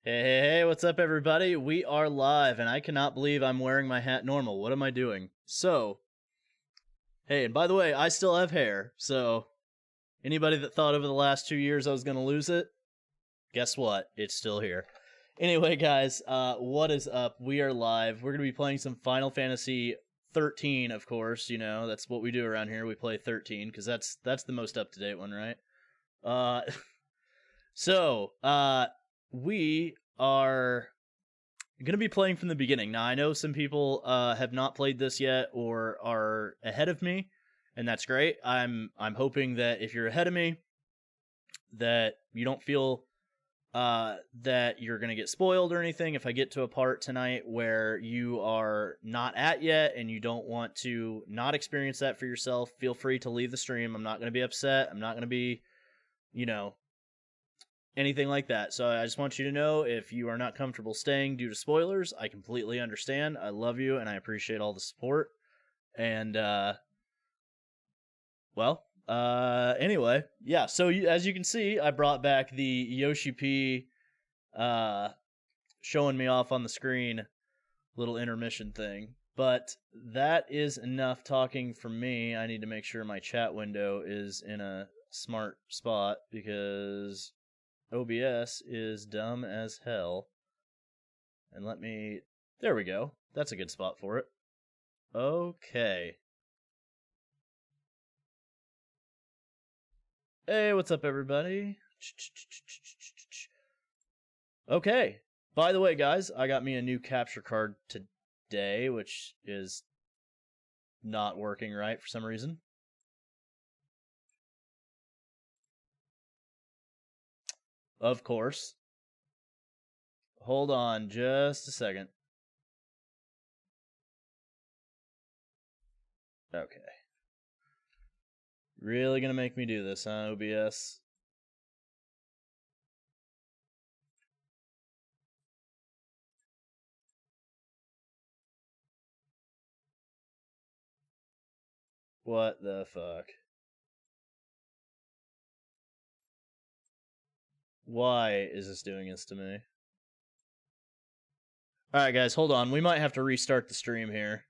Hey, what's up, everybody? We are live, and I cannot believe I'm wearing my hat normal. What am I doing? So, hey, and by the way, I still have hair, so anybody that thought over the last 2 years I was going to lose it, guess what? It's still here. Anyway, guys, what is up? We are live. We're going to be playing some Final Fantasy 13, of course. You know, that's what we do around here. We play 13, because that's the most up-to-date one, right? We are going to be playing from the beginning. Now, I know some people have not played this yet or are ahead of me, and that's great. I'm hoping that if you're ahead of me, that you don't feel that you're going to get spoiled or anything. If I get to a part tonight where you are not at yet and you don't want to not experience that for yourself, feel free to leave the stream. I'm not going to be upset. I'm not going to be, anything like that. So I just want you to know, if you are not comfortable staying due to spoilers, I completely understand. I love you and I appreciate all the support. And anyway, yeah, so as you can see, I brought back the Yoshi P showing me off on the screen little intermission thing. But that is enough talking from me. I need to make sure my chat window is in a smart spot because OBS is dumb as hell. And there we go. That's a good spot for it. Okay. Hey, what's up, everybody? Okay. By the way, guys, I got me a new capture card today, which is not working right for some reason. Of course. Hold on just a second. Okay. Really gonna make me do this, huh, OBS? What the fuck? Why is this doing this to me? Alright, guys, hold on. We might have to restart the stream here.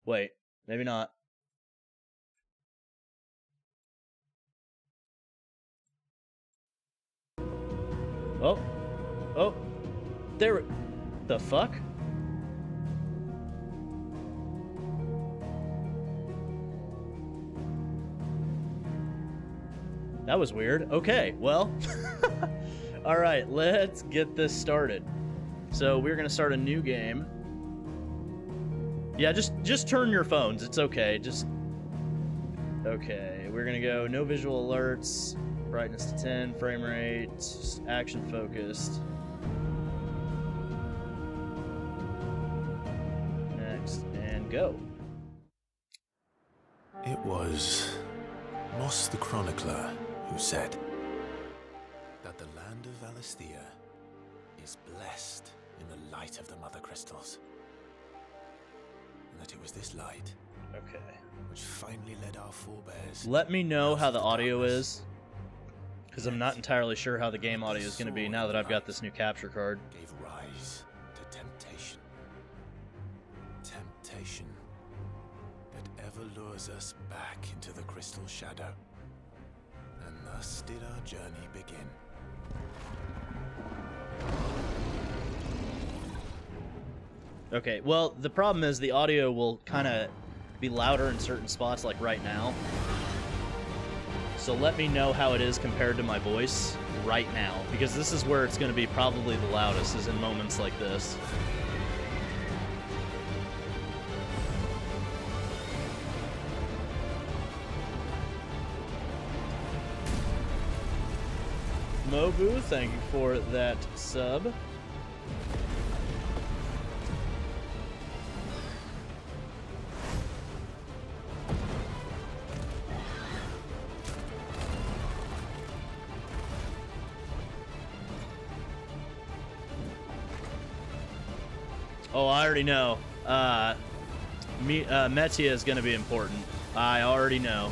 Wait, maybe not. Oh, there. The fuck? That was weird. Okay, well. Alright, let's get this started. So we're gonna start a new game. Yeah, just turn your phones. It's okay. Okay, we're gonna go no visual alerts, brightness to 10, frame rate, action focused. Next, and go. It was Moss the Chronicler who said that the land of Valisthea is blessed in the light of the Mother Crystals. And that it was this light, which finally led our forebears. Let me know how the audio is, because I'm not entirely sure how the game audio is going to be now that I've got this new capture card. Gave rise to temptation. Temptation that ever lures us back into the crystal shadow. And thus did our journey begin. Okay, well, the problem is the audio will kind of be louder in certain spots, like right now. So let me know how it is compared to my voice right now, because this is where it's going to be probably the loudest, is in moments like this. Mobu, thank you for that sub. Oh, I already know. Metia is going to be important. I already know.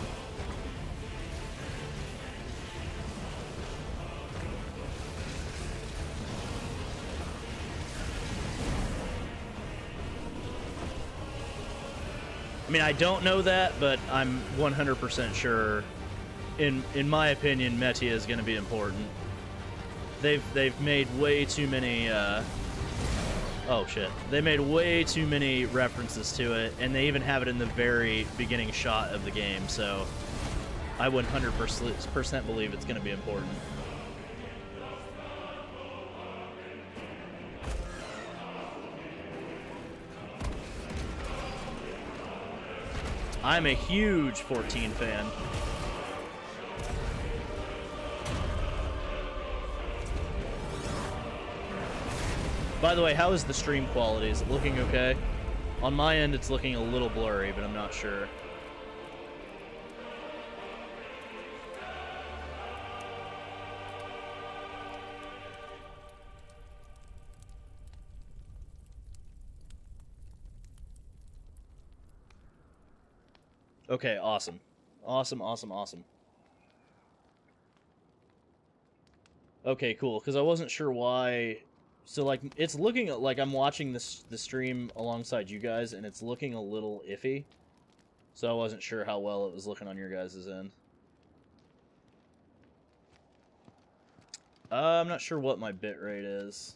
mean, I don't know that, but I'm 100% sure. In my opinion, Metia is going to be important. They've made way too many. Oh shit! They made way too many references to it, and they even have it in the very beginning shot of the game. So I 100% believe it's going to be important. I'm a huge 14 fan. By the way, how is the stream quality? Is it looking okay? On my end, it's looking a little blurry, but I'm not sure. Okay, awesome. Awesome, awesome, awesome. Okay, cool, because I wasn't sure why... So, like, it's looking like I'm watching the stream alongside you guys, and it's looking a little iffy. So I wasn't sure how well it was looking on your guys' end. I'm not sure what my bitrate is.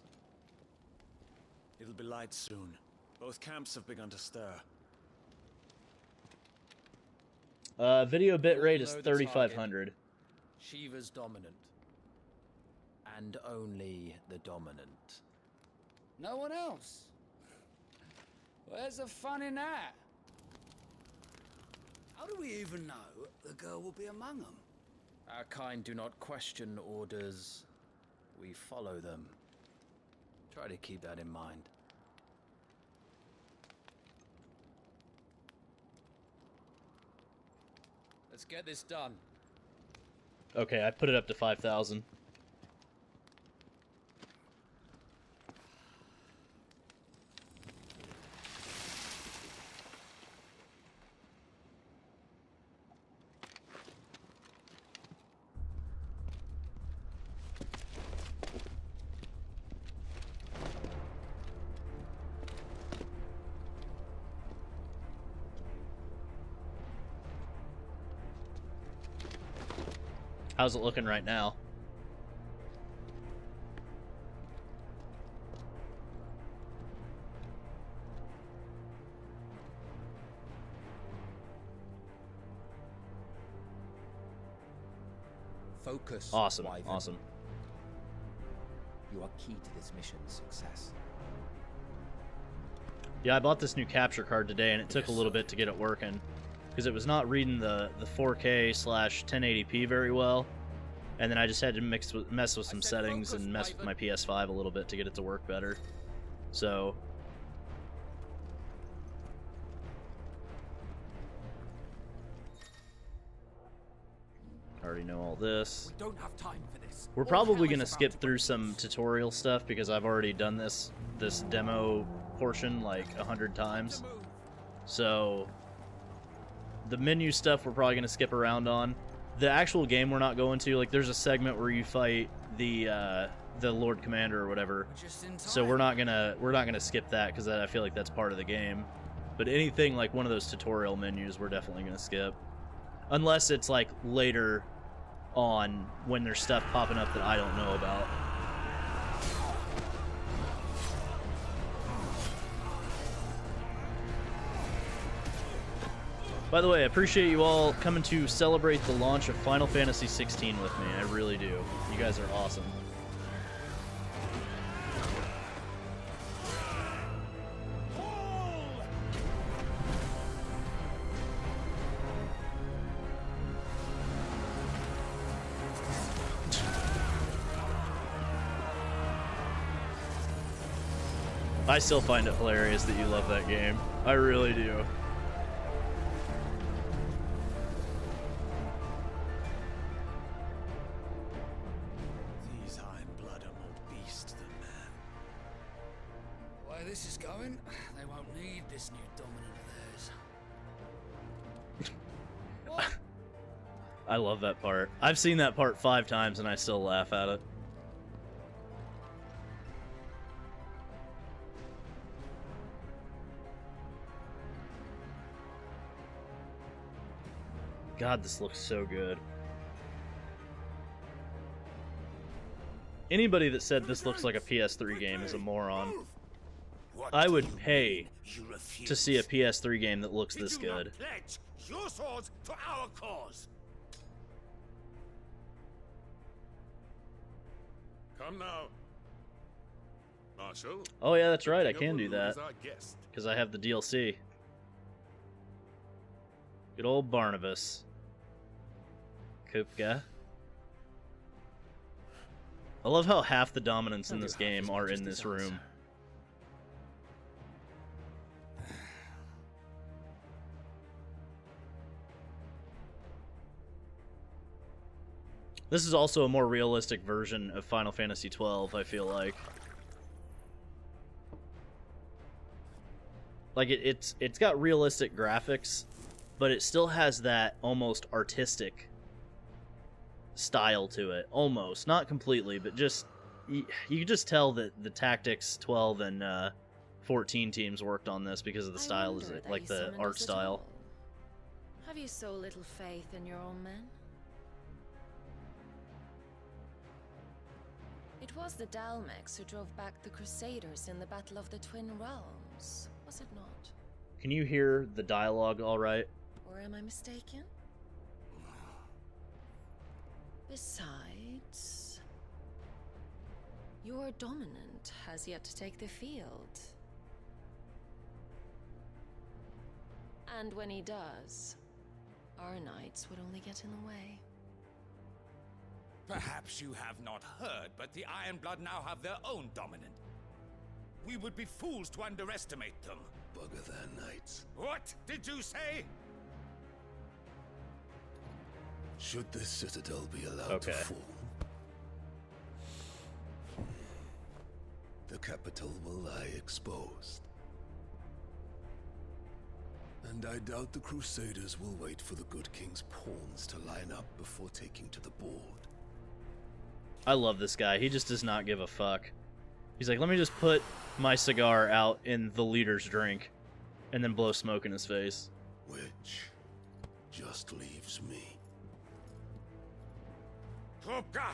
It'll be light soon. Both camps have begun to stir. Video bitrate is 3500. Shiva's dominant. And only the dominant. No one else? Where's the fun in that? How do we even know the girl will be among them? Our kind do not question orders. We follow them. Try to keep that in mind. Let's get this done. Okay, I put it up to 5,000. How's it looking right now? Focus. Awesome, Wyvern. awesome. You are key to this mission's success. Yeah, I bought this new capture card today, and it took a little bit to get it working. Because it was not reading the 4K/1080p very well, and then I just had to mess with some settings and mess with my PS5 a little bit to get it to work better. So I already know all this. We don't have time for this. We're probably gonna skip through some tutorial stuff because I've already done this demo portion like 100 times. So the menu stuff we're probably gonna skip around on. The actual game we're not going to. Like, there's a segment where you fight the Lord Commander or whatever. So we're not gonna skip that because I feel like that's part of the game. But anything like one of those tutorial menus, we're definitely gonna skip, unless it's like later on when there's stuff popping up that I don't know about. By the way, I appreciate you all coming to celebrate the launch of Final Fantasy XVI with me. I really do. You guys are awesome. I still find it hilarious that you love that game. I really do. This is going, they won't need this new dominant of theirs. I love that part. I've seen that part 5 times and I still laugh at it. God, this looks so good. Anybody that said this looks like a PS3 game is a moron. I would pay to see a PS3 game that looks this good. Pledge your swords to our cause. Come now. Marshal. Oh yeah, that's right, I King can of do Ulu that. is our guest. Because I have the DLC. Good old Barnabas. Kupka. I love how half the dominants in this game are in this room. This is also a more realistic version of Final Fantasy XII, I feel like. Like, it's got realistic graphics, but it still has that almost artistic style to it. Almost. Not completely, but just... You can just tell that the Tactics 12 and 14 teams worked on this because of the style, like the art style. Have you so little faith in your own men? It was the Dalmex who drove back the Crusaders in the Battle of the Twin Realms, was it not? Can you hear the dialogue all right? Or am I mistaken? Besides, your dominant has yet to take the field. And when he does, our knights would only get in the way. Perhaps you have not heard, but the Ironblood now have their own dominant. We would be fools to underestimate them. Bugger their knights. What did you say? Should this citadel be allowed to fall, the capital will lie exposed. And I doubt the Crusaders will wait for the good king's pawns to line up before taking to the board. I love this guy. He just does not give a fuck. He's like, let me just put my cigar out in the leader's drink and then blow smoke in his face. Which just leaves me. Kupka!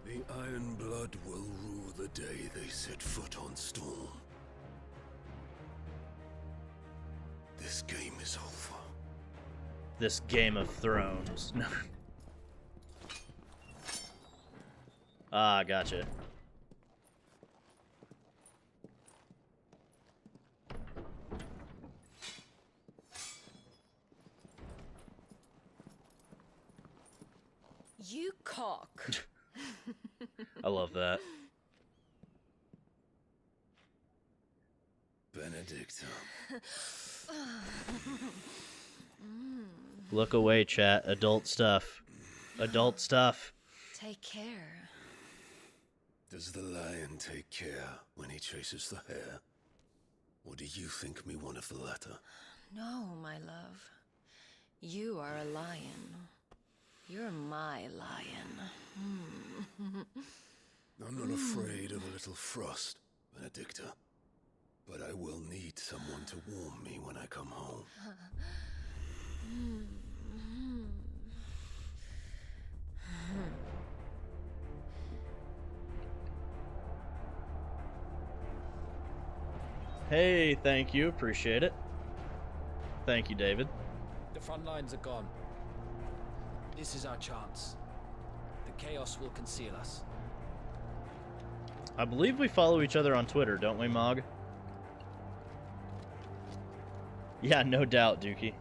The Ironblood will rue the day they set foot on Storm. This game is over. This Game of Thrones. No. Ah, gotcha. You cock. I love that. Benedicta. Look away, chat. Adult stuff. Adult stuff. Take care. Does the lion take care when he chases the hare? Or do you think me one of the latter? No, my love. You are a lion. You're my lion. I'm not afraid of a little frost, Benedicta. But I will need someone to warm me when I come home. Hey, thank you. Appreciate it. Thank you, David. The front lines are gone. This is our chance. The chaos will conceal us. I believe we follow each other on Twitter, don't we, Mog? Yeah, no doubt, Dookie.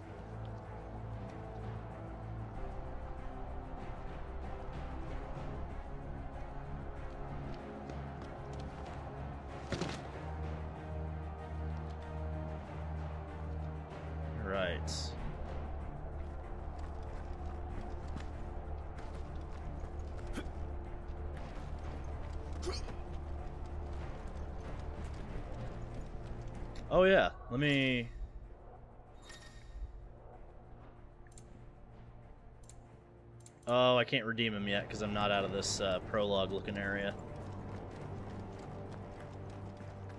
Right. Oh yeah, let me... Oh, I can't redeem him yet because I'm not out of this prologue looking area.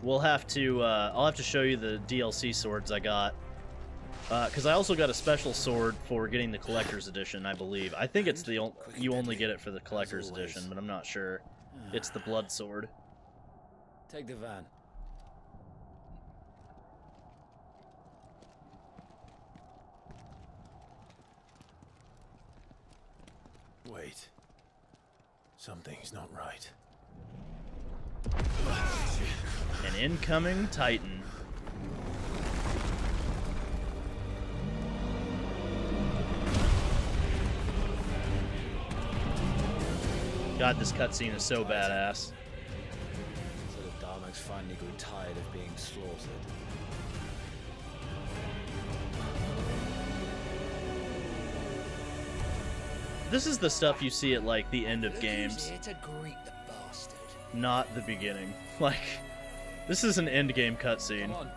We'll have to, I'll have to show you the DLC swords I got Because I also got a special sword for getting the collector's edition, I believe. I think it's the you only get it for the collector's edition, but I'm not sure. It's the blood sword. Take the van. Wait. Something's not right. An incoming Titan. God, this cutscene is so badass. So the Darmaks finally grew tired of being slaughtered. This is the stuff you see at, like, the end of games, Here to greet the bastard. not the beginning. Like, this is an end game cutscene. Come on.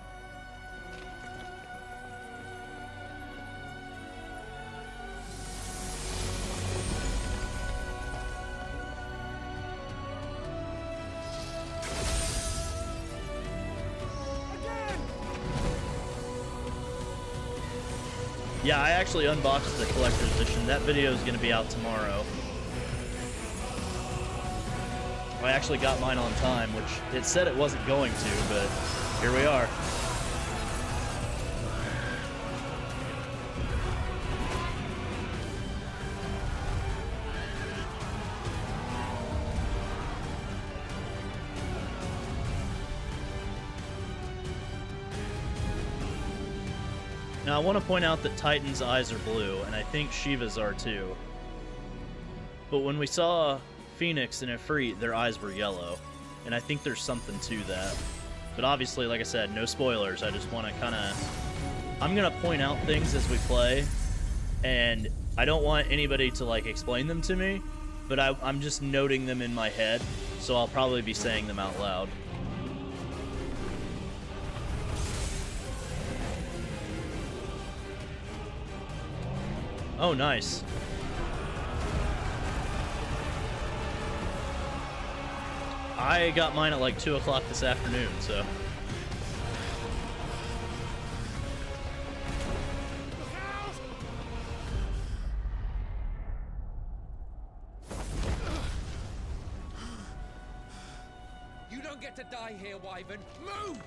Yeah, I actually unboxed the collector's edition. That video is going to be out tomorrow. I actually got mine on time, which it said it wasn't going to, but here we are. Now, I want to point out that Titan's eyes are blue, and I think Shiva's are too. But when we saw Phoenix and Ifrit, their eyes were yellow, and I think there's something to that. But obviously, like I said, no spoilers. I just want to kind of... I'm going to point out things as we play, and I don't want anybody to, like, explain them to me, but I'm just noting them in my head, so I'll probably be saying them out loud. Oh, nice. I got mine at like 2 o'clock this afternoon, so... You don't get to die here, Wyvern. Move!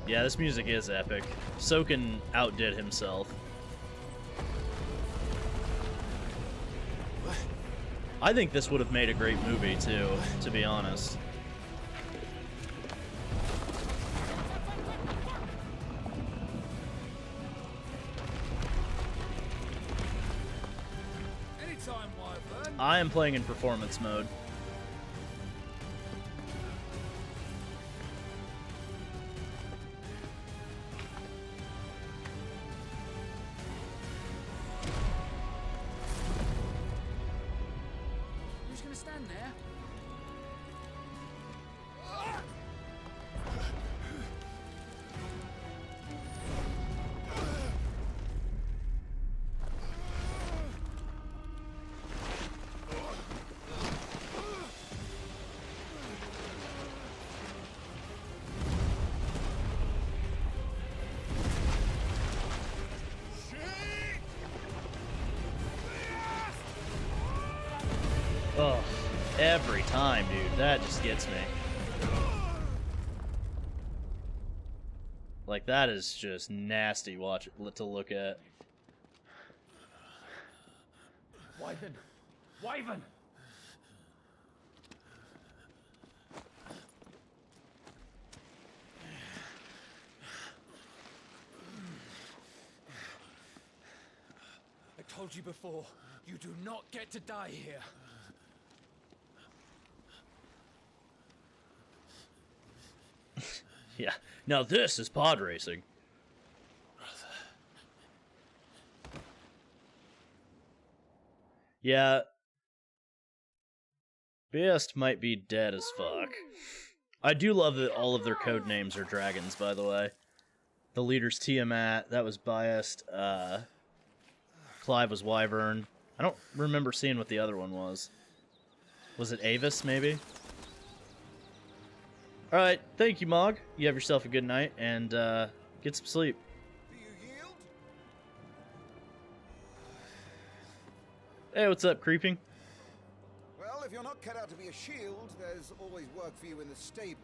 Yeah, this music is epic. Soken outdid himself. I think this would have made a great movie, too, to be honest. Anytime, Wyvern. I am playing in performance mode. Stand there. Ugh, every time, dude. That just gets me. Like, that is just nasty to look at. Wyvern! Wyvern! I told you before, you do not get to die here. Yeah. Now this is pod racing. Yeah. Beast might be dead as fuck. I do love that all of their code names are dragons, by the way. The leader's Tiamat. That was biased. Clive was Wyvern. I don't remember seeing what the other one was. Was it Avis, maybe? Alright, thank you, Mog. You have yourself a good night, and get some sleep. Do you yield? Hey, what's up, Creeping? Well, if you're not cut out to be a shield, there's always work for you in the stables.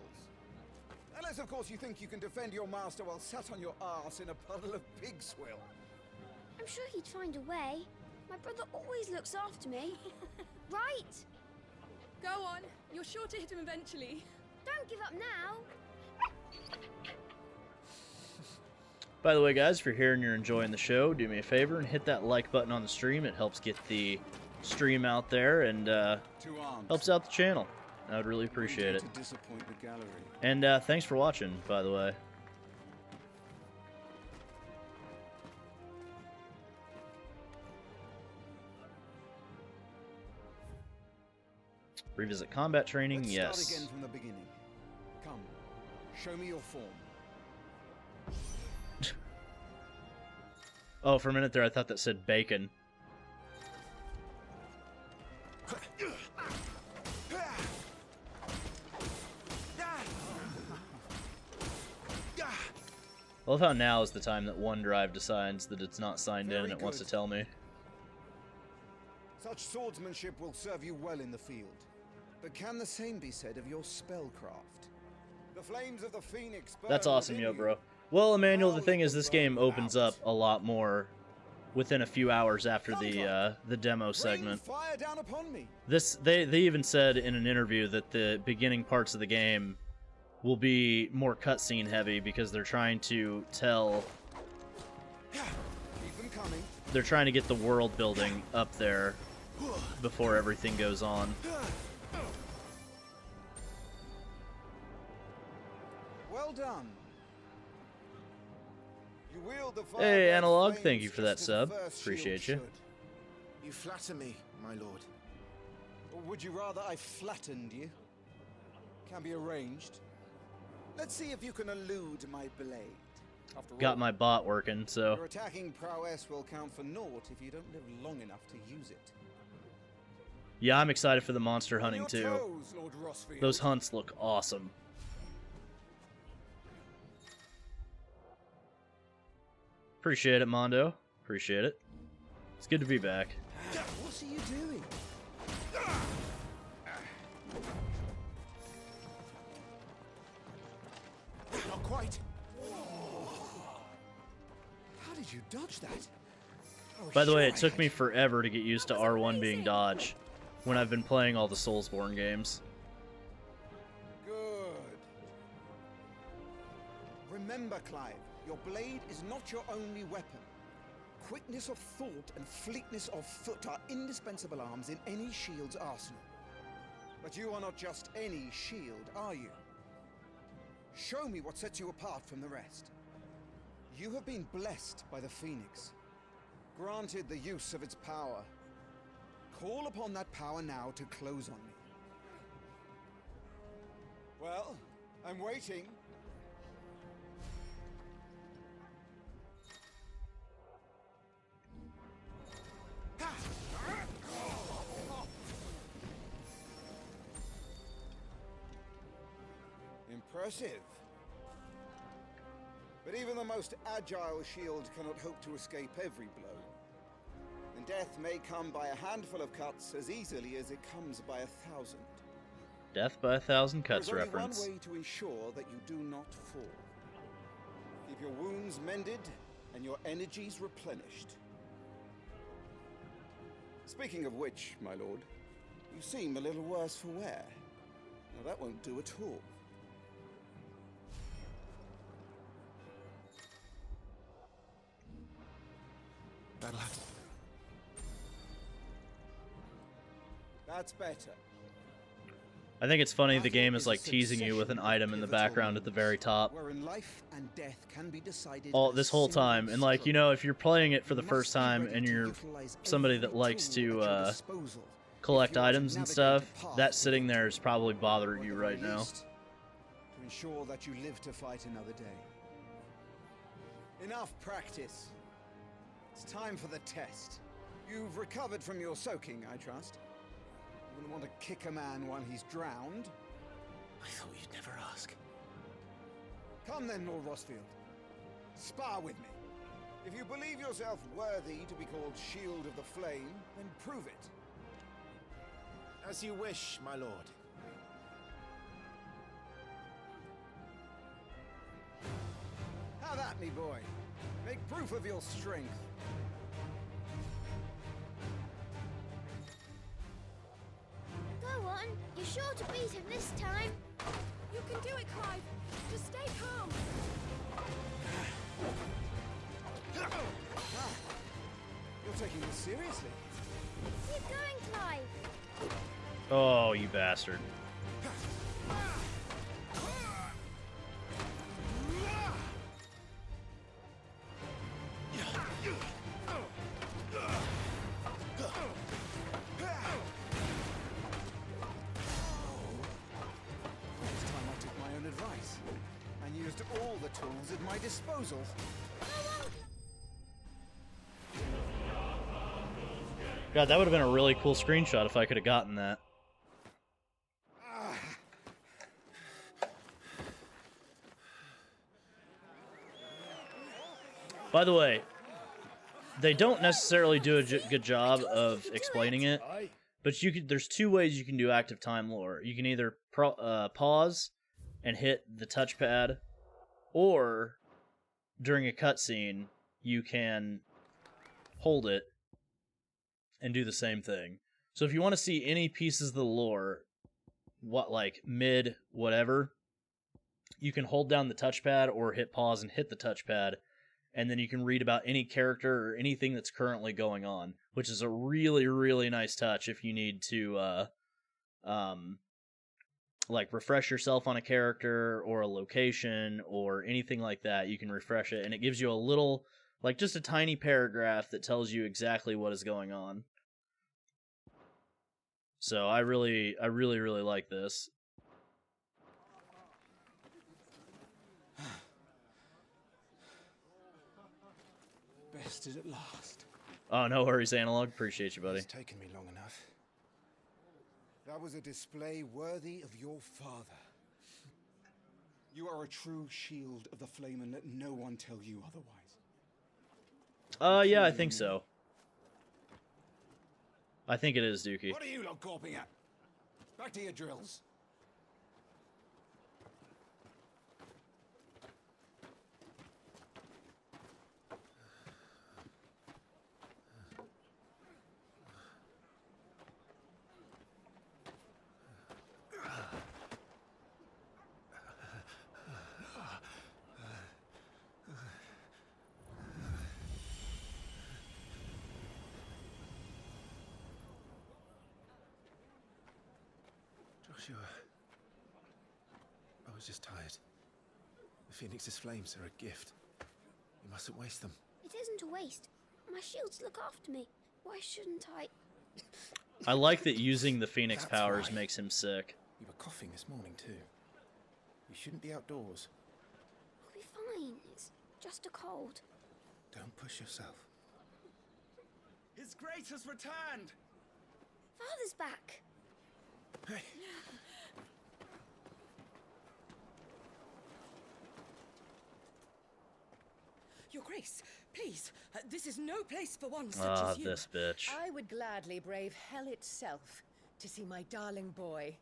Unless, of course, you think you can defend your master while sat on your arse in a puddle of pig swill. I'm sure he'd find a way. My brother always looks after me. Right? Go on. You're sure to hit him eventually. Don't give up now. By the way, guys, if you're here and you're enjoying the show, do me a favor and hit that like button on the stream. It helps get the stream out there and helps out the channel. I would really appreciate it. To disappoint the gallery. And thanks for watching, by the way. Revisit combat training, Let's yes. start again from the beginning. Come, show me your form. Oh, for a minute there I thought that said bacon. I love how now is the time that OneDrive decides that it's not signed in and it wants to tell me. Such swordsmanship will serve you well in the field. But can the same be said of your spellcraft? The flames of the phoenix burn That's awesome, within yo, you. bro. Well, Emmanuel, the thing is, this game opens up a lot more within a few hours after the demo segment. Rain fire down upon me. They even said in an interview that the beginning parts of the game will be more cutscene heavy because they're trying to tell. Keep them coming. They're trying to get the world building up there before everything goes on. Well done. You wield the Hey, fire Analog, flames thank you for that just as sub. the first Appreciate shield you. should. You flatter me, my lord. Or would you rather I flattened you? Can be arranged. Let's see if you can elude my blade. After Got all, my bot working, so your attacking prowess will count for naught if you don't live long enough to use it. yeah, I'm excited for the monster On hunting your too. toes, Lord Rossfield. Those hunts look awesome. Appreciate it, Mondo. Appreciate it. It's good to be back. What are you doing? Not quite. How did you dodge that? I was By the way, sure it I took had me you. forever to get used to R1 being dodge when I've been playing all the Soulsborne games. Good. Remember, Clive, your blade is not your only weapon. Quickness of thought and fleetness of foot are indispensable arms in any shield's arsenal. But you are not just any shield, are you? Show me what sets you apart from the rest. You have been blessed by the Phoenix, granted the use of its power. Call upon that power now to close on me. Well, I'm waiting. Impressive. But even the most agile shield cannot hope to escape every blow. And death may come by a handful of cuts as easily as it comes by 1,000. Death by 1,000 cuts There's reference. only one way to ensure that you do not fall. Keep your wounds mended and your energies replenished. Speaking of which, my lord, you seem a little worse for wear. Now that won't do at all. That'll have to... That's better. I think it's funny the game is like teasing you with an item in the background at the very top. Wherein life and death can be decided All as this whole single time, and like, you stroke. know, if you're playing it for the You first must be time ready and to you're utilize somebody every that likes tool to at your disposal collect if you are to items and navigate stuff, a path that sitting within there is probably bothering or you at the right very now. least, to ensure that you live to fight another day. Enough practice. It's time for the test. You've recovered from your soaking, I trust. You wouldn't want to kick a man while he's drowned. I thought you'd never ask. Come then, Lord Rosfield. Spar with me. If you believe yourself worthy to be called Shield of the Flame, then prove it. As you wish, my lord. Have at me, boy. Make proof of your strength. Go on. You're sure to beat him this time. You can do it, Clive. Just stay calm. Ah, you're taking this seriously. Keep going, Clive. Oh, you bastard. This time I took my own advice and used all the tools at my disposal. God, that would have been a really cool screenshot if I could have gotten that. By the way, they don't necessarily do a good job of explaining it, but you could. There's two ways you can do active time lore. You can either pause and hit the touchpad, or during a cutscene, you can hold it and do the same thing. So if you want to see any pieces of the lore, like mid whatever, you can hold down the touchpad or hit pause and hit the touchpad, and then you can read about any character or anything that's currently going on, which is a really, really nice touch if you need to like refresh yourself on a character or a location or anything like that. You can refresh it, and it gives you a little, like just a tiny paragraph that tells you exactly what is going on. So I really like this. Bested at last. Oh, no worries, Analog. Appreciate you, buddy. It's taken me long enough. That was a display worthy of your father. You are a true Shield of the Flame, and let no one tell you otherwise. Yeah, I think so. I think it is, Dookie. What are you lot gawping at? Back to your drills. Joshua, I was just tired. The Phoenix's flames are a gift. You mustn't waste them. It isn't a waste. My shields look after me. Why shouldn't I? I like that using the Phoenix That's powers right. makes him sick. You were coughing this morning too. You shouldn't be outdoors. I'll be fine. It's just a cold. Don't push yourself. His Grace has returned! Father's back. Hey. Your Grace, please. This is no place for one such Ah, as you. this bitch. I would gladly brave hell itself to see my darling boy.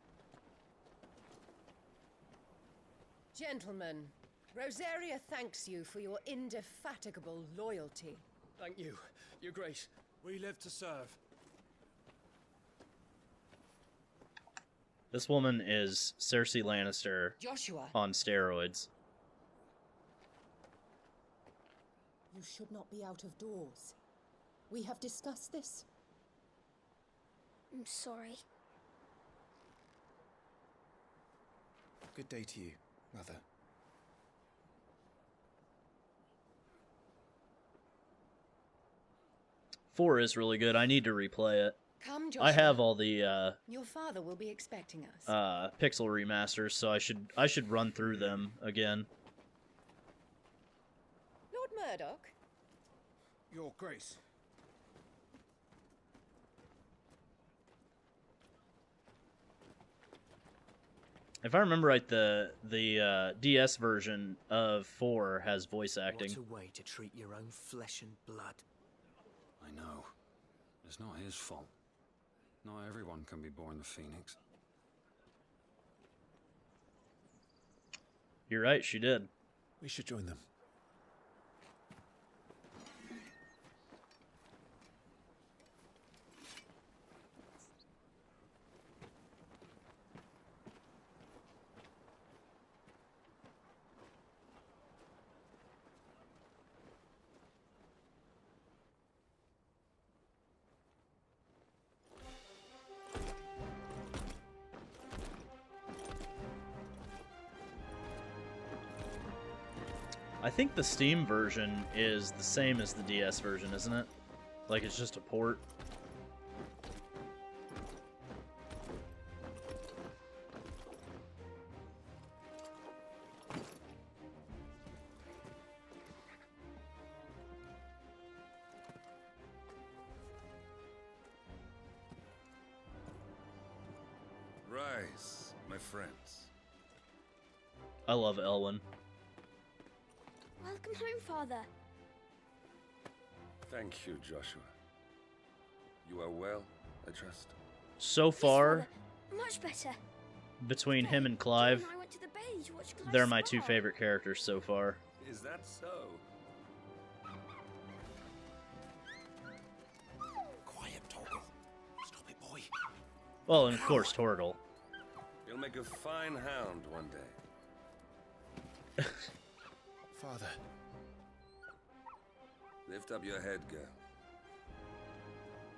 Gentlemen, Rosaria thanks you for your indefatigable loyalty. Thank you, Your Grace. We live to serve. This woman is Cersei Lannister Joshua, on steroids. you should not be out of doors. We have discussed this. I'm sorry. Good day to you, Mother. Four is really good. I need to replay it. Come, Joshua. I have all the Your father will be expecting us. pixel remasters, so I should run through them again. Lord Murdoch? Your Grace. If I remember right, the DS version of 4 has voice acting. What a way to treat your own flesh and blood. I know. It's not his fault. Not everyone can be born the Phoenix. You're right, she did. We should join them. I think the Steam version is the same as the DS version, isn't it? Like, it's just a port. Rise, my friends. I love Elwyn. Welcome home, Father. Thank you, Joshua. You are well, I trust. So Yes, far, Father. Much better. between him and Clive, Jim and I went to the bay to watch Clive they're my two spar. favorite characters so far. Is that so? Quiet, Torgal. Stop it, boy. Well, and of course, Torgal. You'll make a fine hound one day. Father. Lift up your head, girl.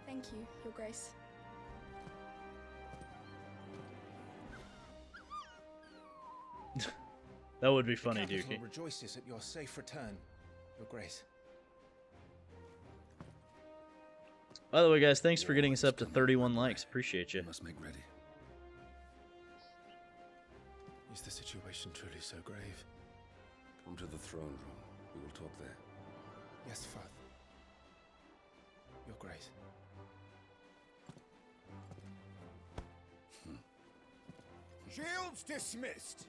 Thank you, Your Grace. That would be funny, The capital Dookie. rejoices at your safe return, Your Grace. By the way, guys, thanks for getting us up to 31 likes. Appreciate you. Must make ready. Is the situation truly so grave? Come to the throne room. We will talk there. Yes, Father. Your Grace. Shields dismissed!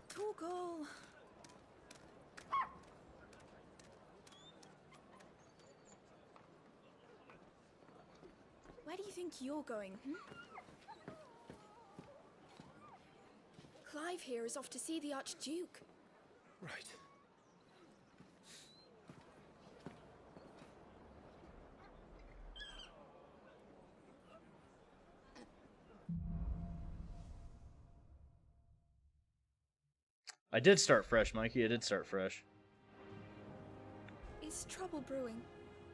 Torgal! Where do you think you're going, Clive here is off to see the Archduke. Right. I did start fresh, Mikey. I did start fresh. Is trouble brewing?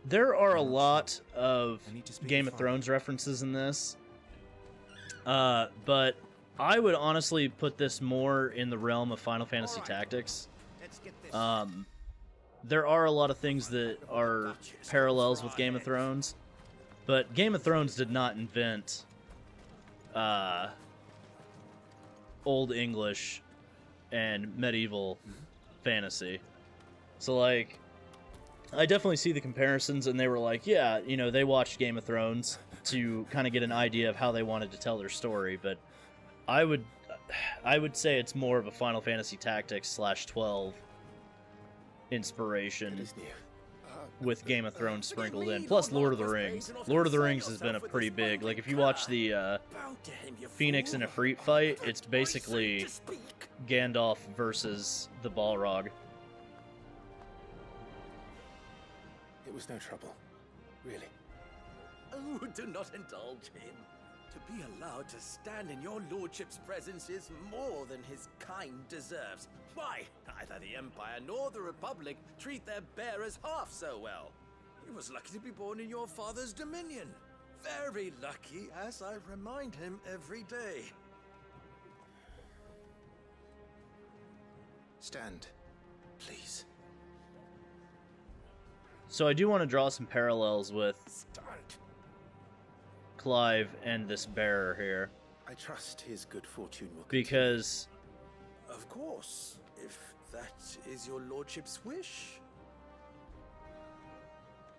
There are a lot of I need to speak Game with of Father. Thrones references in this. But I would honestly put this more in the realm of Final Fantasy Tactics. Let's get this. There are a lot of things that are parallels with Game of Thrones, but Game of Thrones did not invent Old English and medieval fantasy. So, like, I definitely see the comparisons, and they were like, yeah, you know, they watched Game of Thrones to kind of get an idea of how they wanted to tell their story, but I would say it's more of a Final Fantasy Tactics /12 inspiration with Game of Thrones sprinkled in. Plus Lord of the Rings. Lord of the Rings has been a pretty big, like, if you watch the Phoenix and Ifrit fight, it's basically Gandalf versus the Balrog. It was no trouble. Really. Oh, do not indulge him. To be allowed to stand in your lordship's presence is more than his kind deserves. Why, neither the Empire nor the Republic treat their bearers half so well. He was lucky to be born in your father's dominion. Very lucky, as I remind him every day. Stand, please. So I do want to draw some parallels with Clive and this bearer here. I trust his good fortune will because... Of course, if that is your lordship's wish.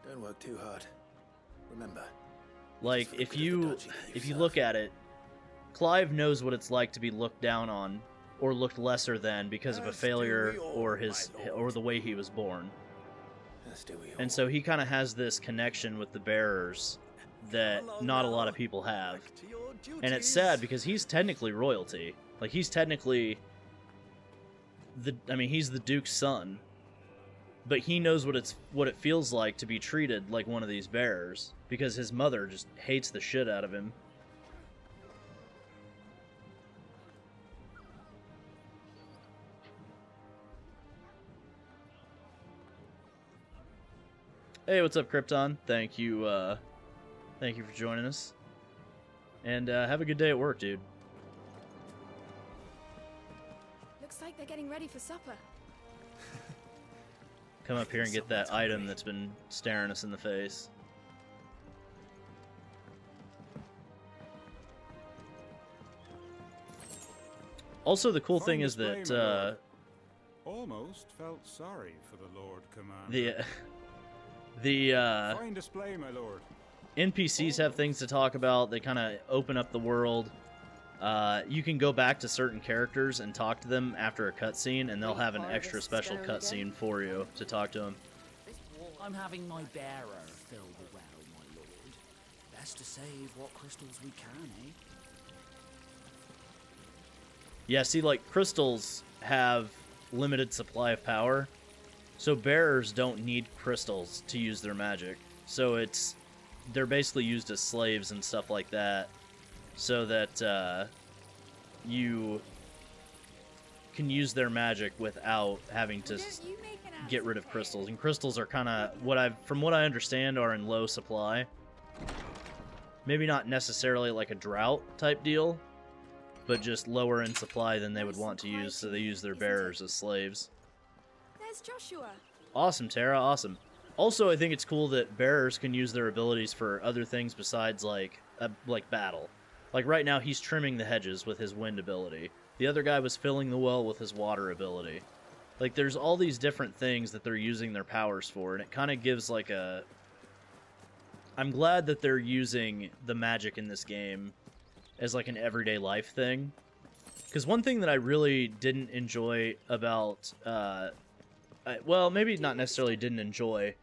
Don't work too hard. Remember. Like, if you look at it, Clive knows what it's like to be looked down on or looked lesser than because of a failure or the way he was born. And so he kind of has this connection with the bearers that not a lot of people have. And it's sad because he's technically royalty. Like, he's technically he's the Duke's son. But he knows what it feels like to be treated like one of these bearers because his mother just hates the shit out of him. Hey, what's up, Krypton? Thank you for joining us. And have a good day at work, dude. Looks like they're getting ready for supper. Come up here and get that item that's been staring us in the face. Also, the cool thing is that almost felt sorry for the Lord Commander. Fine display, my lord. NPCs have things to talk about. They kind of open up the world. You can go back to certain characters and talk to them after a cutscene, and they'll have an extra special cutscene for you to talk to them. I'm having my bearer fill the well, my lord. Best to save what crystals we can, eh? Yeah, see, like, crystals have limited supply of power, so bearers don't need crystals to use their magic. So they're basically used as slaves and stuff like that, so that you can use their magic without having to get rid of crystals. And crystals are kind of, from what I understand, are in low supply. Maybe not necessarily like a drought type deal, but just lower in supply than they would want to use, so they use their bearers as slaves. There's Joshua. Awesome, Tara, awesome. Also, I think it's cool that bearers can use their abilities for other things besides, like battle. Like, right now, he's trimming the hedges with his wind ability. The other guy was filling the well with his water ability. Like, there's all these different things that they're using their powers for, and it kind of gives, like, a... I'm glad that they're using the magic in this game as, like, an everyday life thing. Because one thing that I really didn't enjoy about... well, maybe not necessarily didn't enjoy,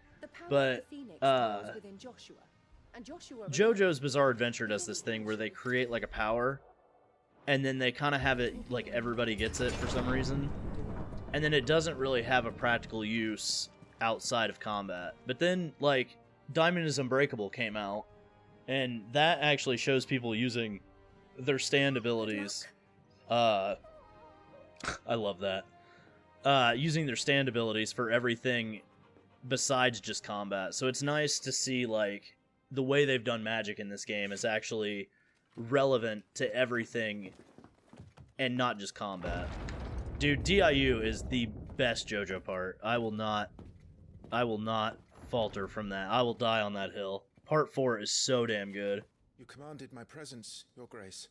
but JoJo's Bizarre Adventure does this thing where they create like a power, and then they kind of have it like everybody gets it for some reason, and then it doesn't really have a practical use outside of combat. But then like Diamond is Unbreakable came out, and that actually shows people using their stand abilities. I love that. Using their stand abilities for everything besides just combat. So it's nice to see, like, the way they've done magic in this game is actually relevant to everything and not just combat. Dude, DIU is the best JoJo part. I will not falter from that. I will die on that hill. Part 4 is so damn good. You commanded my presence, Your Grace.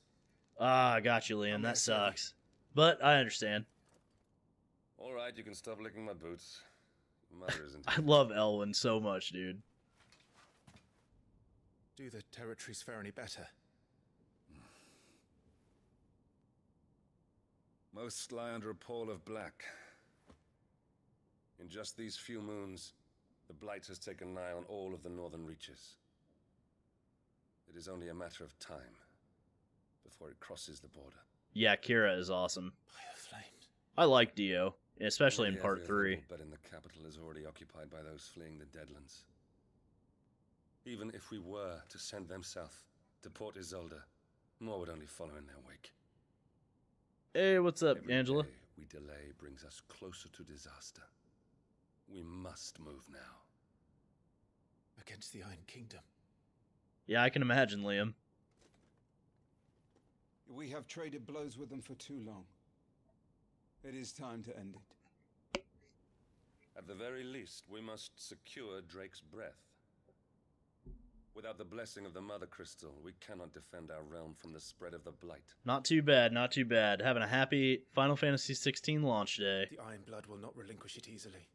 Ah, I got you, Liam. That sucks. But I understand. All right, you can stop licking my boots. Mother isn't. I love Elwyn so much, dude. Do the territories fare any better? Most lie under a pall of black. In just these few moons, the blight has taken nigh on all of the northern reaches. It is only a matter of time before it crosses the border. Yeah, Kira is awesome. I like Dio, especially in Part 3. But in the capital is already occupied by those fleeing the Deadlands. Even if we were to send them south to Port Isolde, more would only follow in their wake. Hey, what's up, Every Angela? day we delay brings us closer to disaster. We must move now. Against the Iron Kingdom. Yeah, I can imagine, Liam. We have traded blows with them for too long. It is time to end it. At the very least, we must secure Drake's breath. Without the blessing of the Mother Crystal, we cannot defend our realm from the spread of the blight. Not too bad, not too bad. Having a happy Final Fantasy XVI launch day. The Iron Blood will not relinquish it easily.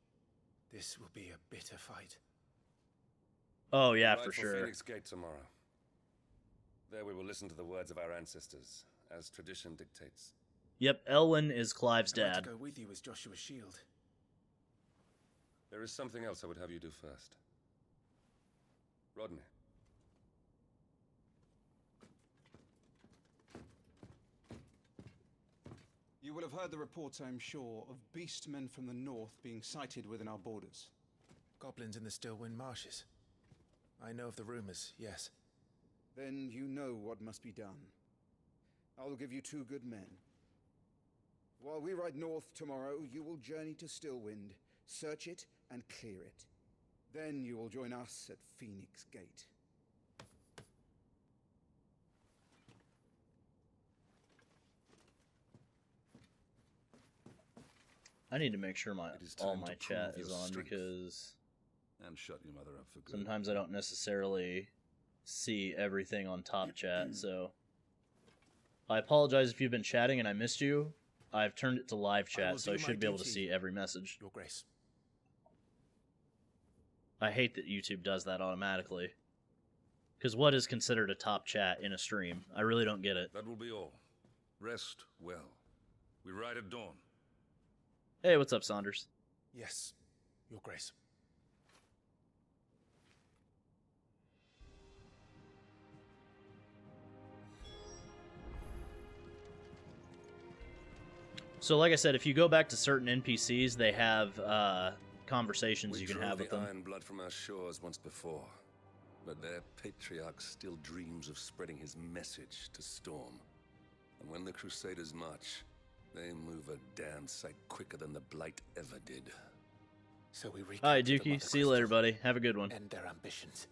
This will be a bitter fight. Oh yeah, Ride for sure. Phoenix Gate tomorrow. There we will listen to the words of our ancestors, as tradition dictates. Yep, Elwyn is Clive's I'd like dad. to go with you as Joshua's shield. There is something else I would have you do first. Rodney. You will have heard the reports, I'm sure, of beastmen from the north being sighted within our borders. Goblins in the Stillwind marshes. I know of the rumors, yes. Then you know what must be done. I will give you 2 good men. While we ride north tomorrow, you will journey to Stillwind, search it, and clear it. Then you will join us at Phoenix Gate. I need to make sure all my chat prove is your on strength. because And shut your mother up for good. sometimes I don't necessarily see everything on top chat, so I apologize if you've been chatting and I missed you. I've turned it to live chat, so I should be able to see every message. Your Grace. I hate that YouTube does that automatically. Because what is considered a top chat in a stream? I really don't get it. That will be all. Rest well. We ride at dawn. Hey, what's up, Saunders? Yes, Your Grace. So like I said, if you go back to certain NPCs, they have conversations you can have with the them. iron blood from our shores once before, but their patriarch still dreams of spreading his message to Storm. And when the Crusaders march, they move a damn sight quicker than the Blight ever did. So we Hi, recapture the Dookie. Mother See you Crystal, later, buddy. Have a good one. end their ambitions,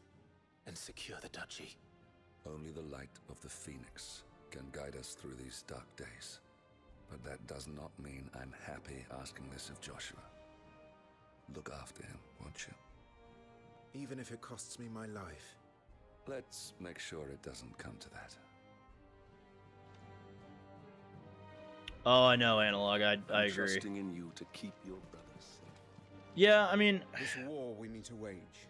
and secure the duchy. Only the light of the Phoenix can guide us through these dark days. But that does not mean I'm happy asking this of Joshua. Look after him, won't you? Even if it costs me my life. Let's make sure it doesn't come to that. Oh, I know, Analog. I I'm agree. trusting in you to keep your brothers safe. Yeah, I mean, This war we mean to wage.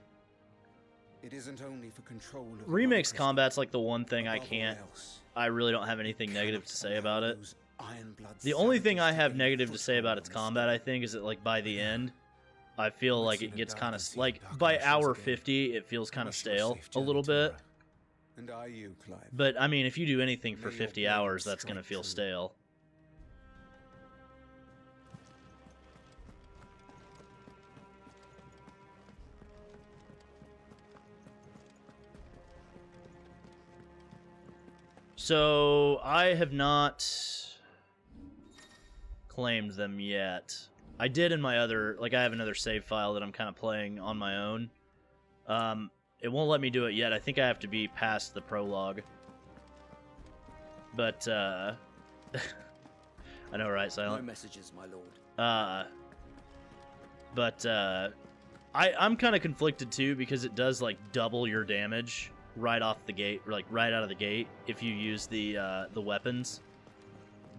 It isn't only for control of the remix Mother Crystal. combat's like the one thing I Above all can't. else, I really don't have anything negative to say about it. those Iron Blood The only thing I savages have taking negative to say about foothold its on this combat, I think, is that like by the end, I feel I've like seen it it gets dark kind of and seen like dark by emotions hour again. 50, it feels kind of Wish you a stale safe a journey little bit. tomorrow. And are you, Clive? But I mean, if you do anything for May your 50 blade hours, that's strike gonna feel true. stale. So I have not claimed them yet. I did in my other, like I have another save file that I'm kind of playing on my own. It won't let me do it yet. I think I have to be past the prologue. But I know, right, Silent? No messages, my lord. I'm kind of conflicted too because it does like double your damage right off the gate, or like right out of the gate if you use the weapons.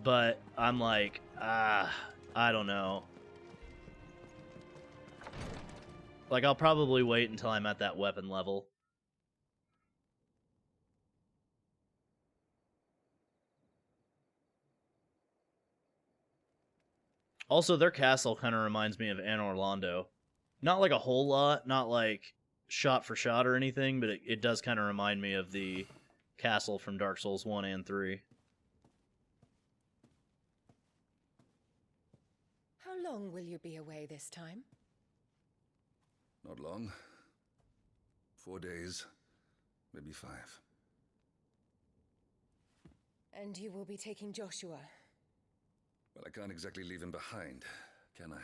But I'm like, I don't know. Like I'll probably wait until I'm at that weapon level. Also, their castle kind of reminds me of Anor Londo. Not like a whole lot, not like shot for shot or anything, but it does kind of remind me of the castle from Dark Souls 1 and 3. How long will you be away this time? Not long. 4 days, maybe 5. And you will be taking Joshua. Well, I can't exactly leave him behind, can I?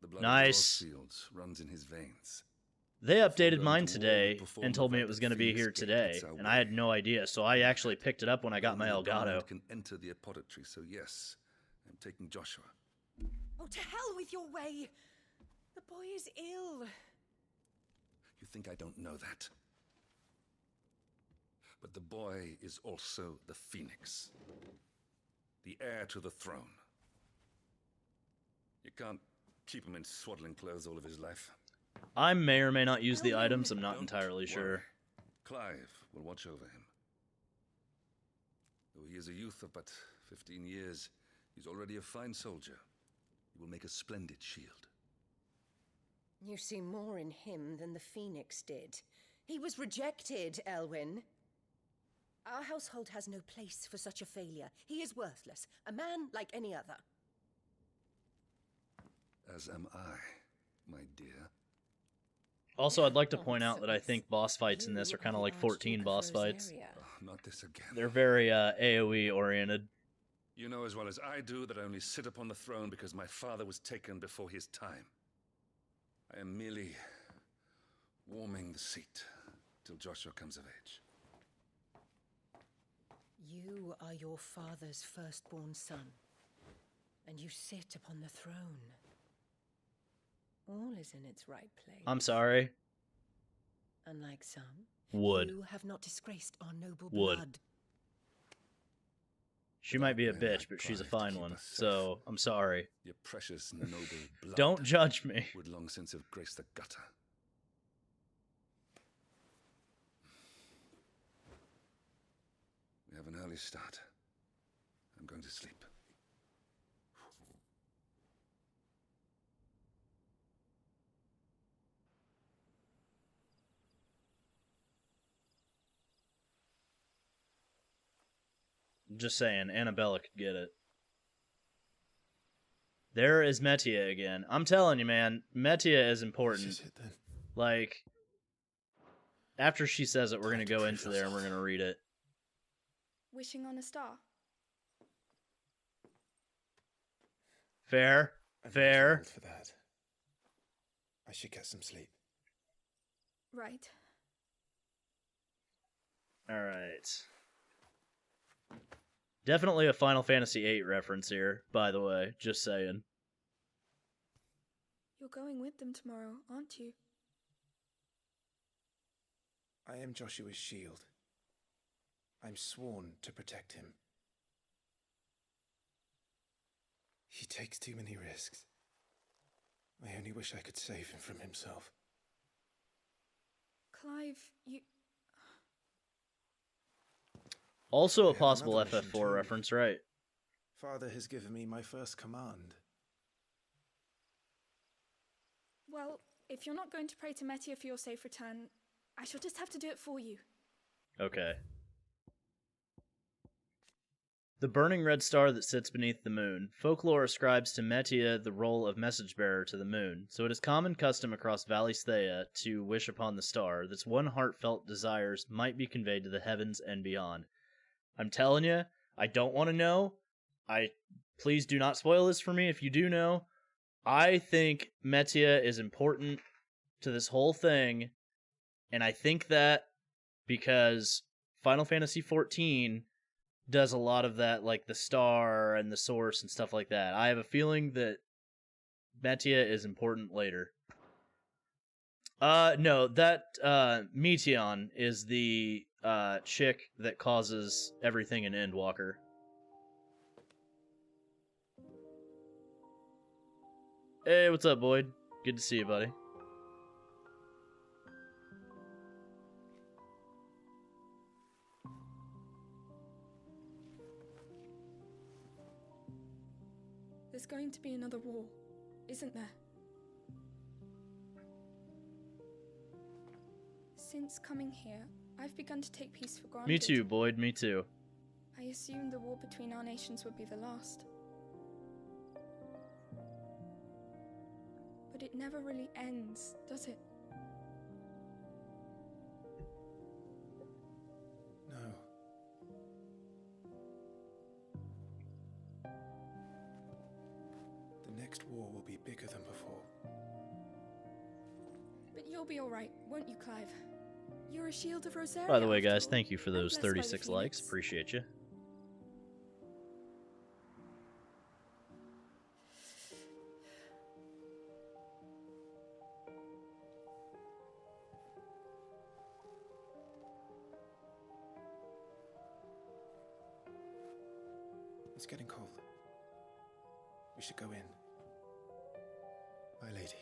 The blood Nice. of the Fields runs in his veins. They updated Going mine to war today before and told me it November was going to be Phoenix here Gate today, gets our and I had way. no idea, so I actually picked it up when I got my Only the Elgato. dominant can enter the apothecary, so yes, I'm taking Joshua. Oh, to hell with your way! The boy is ill. You think I don't know that? But the boy is also the Phoenix. The heir to the throne. You can't keep him in swaddling clothes all of his life. I may or may not use the items, I'm not entirely sure. Clive will watch over him. Though he is a youth of but 15 years, he's already a fine soldier. He will make a splendid shield. You see more in him than the Phoenix did. He was rejected, Elwyn. Our household has no place for such a failure. He is worthless, a man like any other. As am I, my dear. Also, I'd like to point out that I think boss fights in this are kind of like 14 boss fights. Oh, not this again. They're very AoE oriented. You know as well as I do that I only sit upon the throne because my father was taken before his time. I am merely warming the seat till Joshua comes of age. You are your father's firstborn son, and you sit upon the throne. All is in its right place. I'm sorry. Unlike some, Would. you have not disgraced our noble Would. blood. She might be a bitch, but she's a fine one, so I'm sorry. Your precious noble blood. Don't judge me. Would long since have graced the gutter. We have an early start. I'm going to sleep. Just saying, Annabella could get it. There is Metia again. I'm telling you, man, Metia is important. This is it then. Like, after she says it, we're going to go into there and we're going to read it. Wishing on a star. Fair. Fair. For that. I should get some sleep. Right. Alright. Definitely a Final Fantasy VIII reference here, by the way. Just saying. You're going with them tomorrow, aren't you? I am Joshua's shield. I'm sworn to protect him. He takes too many risks. I only wish I could save him from himself. Clive, you... Also a have possible another mission FF4 too. reference, right? Father has given me my first command. Well, if you're not going to pray to Metia for your safe return, I shall just have to do it for you. Okay. The burning red star that sits beneath the moon. Folklore ascribes to Metia the role of message bearer to the moon, so it is common custom across Valley Thea to wish upon the star that one heartfelt desires might be conveyed to the heavens and beyond. I'm telling you, I don't want to know. Please do not spoil this for me if you do know. I think Metia is important to this whole thing, and I think that because Final Fantasy XIV does a lot of that, like the star and the source and stuff like that. I have a feeling that Metia is important later. No, that Meteon is the chick that causes everything in Endwalker. Hey, what's up, Boyd? Good to see you, buddy. There's going to be another war, isn't there? Since coming here, I've begun to take peace for granted. Me too, Boyd, me too. I assumed the war between our nations would be the last. But it never really ends, does it? No. The next war will be bigger than before. But you'll be alright, won't you, Clive? You're a shield of Rosaria. By the way, after guys, all. thank you for And those blessed by the 36 likes. Phoenix. Appreciate you. It's getting cold. We should go in. My lady.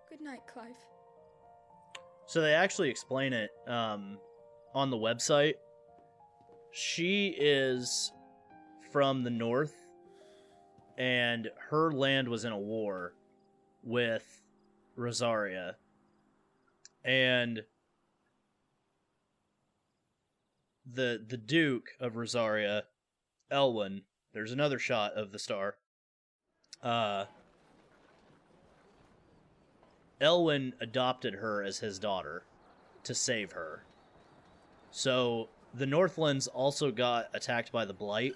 Good night, Clive. So they actually explain it on the website. She is from the north, and her land was in a war with Rosaria. And the Duke of Rosaria, Elwyn, there's another shot of the star. Elwyn adopted her as his daughter to save her. So the Northlands also got attacked by the blight.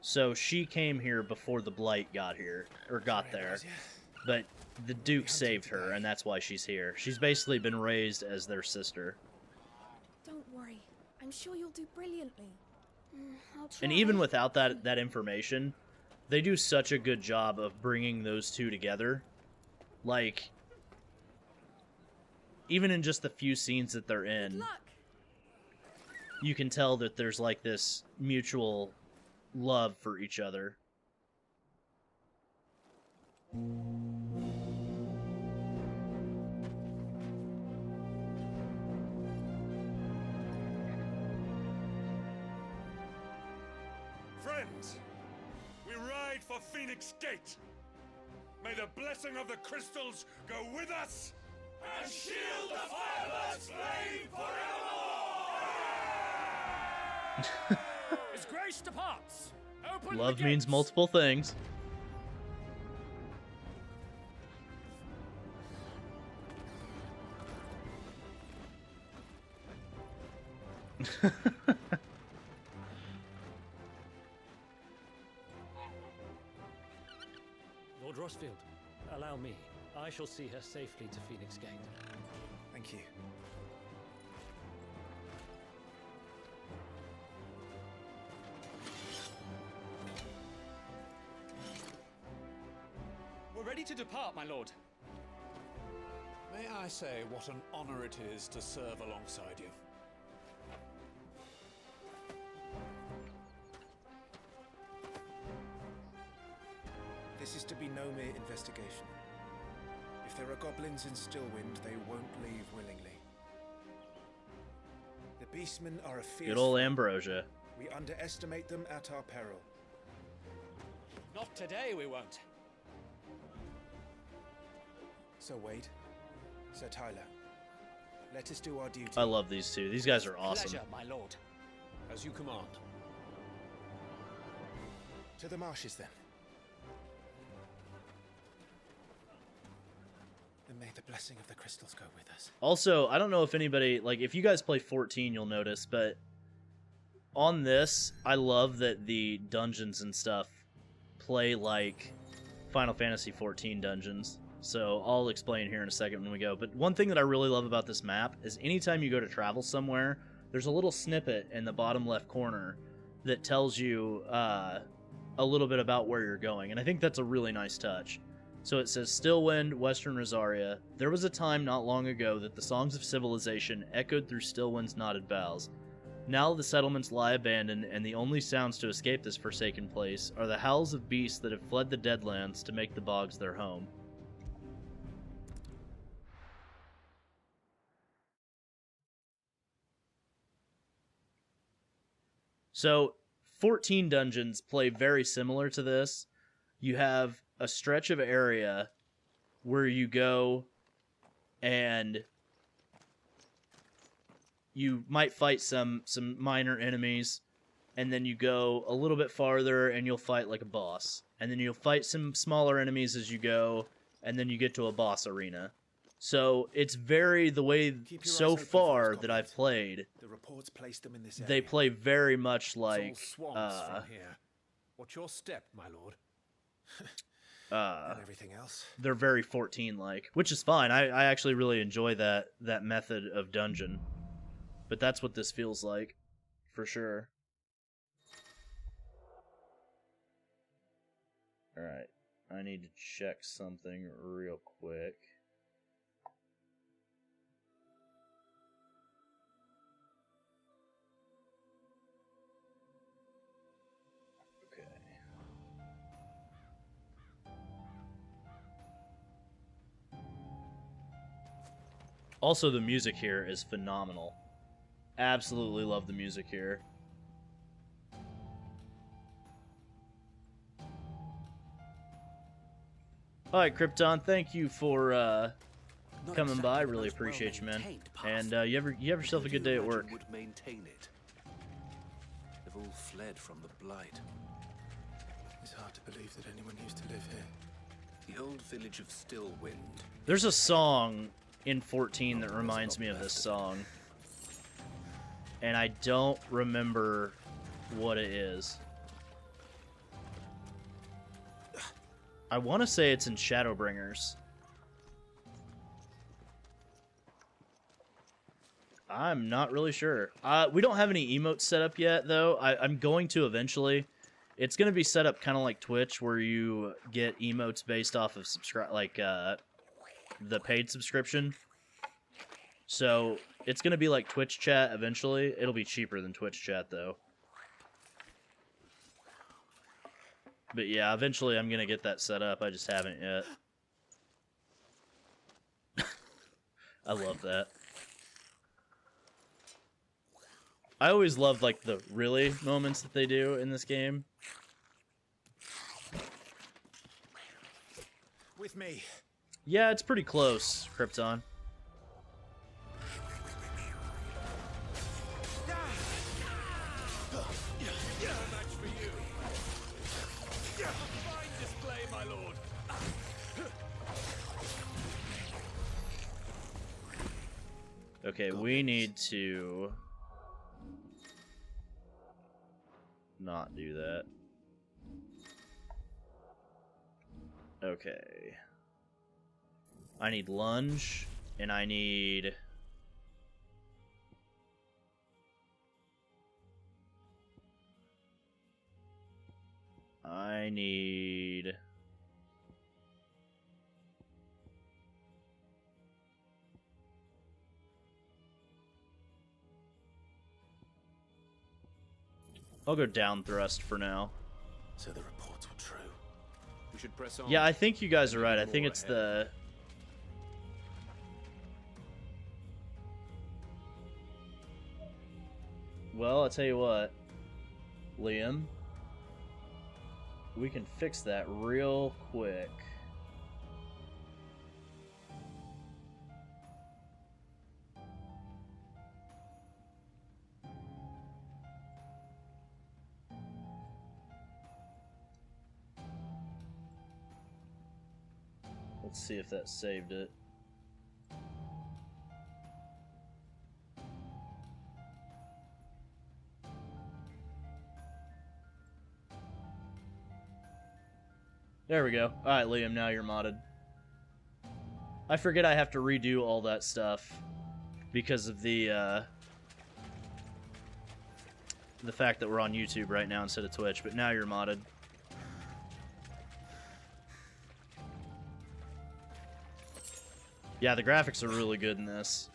So she came here before the blight got here, or got there. But the Duke saved her, and that's why she's here. She's basically been raised as their sister. Don't worry. I'm sure you'll do brilliantly. I'll try. And even without that information, they do such a good job of bringing those two together. Like, even in just the few scenes that they're in, you can tell that there's like this mutual love for each other. Friends, we ride for Phoenix Gate. May the blessing of the crystals go with us and shield the Firebird's flame forevermore! His Grace departs. Open Love the means gates. multiple things. Lord Rossfield, allow me. I shall see her safely to Phoenix Gate. Thank you. We're ready to depart, my lord. May I say what an honor it is to serve alongside you? This is to be no mere investigation. If there are goblins in Stillwind, they won't leave willingly. The beastmen are a fierce Good old foe. Ambrosia. We underestimate them at our peril. Not today, we won't. Sir Wade, Sir Tyler, let us do our duty. I love these two. These guys are awesome. Pleasure, my lord. As you command. To the marshes, then. And may the blessing of the crystals go with us. Also, I don't know if anybody, like, if you guys play 14, you'll notice, but on this, I love that the dungeons and stuff play like Final Fantasy 14 dungeons. So I'll explain here in a second when we go. But one thing that I really love about this map is anytime you go to travel somewhere, there's a little snippet in the bottom left corner that tells you a little bit about where you're going. And I think that's a really nice touch. So it says, Stillwind, Western Rosaria. There was a time not long ago that the songs of civilization echoed through Stillwind's knotted boughs. Now the settlements lie abandoned, and the only sounds to escape this forsaken place are the howls of beasts that have fled the Deadlands to make the bogs their home. So, 14 dungeons play very similar to this. You have a stretch of area where you go and you might fight some minor enemies, and then you go a little bit farther and you'll fight like a boss. And then you'll fight some smaller enemies as you go, and then you get to a boss arena. So it's very, the way so far that I've played, The reports place them in this area. they play very much like It's all swamps from here. What's your step, my lord? And everything else. they're very 14-like, which is fine. I actually really enjoy that method of dungeon. But that's what this feels like, for sure. Alright, I need to check something real quick. Also, the music here is phenomenal. Absolutely love the music here. Alright, Krypton, thank you for coming by. Really appreciate you, man. And you have yourself a good day at work. Would maintain it. They've all fled from the blight. It's hard to believe that anyone used to live here. The old village of Stillwind. There's a song in 14 that reminds me of this song. And I don't remember what it is. I want to say it's in Shadowbringers. I'm not really sure. We don't have any emotes set up yet, though. I'm going to eventually. It's going to be set up kind of like Twitch, where you get emotes based off of the paid subscription. So it's going to be like Twitch chat eventually. It'll be cheaper than Twitch chat, though. But yeah, eventually I'm going to get that set up. I just haven't yet. I love that. I always love, like, the really moments that they do in this game. With me. Yeah, it's pretty close, Krypton. Okay, we need to not do that. Okay. I need lunge, and I need... I'll go down thrust for now. So the reports were true. We should press on. Yeah, I think you guys are right. I think it's the... Well, I'll tell you what, Liam. We can fix that real quick. Let's see if that saved it. There we go. Alright, Liam, now you're modded. I forget I have to redo all that stuff because of the fact that we're on YouTube right now instead of Twitch, but now you're modded. Yeah, the graphics are really good in this.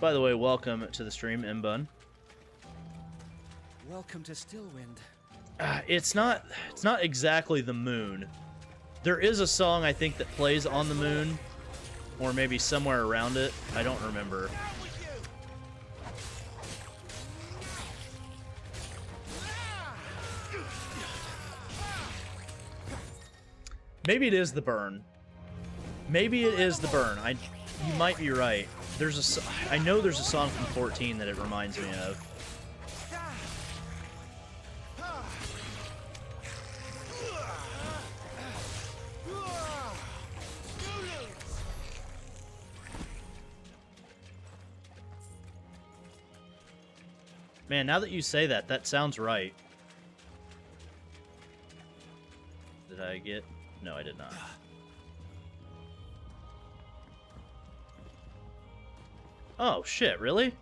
By the way, welcome to the stream, Mbun. Welcome to Stillwind. It's not exactly the moon. There is a song I think that plays on the moon, or maybe somewhere around it. I don't remember. Maybe it is the burn. Maybe it is the burn. You might be right. I know there's a song from 14 that it reminds me of. Man, now that you say that, that sounds right. Did I get... No, I did not. Oh, shit, really?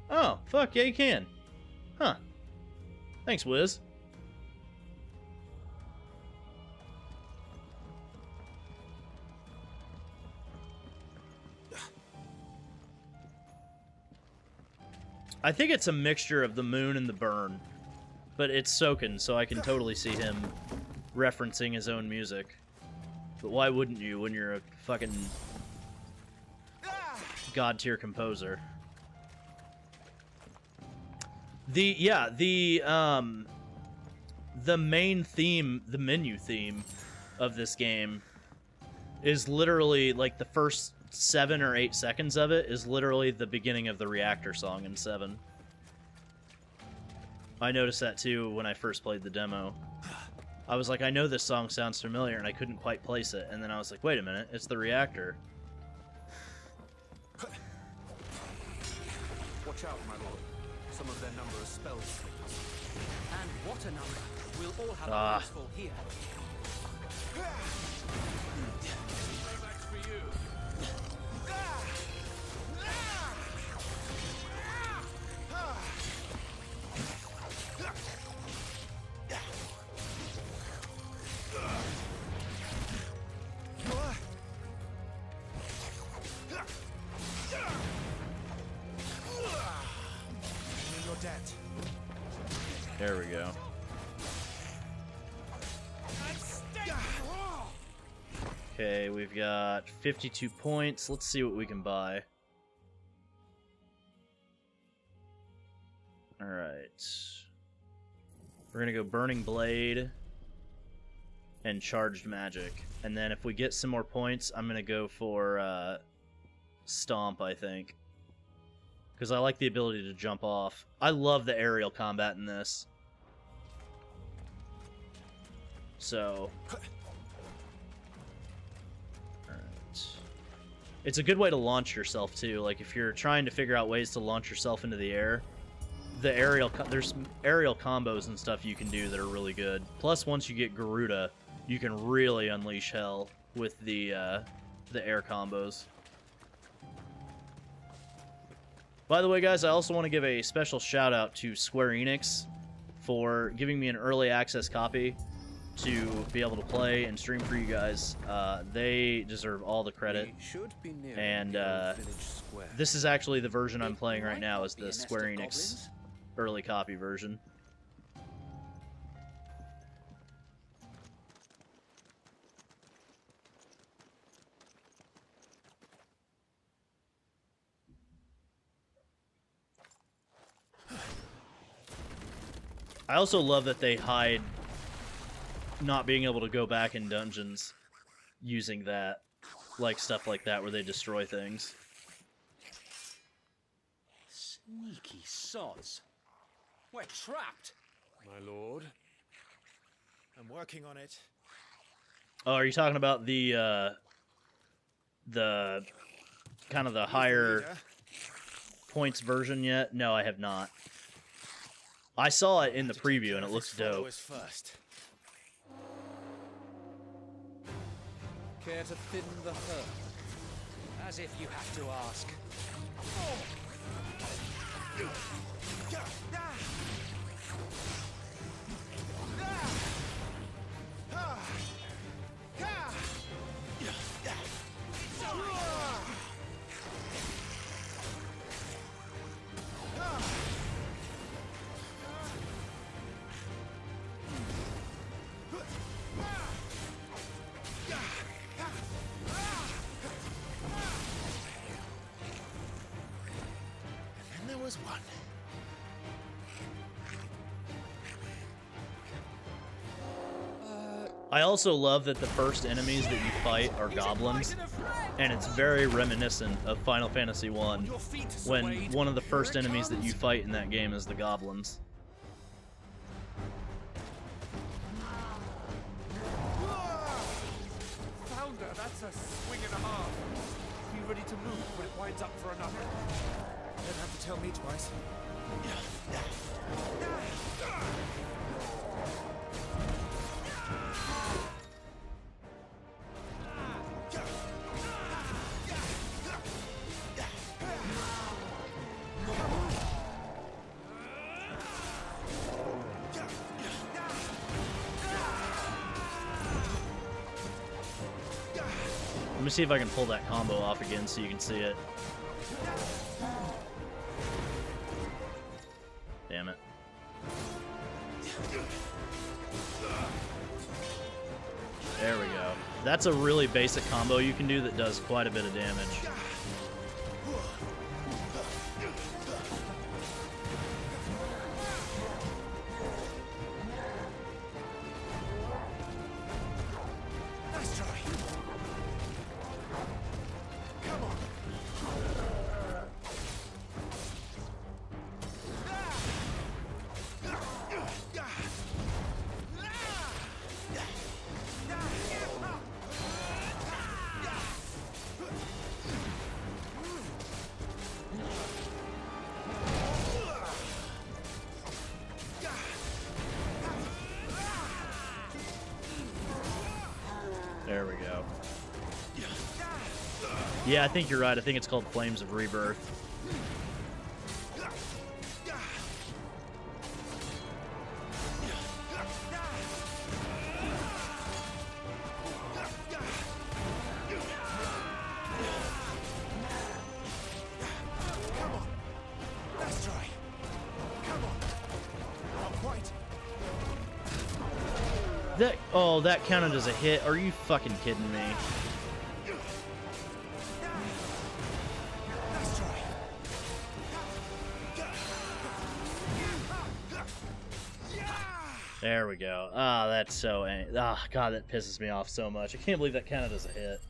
Oh, fuck, yeah, you can. Huh. Thanks, Wiz. I think it's a mixture of the moon and the burn. But it's Soken, so I can totally see him referencing his own music. But why wouldn't you when you're a fucking god-tier composer? The main theme, the menu theme of this game is literally, like, the first 7 or 8 seconds of it is literally the beginning of the Reactor song in 7. I noticed that too when I first played the demo. I was like, I know this song sounds familiar, and I couldn't quite place it. And then I was like, wait a minute, it's the Reactor. Watch out, my lord. Some of their number are spell slings. And what a number! We'll all have our hands full here. Payback's for you. There we go. Okay, we've got 52 points. Let's see what we can buy. Alright. We're gonna go Burning Blade and Charged Magic. And then if we get some more points, I'm gonna go for Stomp, I think. Because I like the ability to jump off. I love the aerial combat in this. So... Alright. It's a good way to launch yourself, too. Like, if you're trying to figure out ways to launch yourself into the air, the aerial... There's aerial combos and stuff you can do that are really good. Plus, once you get Garuda, you can really unleash hell with the air combos. By the way, guys, I also want to give a special shout-out to Square Enix for giving me an early access copy to be able to play and stream for you guys. They deserve all the credit. And this is actually the version I'm playing right now, is the Square Enix early copy version. I also love that they hide not being able to go back in dungeons using that, like stuff like that where they destroy things. Sneaky sods. We're trapped. My lord. I'm working on it. Oh, are you talking about the kind of the higher points version yet? No, I have not. I saw it in the preview and it looks dope. Care to thin the herd? As if you have to ask. One. I also love that the first enemies that you fight are goblins, and it's very reminiscent of Final Fantasy I, when one of the first enemies that you fight in that game is the goblins. Founder, that's a swing and a half. Be ready to move when it winds up for another. You don't have to tell me twice. Let me see if I can pull that combo off again so you can see it. Damn it. There we go. That's a really basic combo you can do that does quite a bit of damage. Nice try. Come on. There we go. Yeah, I think you're right. I think it's called Flames of Rebirth. Nice try. Come on. Not quite. That counted as a hit. Are you fucking kidding me? Nice try. There we go. Ah, that's so... Ah, God, that pisses me off so much. I can't believe that counted as a hit.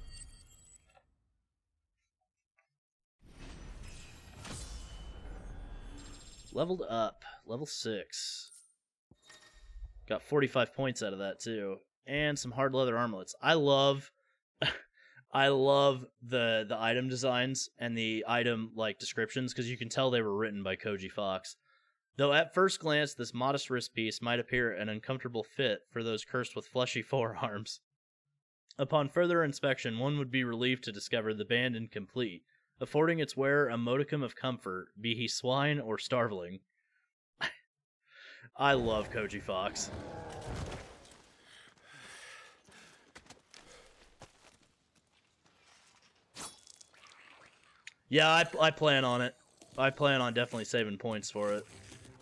Leveled up. Level 6. Got 45 points out of that, too. And some hard leather armlets. I love... I love the item designs and the item descriptions, because you can tell they were written by Koji Fox. Though at first glance, this modest wrist piece might appear an uncomfortable fit for those cursed with fleshy forearms. Upon further inspection, one would be relieved to discover the band incomplete, affording its wearer a modicum of comfort, be he swine or starveling. I love Koji Fox. Yeah, I plan on it. I plan on definitely saving points for it.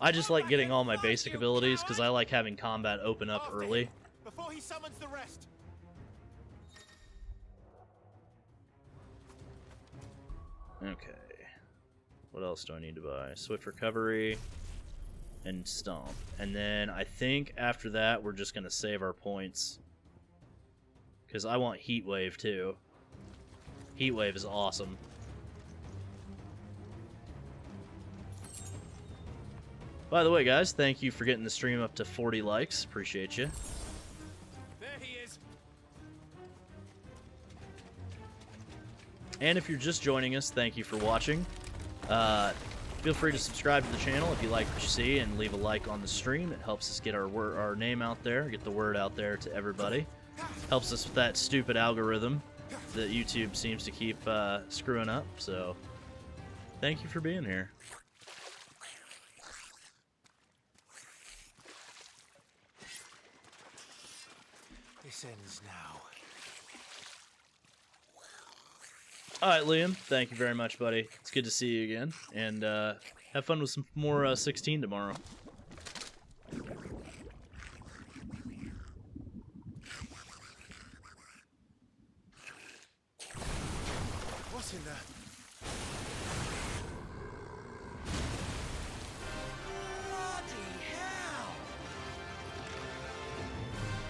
I just like getting all my basic abilities because I like having combat open up early. Before he summons the rest. Okay. What else do I need to buy? Swift recovery and stomp. And then I think after that we're just going to save our points. Because I want Heat Wave too. Heat Wave is awesome. By the way, guys, thank you for getting the stream up to 40 likes. Appreciate you. There he is. And if you're just joining us, thank you for watching. Feel free to subscribe to the channel if you like what you see, and leave a like on the stream. It helps us get our name out there, get the word out there to everybody. Helps us with that stupid algorithm that YouTube seems to keep screwing up. So, thank you for being here. This ends now. Alright, Liam, thank you very much, buddy. It's good to see you again. And have fun with some more 16 tomorrow. What's in there?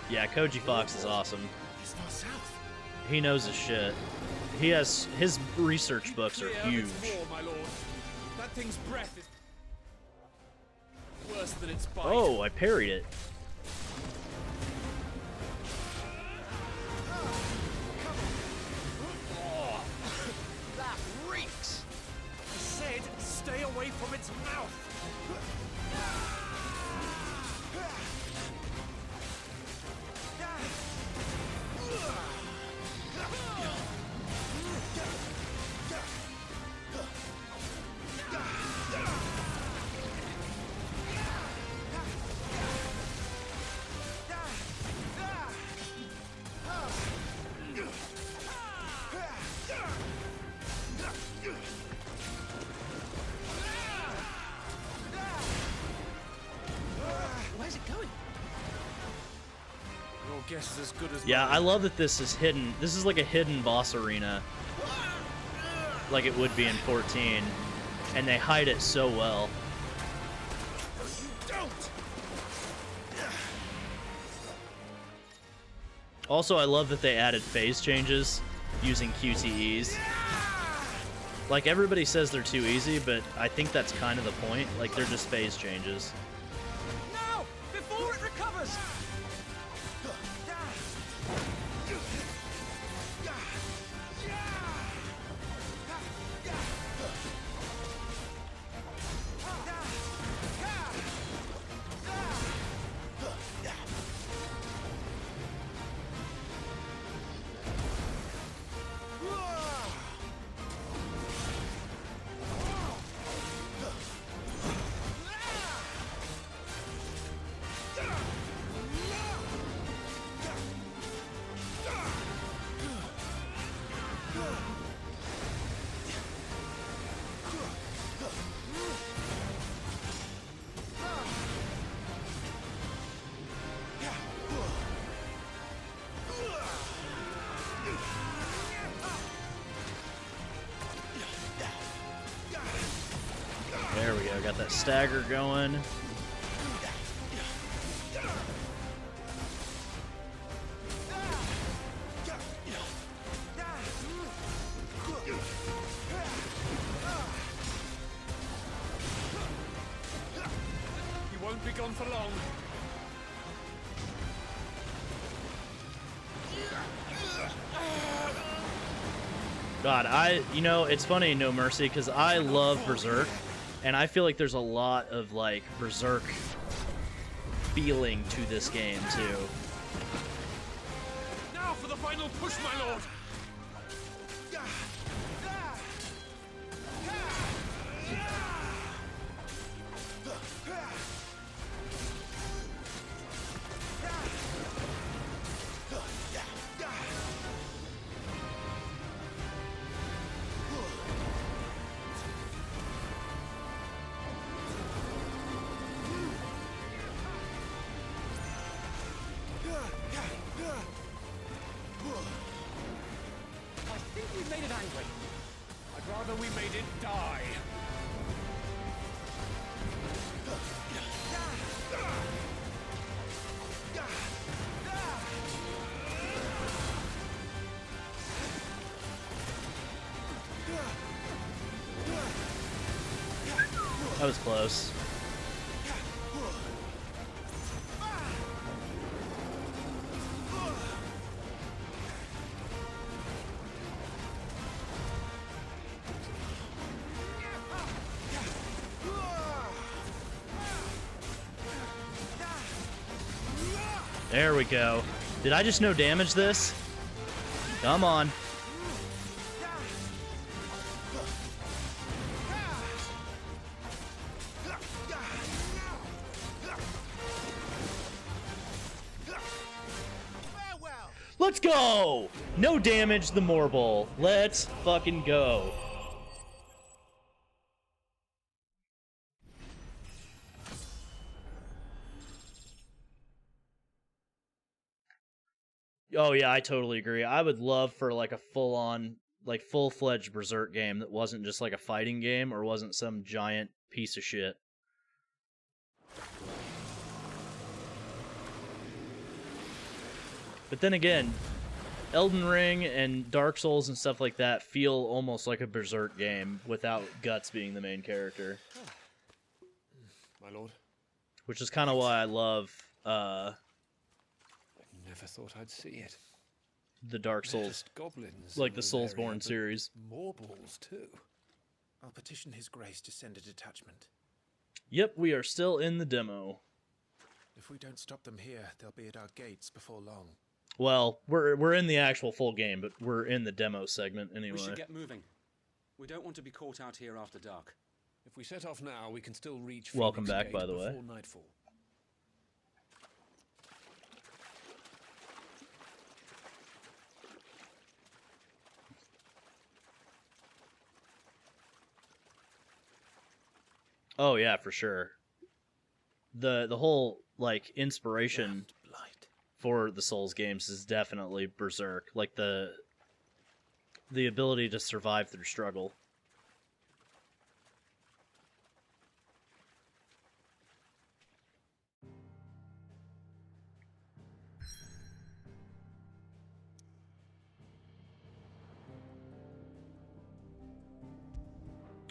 Yeah, Koji Fox is awesome. It's not south. He knows his shit. His research books are huge. My lord. That thing's breath is worse than its bite. Oh, I parried it. Oh, that reeks. I said stay away from its mouth. guess is as good as Yeah, mine. I love that this is hidden. This is like a hidden boss arena, like it would be in 14, and they hide it so well. Also, I love that they added phase changes using QTEs. Like, everybody says they're too easy, but I think that's kind of the point. Like, they're just phase changes. Now! Before it recovers! There we go, got that stagger going. You won't be gone for long. God, you know, it's funny, No Mercy, because I love Berserk, and I feel like there's a lot of, like, Berserk feeling to this game, too. Now for the final push, my lord! I think we made it angry. I'd rather we made it die. That was close. There we go. Did I just no damage this? Come on. Let's go! No damage, the Morble. Let's fucking go. Oh yeah, I totally agree. I would love for like a full-on, like full-fledged Berserk game that wasn't just like a fighting game or wasn't some giant piece of shit. But then again, Elden Ring and Dark Souls and stuff like that feel almost like a Berserk game without Guts being the main character. My lord. Which is kind of why I love Never thought I'd see it. the Dark Souls, Goblins like in the this Soulsborne area, but series. More balls too. I'll petition His Grace to send a detachment. Yep, we are still in the demo. If we don't stop them here, they'll be at our gates before long. Well, we're in the actual full game, but we're in the demo segment anyway. We should get moving. We don't want to be caught out here after dark. If we set off now, we can still reach Welcome Phoenix back, Gate by the way. before nightfall. Oh yeah, for sure. The whole like inspiration for the Souls games is definitely Berserk. Like the ability to survive through struggle.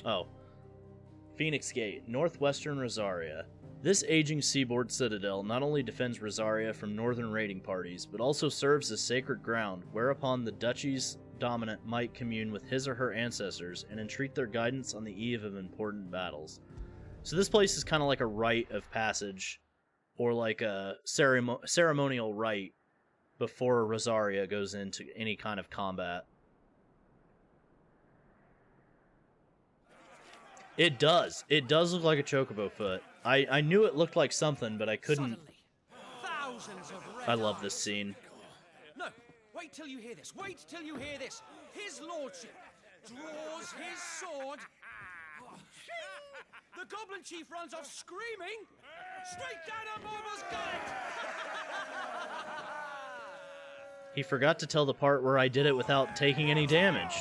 Oh. Phoenix Gate, northwestern Rosaria. This aging seaboard citadel not only defends Rosaria from northern raiding parties, but also serves as sacred ground, whereupon the duchy's dominant might commune with his or her ancestors and entreat their guidance on the eve of important battles. So this place is kind of like a rite of passage, or like a ceremonial rite before Rosaria goes into any kind of combat. It does. It does look like a chocobo foot. I knew it looked like something, but I couldn't. I love this scene. No, wait till you hear this. Wait till you hear this. His lordship draws his sword. The goblin chief runs off screaming. Straight down a Mormo's gullet. He forgot to tell the part where I did it without taking any damage.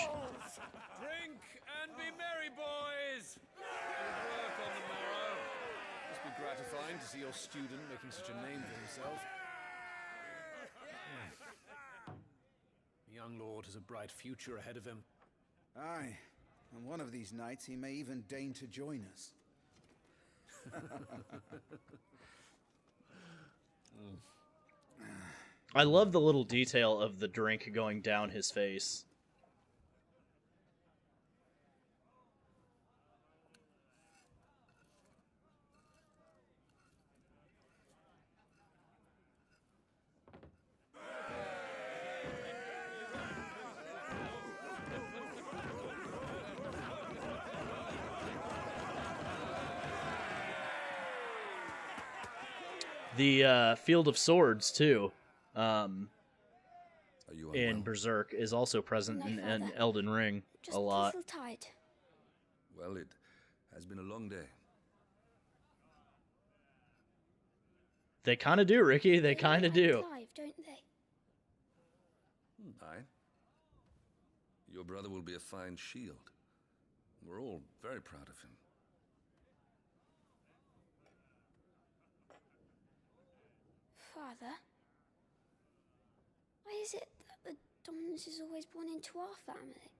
Drink and be merry, boys. Good work on the morrow. Must be gratifying to see your student making such a name for himself. The young lord has a bright future ahead of him. Aye, and one of these nights he may even deign to join us. I love the little detail of the drink going down his face. The Field of Swords, too, in Berserk, is also present in Elden Ring a lot. Just tired. Well, it has been a long day. They kind of do, Ricky. They kind of do. Alive, don't they? Aye. Your brother will be a fine shield. We're all very proud of him. Father, why is it that the dominance is always born into our family?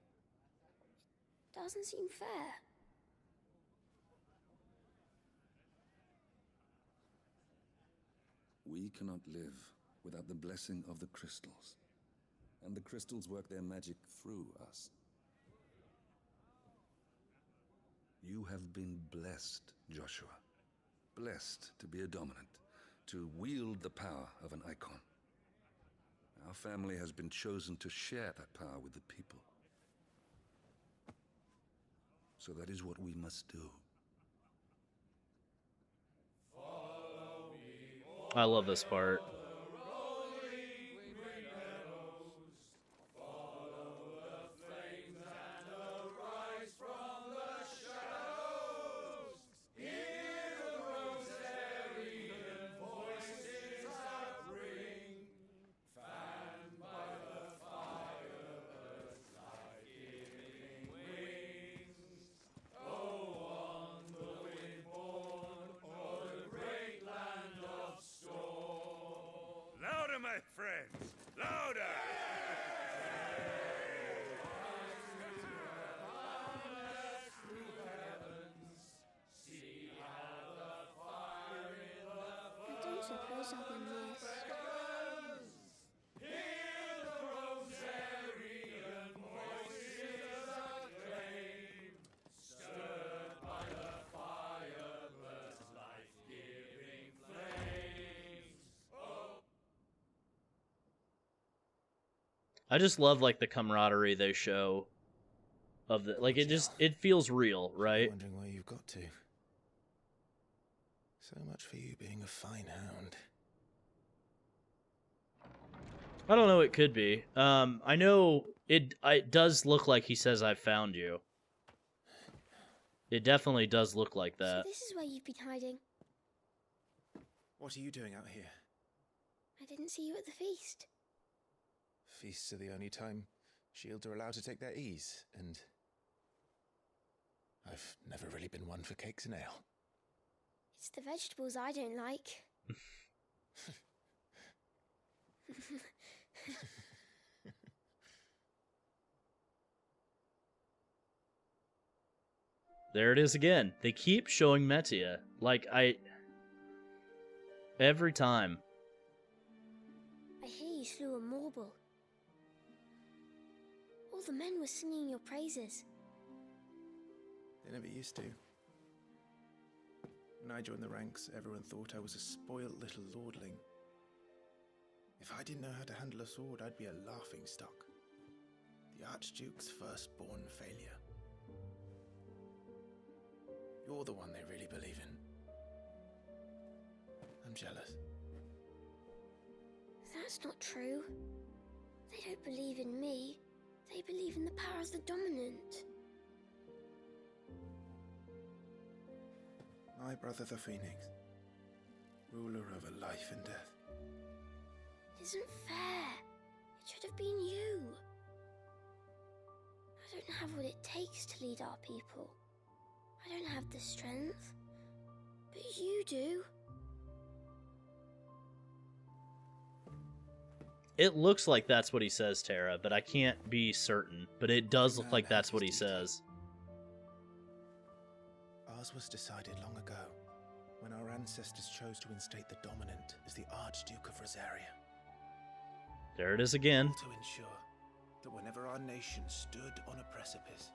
Doesn't seem fair. We cannot live without the blessing of the crystals. And the crystals work their magic through us. You have been blessed, Joshua. Blessed to be a dominant, to wield the power of an Eikon. Our family has been chosen to share that power with the people. So that is what we must do. I love this part. Louder, my friends! Louder! I don't suppose I'll be missed. I just love like the camaraderie they show of the like it feels real, right? Wondering where you've got to. So much for you being a fine hound. I don't know, it could be. I know it does look like he says I've found you. It definitely does look like that. So this is where you've been hiding. What are you doing out here? I I didn't see you at the feast. Feasts are the only time shields are allowed to take their ease, and I've never really been one for cakes and ale. It's the vegetables I don't like. There it is again. They keep showing Metia. Like, every time. I hear you slew a Morble. All the men were singing your praises. They never used to. When I joined the ranks, everyone thought I was a spoilt little lordling. If I didn't know how to handle a sword, I'd be a laughingstock. The Archduke's firstborn failure. You're the one they really believe in. I'm jealous. That's not true. They don't believe in me. They believe in the power of the dominant. My brother the Phoenix, ruler over life and death. It isn't fair. It should have been you. I don't have what it takes to lead our people. I don't have the strength, but you do. It looks like that's what he says, Tara, but I can't be certain. But it does look like that's what he says. Ours was decided long ago, when our ancestors chose to instate the dominant as the Archduke of Rosaria. There it is again. To ensure that whenever our nation stood on a precipice,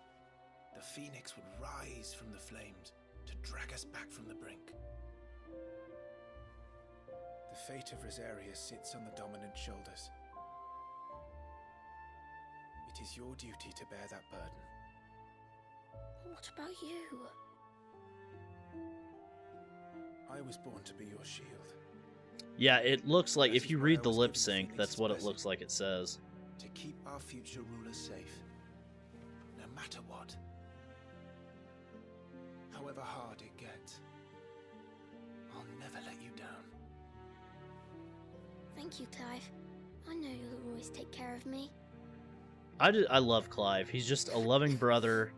the Phoenix would rise from the flames to drag us back from the brink. The fate of Rosaria sits on the dominant's shoulders. It is your duty to bear that burden. What about you? I was born to be your shield. Yeah, it looks like, if you read the lip sync, that's what it looks like it says. To keep our future rulers safe, no matter what. However hard it gets, I'll never let you down. Thank you, Clive. I know you'll always take care of me. I love Clive. He's just a loving brother.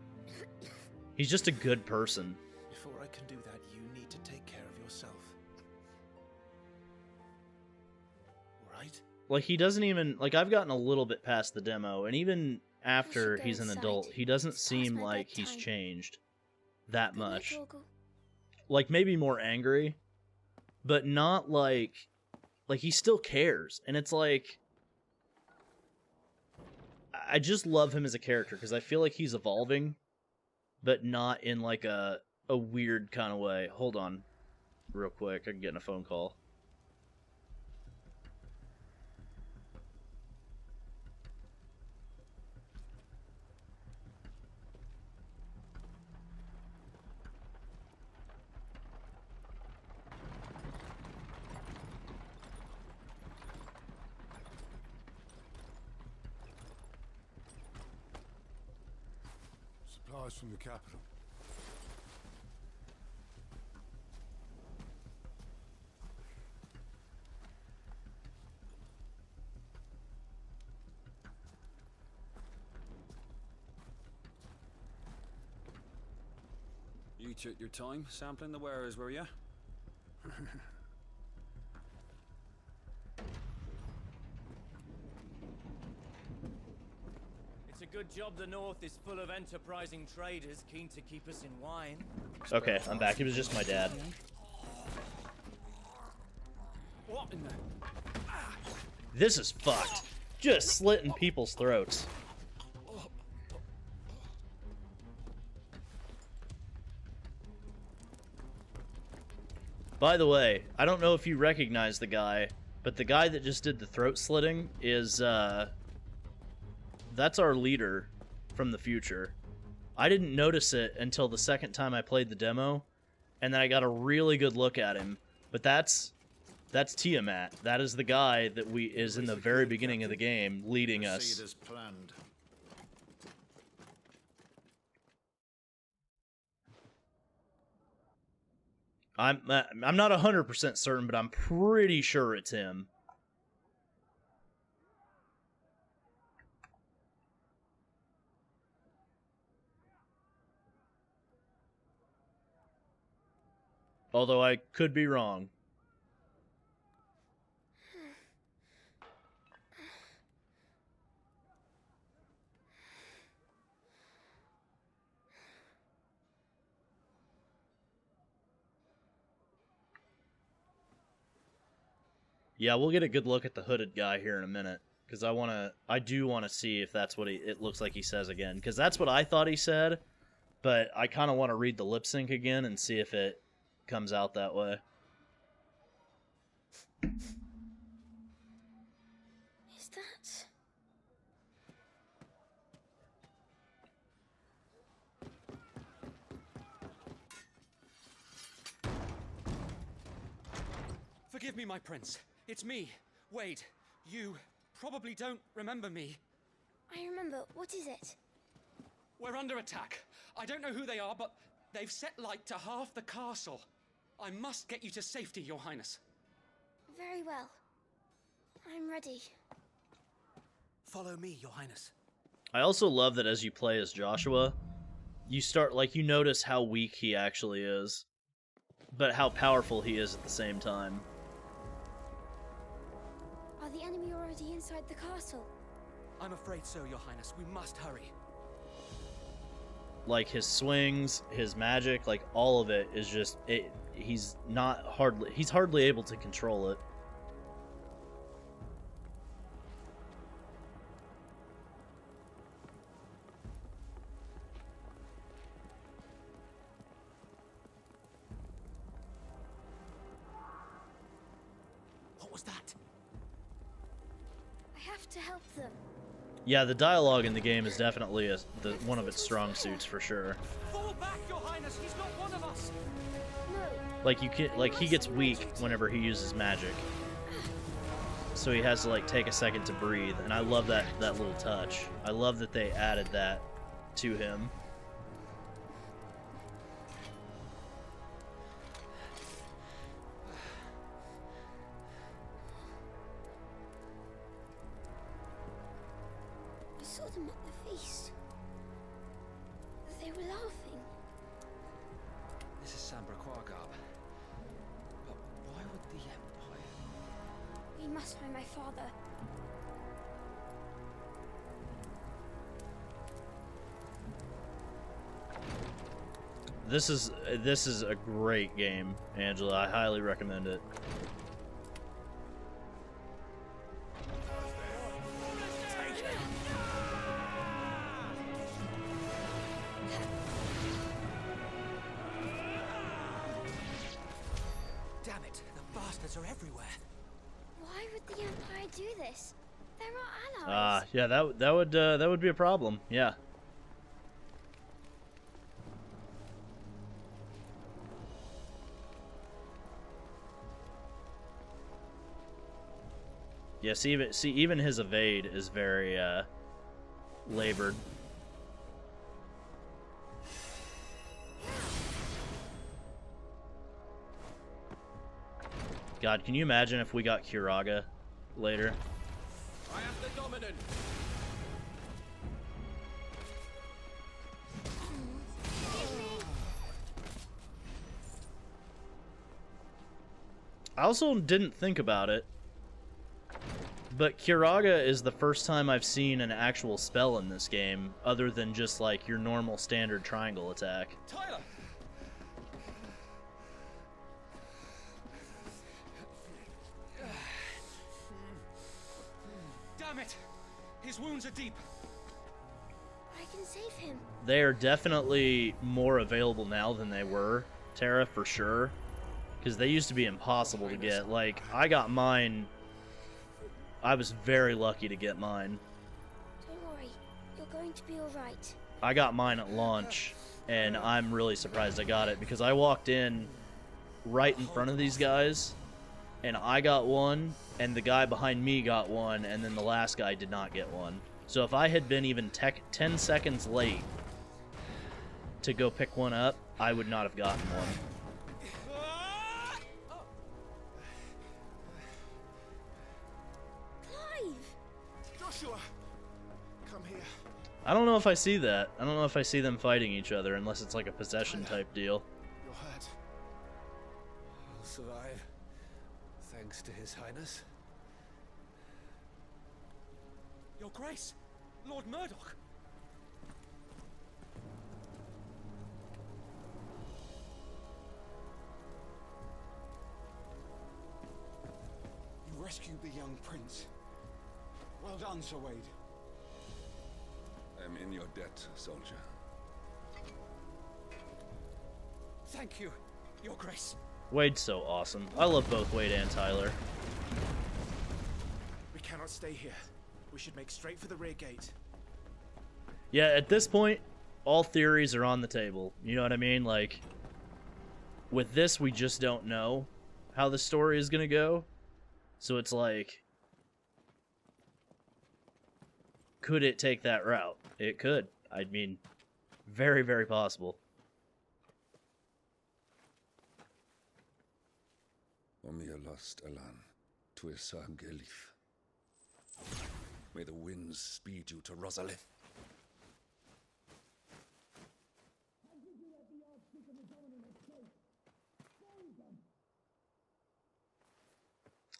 He's just a good person. Before I can do that, you need to take care of yourself. Right? Like, he doesn't even... Like, I've gotten a little bit past the demo, and even after he's an adult, he doesn't seem like he's changed that much. Like, maybe more angry, but not like... Like, he still cares, and it's like... I just love him as a character, because I feel like he's evolving, but not in, like, a weird kind of way. Hold on, real quick. I'm getting a phone call. Supplies from the capital. You took your time sampling the wares, were you? It's a good job the North is full of enterprising traders keen to keep us in wine. Okay, I'm back. It was just my dad. What in the... This is fucked. Just slitting people's throats. By the way, I don't know if you recognize the guy, but the guy that just did the throat slitting is, that's our leader from the future. I didn't notice it until the second time I played the demo, and then I got a really good look at him. But that's Tiamat. That is the guy that is in the very beginning of the game, leading us. Proceed as planned. I'm not 100% certain, but I'm pretty sure it's him. Although I could be wrong. Yeah, we'll get a good look at the hooded guy here in a minute, because I do want to see if that's what it looks like he says again, because that's what I thought he said, but I kind of want to read the lip sync again and see if it comes out that way. Is that... Forgive me, my prince. It's me, Wade. You probably don't remember me. I remember. What is it? We're under attack. I don't know who they are, but they've set light to half the castle. I must get you to safety, Your Highness. Very well. I'm ready. Follow me, Your Highness. I also love that as you play as Joshua, you start, like, you notice how weak he actually is, but how powerful he is at the same time. Are the enemy already inside the castle? I'm afraid so, Your Highness. We must hurry. Like, his swings, his magic, like, all of it is just... he's hardly able to control it. What was that? I have to help them. Yeah, the dialogue in the game is definitely one of its strong suits for sure. Fall back, Your Highness. He's not one of us. Like he gets weak whenever he uses magic, so he has to like take a second to breathe. And I love that little touch. I love that they added that to him. I saw them at the feast. They were laughing. This is Sambra Quargarb. But why would the Empire... We must find my father. This is a great game, Angela. I highly recommend it. Damn it! The bastards are everywhere. Why would the Empire do this? They're our allies. Yeah, that would be a problem. Yeah. Yeah, see, even his evade is very labored. God, can you imagine if we got Kiraga later? I am the dominant. I also didn't think about it, but Kiraga is the first time I've seen an actual spell in this game, other than just like your normal standard triangle attack. Tyler! Damn it! His wounds are deep. I can save him. They are definitely more available now than they were, Tara, for sure. Because they used to be impossible to get. Like, I got mine... I was very lucky to get mine. Don't worry. You're going to be alright. I got mine at launch, and I'm really surprised I got it, because I walked in right in front of these guys, and I got one, and the guy behind me got one, and then the last guy did not get one. So if I had been even 10 seconds late to go pick one up, I would not have gotten one. Joshua, come here. I don't know if I see that. I don't know if I see them fighting each other unless it's like a possession type deal. You're hurt. survive, thanks to His Highness. Your Grace, Lord Murdoch. You rescued the young prince. Well done, Sir Wade. I am in your debt, soldier. Thank you, Your Grace. Wade's so awesome. I love both Wade and Tyler. We cannot stay here. We should make straight for the rear gate. Yeah, at this point, all theories are on the table. You know what I mean? Like, with this, we just don't know how the story is gonna go. So it's like, could it take that route? It could. I mean, very, very possible. Omnia lost Alan, Tuisa Gelif. May the winds speed you to Rosalith.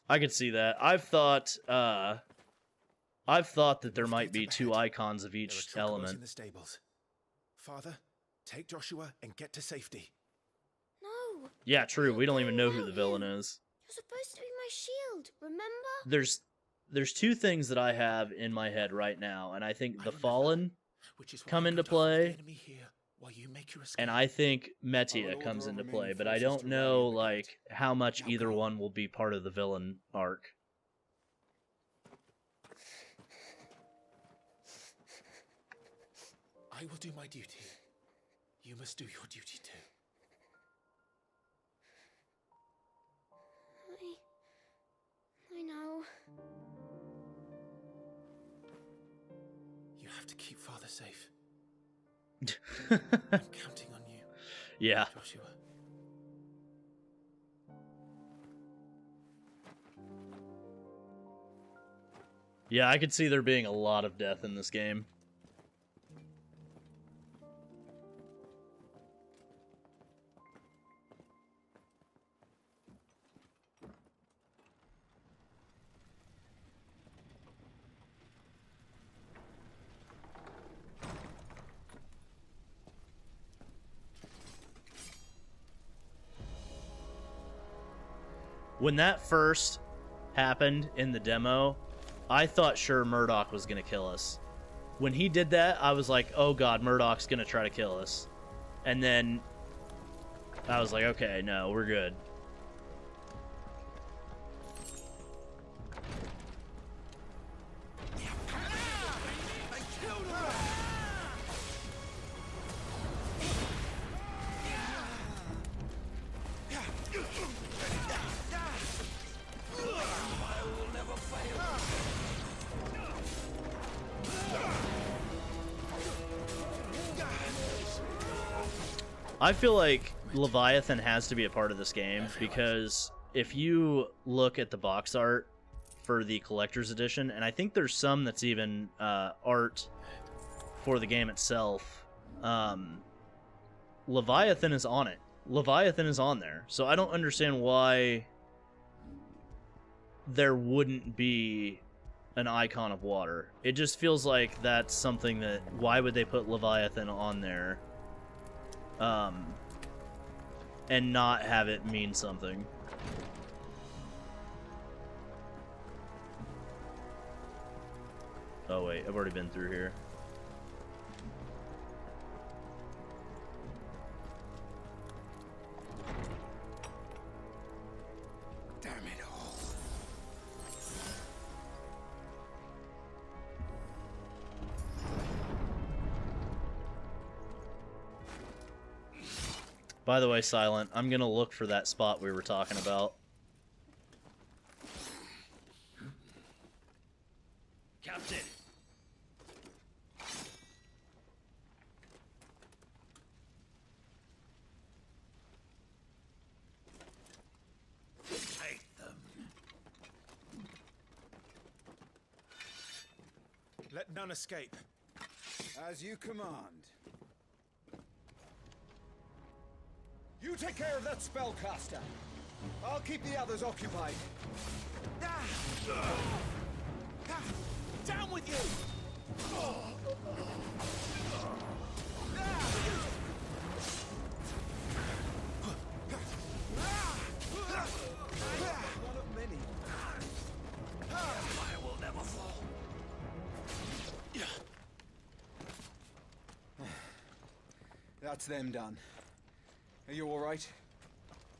I could see that. I've thought that there might be two icons of each element. In the stables. Father, take Joshua and get to safety. No. Yeah, true. We don't even know who the villain is. You're supposed to be my shield, remember? There's two things that I have in my head right now, and I think the Fallen come into play, and I think Metia comes into play, but I don't know like how much either one will be part of the villain arc. I will do my duty. You must do your duty too. I know. You have to keep Father safe. I'm counting on you. Yeah. Joshua. Yeah, I could see there being a lot of death in this game. When that first happened in the demo, I thought sure Murdoch was going to kill us. When he did that, I was like, oh god, Murdoch's going to try to kill us. And then I was like, okay, no, we're good. I feel like Leviathan has to be a part of this game, because if you look at the box art for the collector's edition, and I think there's some that's even art for the game itself, Leviathan is on it. Leviathan is on there. So I don't understand why there wouldn't be an icon of water. It just feels like that's something that, why would they put Leviathan on there? And not have it mean something. Oh wait, I've already been through here. Damn it all. By the way, Silent, I'm gonna look for that spot we were talking about. Captain! Take them. Let none escape. As you command. You take care of that spellcaster. I'll keep the others occupied. Down with you! One of many. Fire will never fall. That's them done. Are you all right?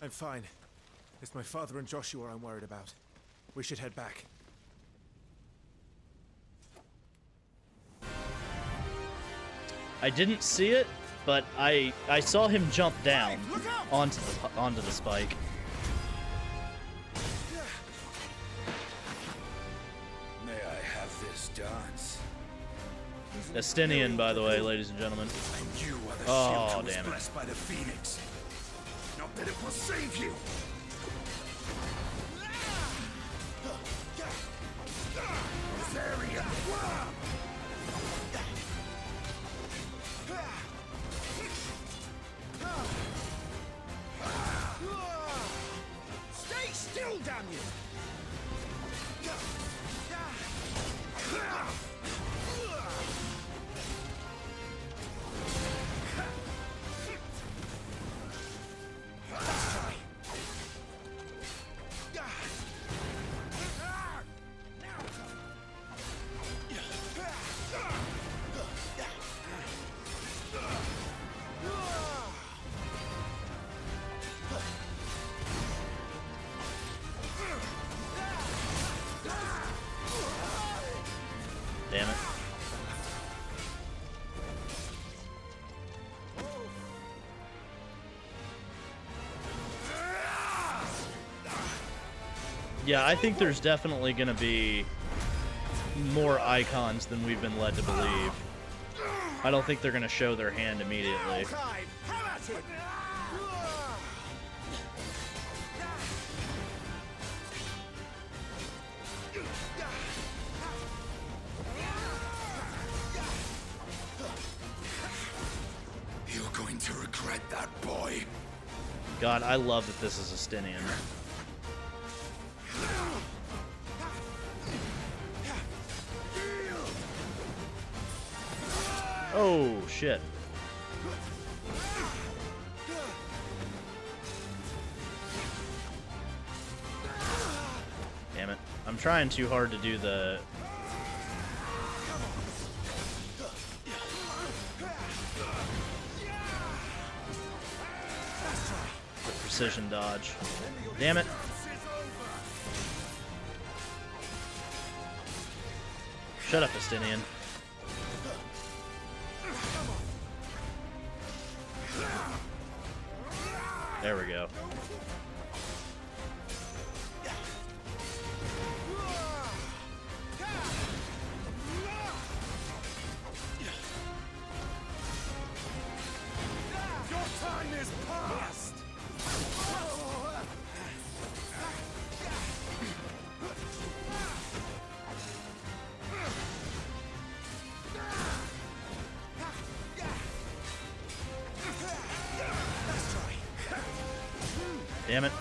I'm fine. It's my father and Joshua I'm worried about. We should head back. I didn't see it, but I saw him jump down onto the spike. May I have this dance? Estinian, by the way, ladies and gentlemen. And you are the Oh, shield who was damn it. blessed by the Phoenix. Not that it will save you. Area. Stay still, damn you! Damn it. Yeah, I think there's definitely going to be more icons than we've been led to believe. I don't think they're going to show their hand immediately. You're going to regret that, boy. God, I love that this is Estinian. Oh, shit. Damn it. I'm trying too hard to do the precision dodge. Damn it. Shut up, Estinian. There we go. Your time is past. Damn it.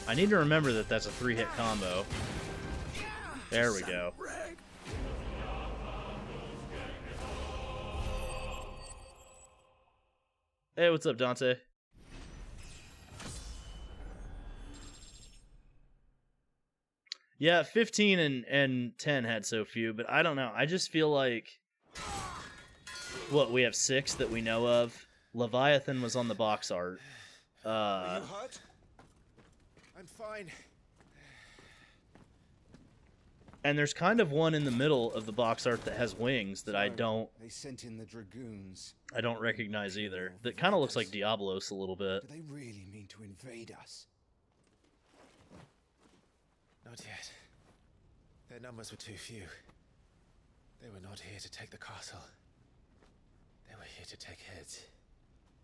I need to remember that that's a 3-hit combo. There we go. Hey, what's up, Dante? Yeah, 15 and 10 had so few, but I don't know. I just feel like... What, we have 6 that we know of? Leviathan was on the box art. Are you hurt? I'm fine. And there's kind of one in the middle of the box art that has wings that I don't sent in the dragoons. I don't recognize either. That kind of looks like Diablos a little bit. Do they really mean to invade us? Not yet. Their numbers were too few. They were not here to take the castle. They were here to take heads.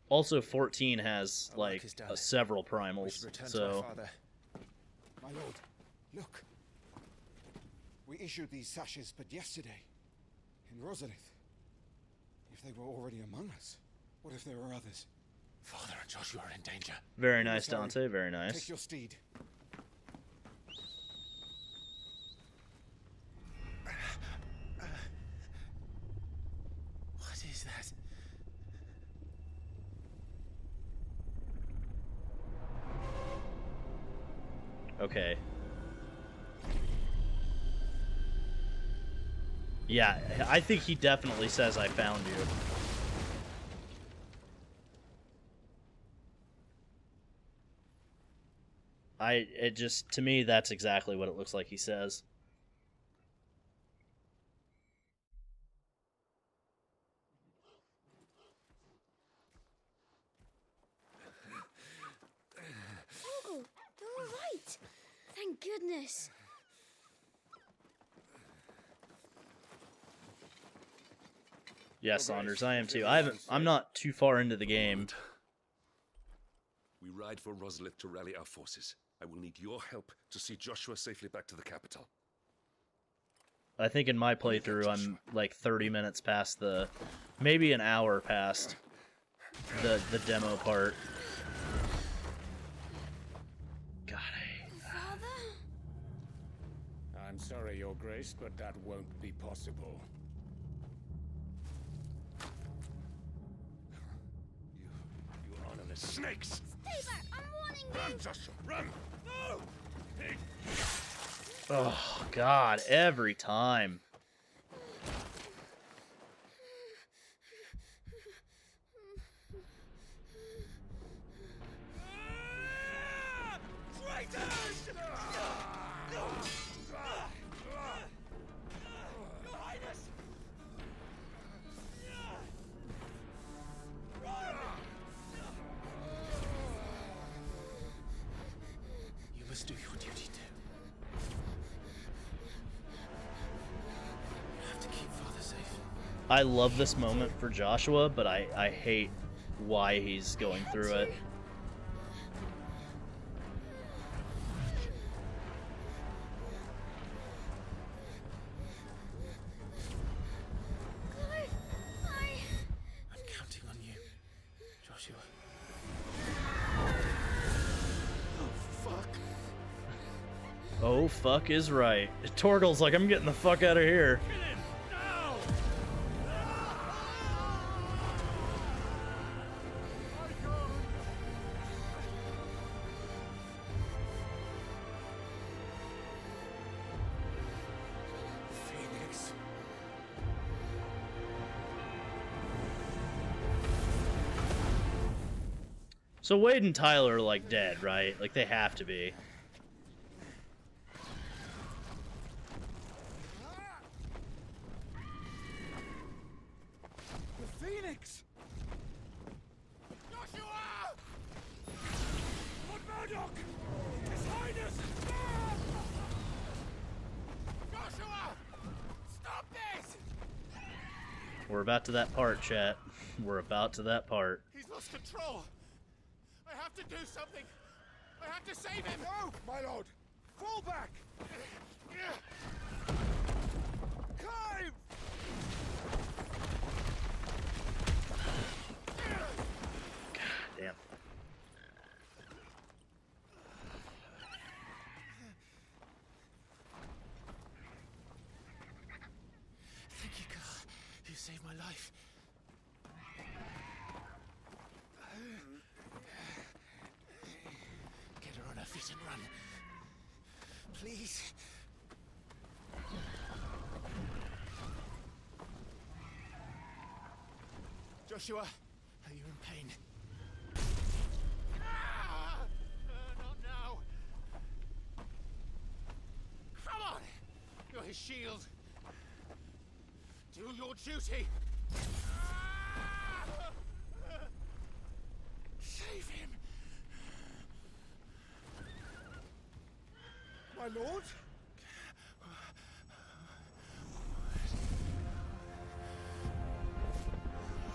Also, 14 has like several primals, so my lord, look. We issued these sashes but yesterday in Rosalith. If they were already among us, what if there were others? Father and Joshua are in danger. Very nice, Dante. Very nice. Take your steed. What is that? Okay. Yeah, I think he definitely says I found you. It just, to me, that's exactly what it looks like he says. Oh, they're all right. Thank goodness. Yeah, Saunders, I am too. I'm not too far into the game. We ride for Roslith to rally our forces. I will need your help to see Joshua safely back to the capital. I think in my playthrough, I'm like 30 minutes past the, maybe an hour past the demo part. God, Father? I'm sorry, Your Grace, but that won't be possible. You honorless snakes! Stay back! I'm warning you! Run, Joshua, run! No! Pig! Oh, God, every time. Traitors! Your Highness! You must do your duty too. You have to keep Father safe. I love this moment for Joshua, but I hate why he's going through it. I'm counting on you, Joshua. Oh, fuck. Oh, fuck is right. Torgal's like, I'm getting the fuck out of here. Phoenix. So Wade and Tyler are like dead, right? Like they have to be. The Phoenix! Joshua! Lord Murdoch! His Highness! Joshua! Stop this! We're about to that part, chat. We're about to that part. He's lost control! I have to do something! I have to save him! No, my lord! Fall back! Climb! Damn. Thank you, God. You saved my life. Get her on her feet and run. Please. Joshua, are you in pain? Not now! Come on! You're his shield! Do your duty! Save him! My lord?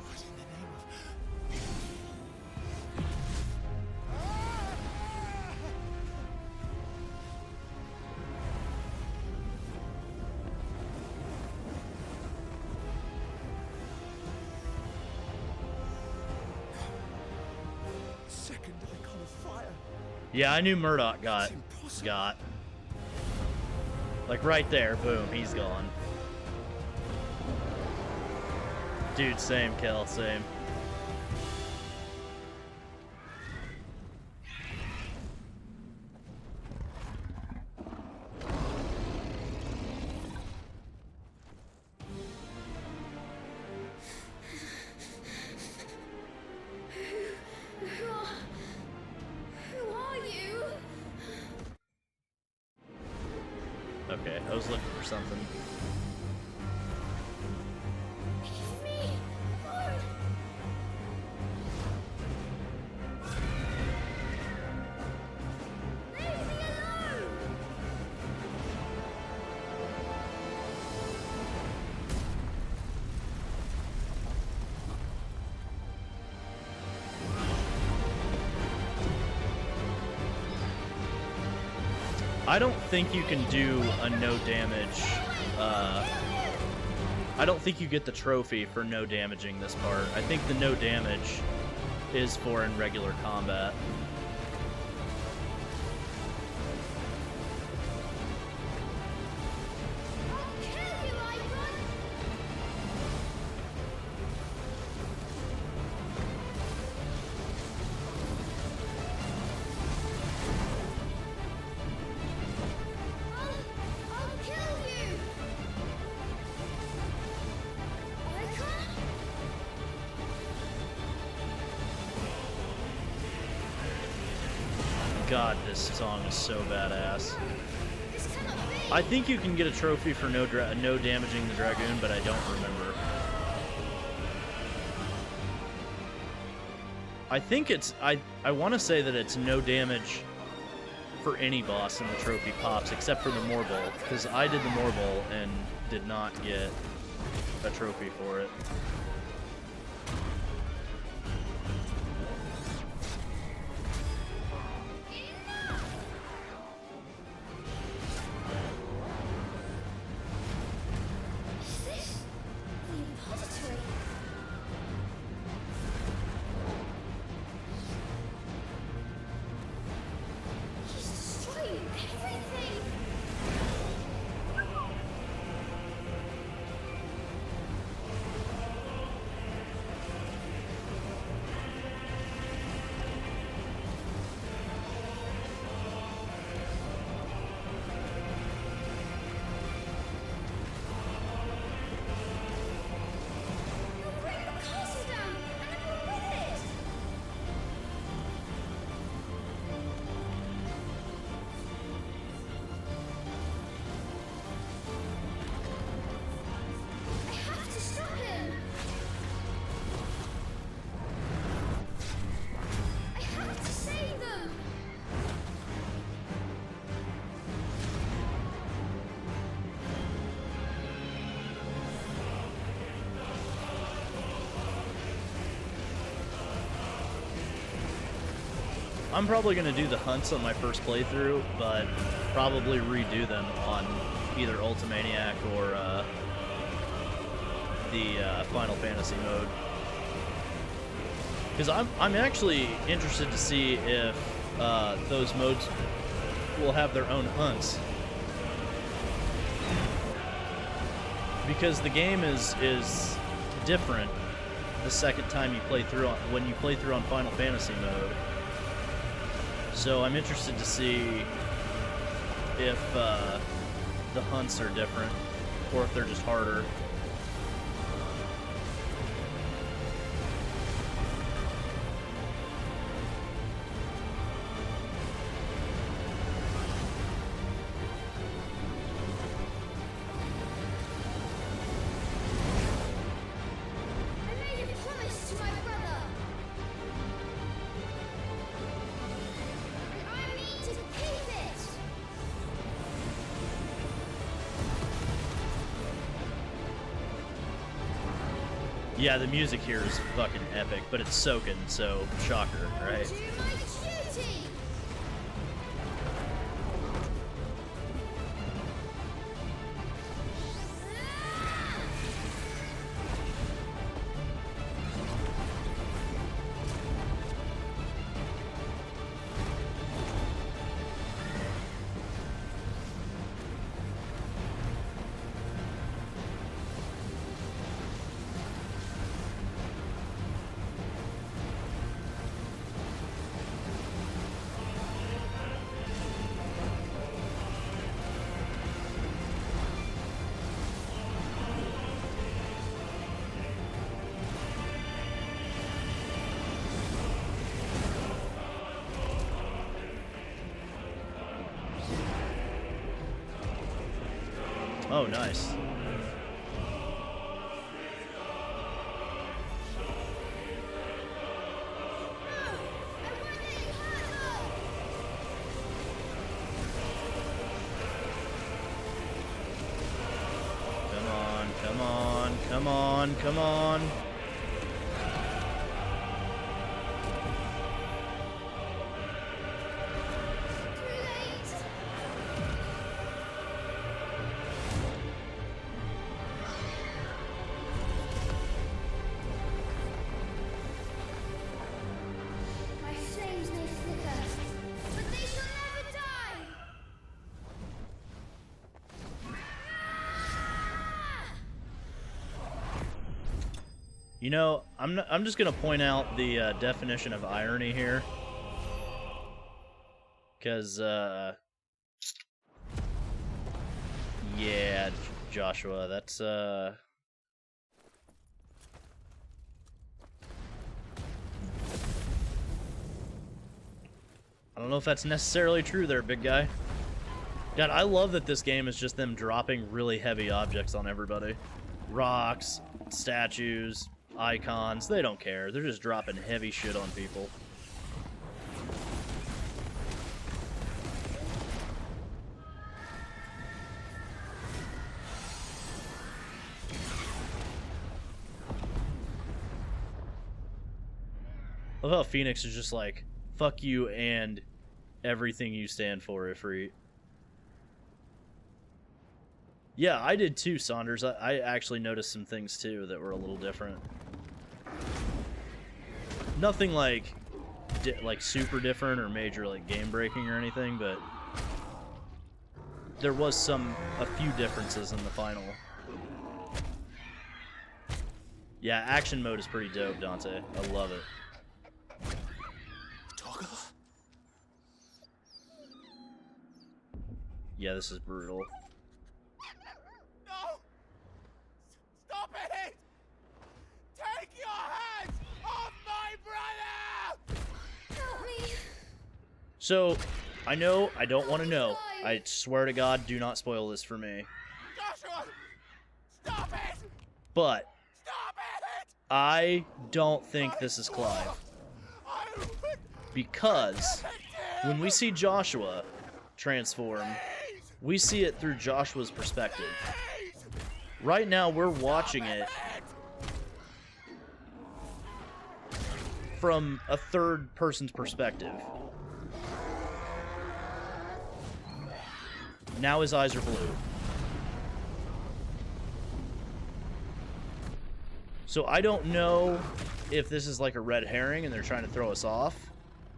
What in the name of... Yeah, I knew Murdoch got. Like right there, boom, he's gone. Dude, same, Kel, same. Who are you? Okay, I was looking for something. Leave me alone. Leave me alone. I don't think you can do a no damage. I don't think you get the trophy for no damaging this part. I think the no damage is for in regular combat. I'll kill you, Eikon. I'll kill you. Eikon? God, this song is so badass. This cannot be. I think you can get a trophy for no damaging the Dragoon, but I don't remember. I think it's... I want to say that it's no damage for any boss in the trophy pops, except for the Morbol, because I did the Morbol and did not get a trophy for it. Is this the impository? He's destroying everything. He'll bring the castle down, and everyone with it. I have to stop him. I have to save them. I'm probably going to do the hunts on my first playthrough, but probably redo them on either Ultimaniac or the Final Fantasy mode. Because I'm actually interested to see if those modes will have their own hunts. Because the game is different the second time you play through when you play through on Final Fantasy mode. So I'm interested to see if the hunts are different or if they're just harder. I made a promise to my brother. And I mean to keep it. Yeah, the music here is fucking epic, but it's soaking, so shocker, right? Do my duty. Oh, nice. Come on, come on, come on. My flames may flicker, but they shall never die! You know, I'm just gonna point out the definition of irony here, because yeah, Joshua, that's I don't know if that's necessarily true there, big guy. God, I love that this game is just them dropping really heavy objects on everybody. Rocks, statues, icons, they don't care. They're just dropping heavy shit on people. I love how Phoenix is just like, fuck you and everything you stand for, Ifrit. Yeah, I did too, Saunders. I actually noticed some things too that were a little different. Nothing like super different or major like game breaking or anything, but there was a few differences in the final. Yeah, action mode is pretty dope, Dante. I love it. Yeah, this is brutal. No! Stop it! Take your hands off my brother! Help me! So, I know, I don't want to know. I swear to God, do not spoil this for me. Joshua! Stop it! But, Stop it! I don't think this is Clive. Because, when we see Joshua transform, we see it through Joshua's perspective. Right now, we're watching it from a third person's perspective. Now his eyes are blue. So I don't know if this is like a red herring and they're trying to throw us off,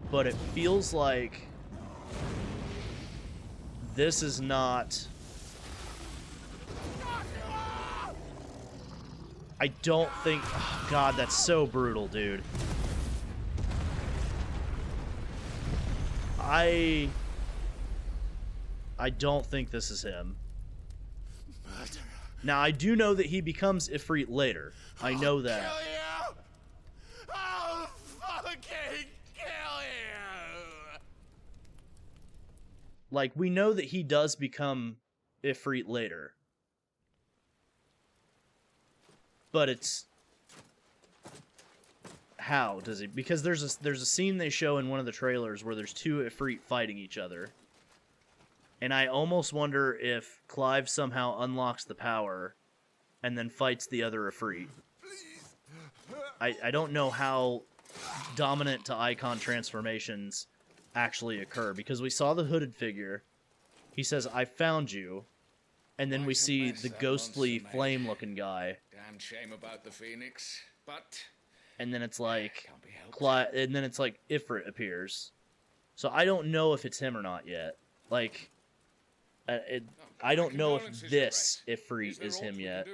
but it feels like this is not... I don't think... Oh, God, that's so brutal, dude. I don't think this is him. Now, I do know that he becomes Ifrit later. I know that. I'll fucking kill you! Like, we know that he does become Ifrit later. But it's... How does he... Because there's a scene they show in one of the trailers where there's two Ifrit fighting each other. And I almost wonder if Clive somehow unlocks the power and then fights the other Ifrit. I don't know how dominant to Eikon transformations actually occur, because we saw the hooded figure. He says, "I found you." And then we see the ghostly flame-looking guy. Damn shame about the Phoenix, but... And then it's like... And then it's like Ifrit appears. So I don't know if it's him or not yet. Like... I don't know if this Ifrit is him yet.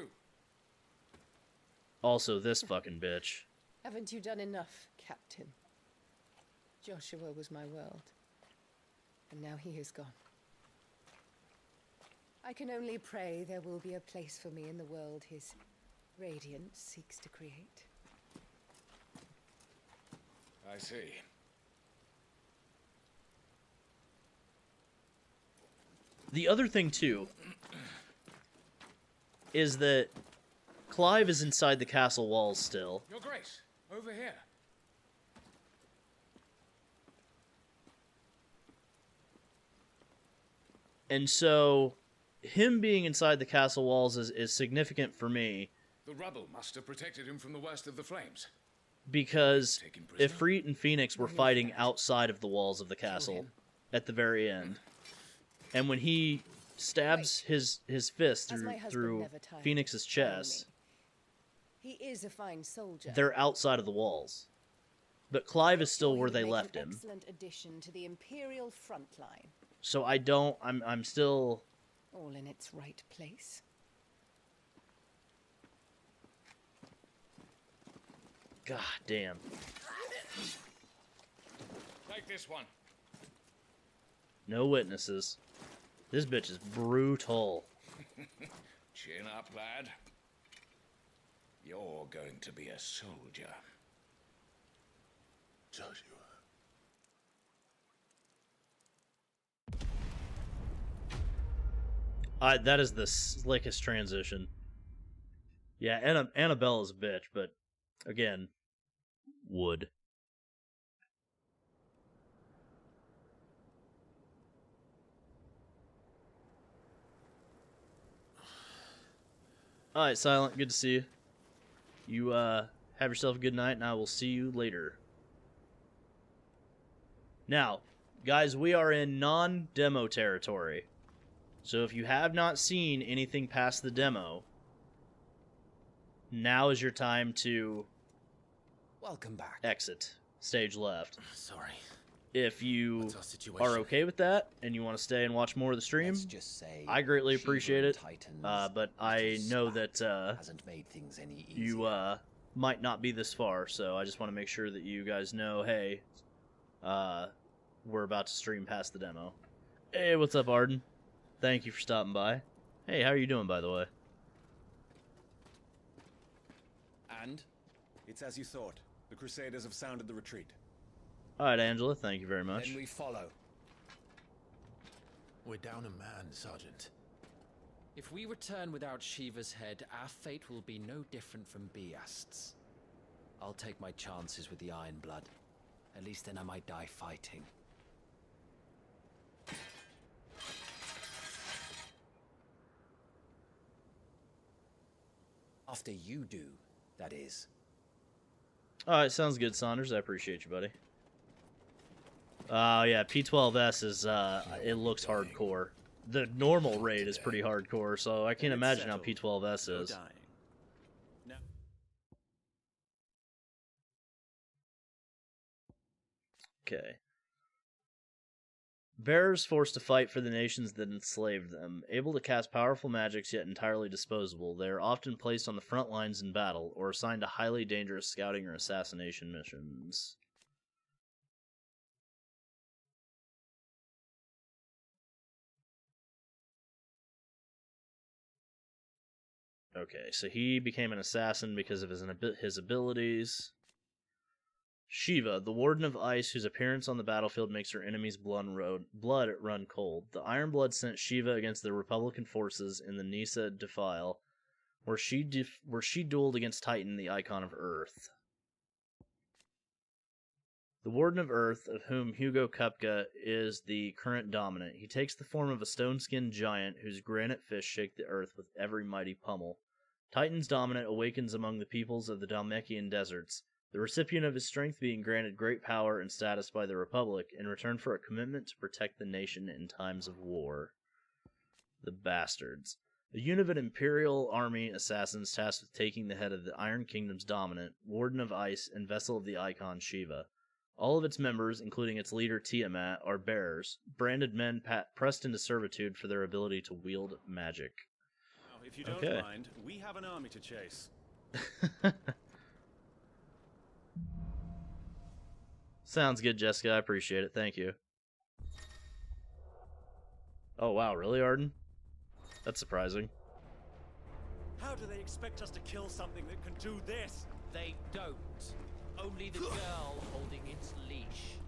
Also, this fucking bitch. Haven't you done enough, Captain? Joshua was my world, and now he is gone. I can only pray there will be a place for me in the world his radiance seeks to create. I see. The other thing, too, is that Clive is inside the castle walls still. Your Grace, over here. And so, him being inside the castle walls is significant for me. The rubble must have protected him from the worst of the flames. Because Ifrit and Phoenix were fighting outside of the walls of the castle at the very end. And when he stabs his fist through Phoenix's chest, he is a fine soldier. They're outside of the walls. But Clive is still where they left him. Excellent addition to the Imperial front line. So I'm still... All in its right place. God damn. Take this one. No witnesses. This bitch is brutal. Chin up, lad. You're going to be a soldier. Joshua. That is the slickest transition. Yeah, Annabella's a bitch, but again, wood. Alright, Silent, good to see you. You, have yourself a good night, and I will see you later. Now, guys, we are in non-demo territory. So if you have not seen anything past the demo, now is your time to... Welcome back. Exit. Stage left. Sorry. If you are okay with that, and you want to stay and watch more of the stream, I greatly appreciate it. But I know that you might not be this far, so I just want to make sure that you guys know, hey, we're about to stream past the demo. Hey, what's up, Arden? Thank you for stopping by. Hey, how are you doing, by the way? And? It's as you thought. The Crusaders have sounded the retreat. Alright, Angela, thank you very much. Then we follow. We're down a man, Sergeant. If we return without Shiva's head, our fate will be no different from Biast's. I'll take my chances with the Iron Blood. At least then I might die fighting. After you do, that is. Alright, sounds good, Saunders. I appreciate you, buddy. Yeah, P12S is, it looks hardcore. The normal raid is pretty hardcore, so I can't imagine how P12S is. Okay. Bearers forced to fight for the nations that enslaved them. Able to cast powerful magics yet entirely disposable, they are often placed on the front lines in battle, or assigned to highly dangerous scouting or assassination missions. Okay, so he became an assassin because of his abilities. Shiva, the Warden of Ice, whose appearance on the battlefield makes her enemies' blood run cold. The Iron Blood sent Shiva against the Republican forces in the Nisa Defile, where she dueled against Titan, the Icon of Earth. The Warden of Earth, of whom Hugo Kupka is the current dominant, he takes the form of a stone-skinned giant whose granite fists shake the earth with every mighty pummel. Titan's dominant awakens among the peoples of the Dalmekian deserts, the recipient of his strength being granted great power and status by the Republic in return for a commitment to protect the nation in times of war. The Bastards. A unit of Imperial Army assassins tasked with taking the head of the Iron Kingdom's dominant, Warden of Ice, and vessel of the Eikon Shiva. All of its members, including its leader Tiamat, are bearers, branded men pressed into servitude for their ability to wield magic. Now, if you don't mind, we have an army to chase. Sounds good, Jessica. I appreciate it. Thank you. Oh, wow. Really, Arden? That's surprising. How do they expect us to kill something that can do this? They don't. Only the girl holding its leash.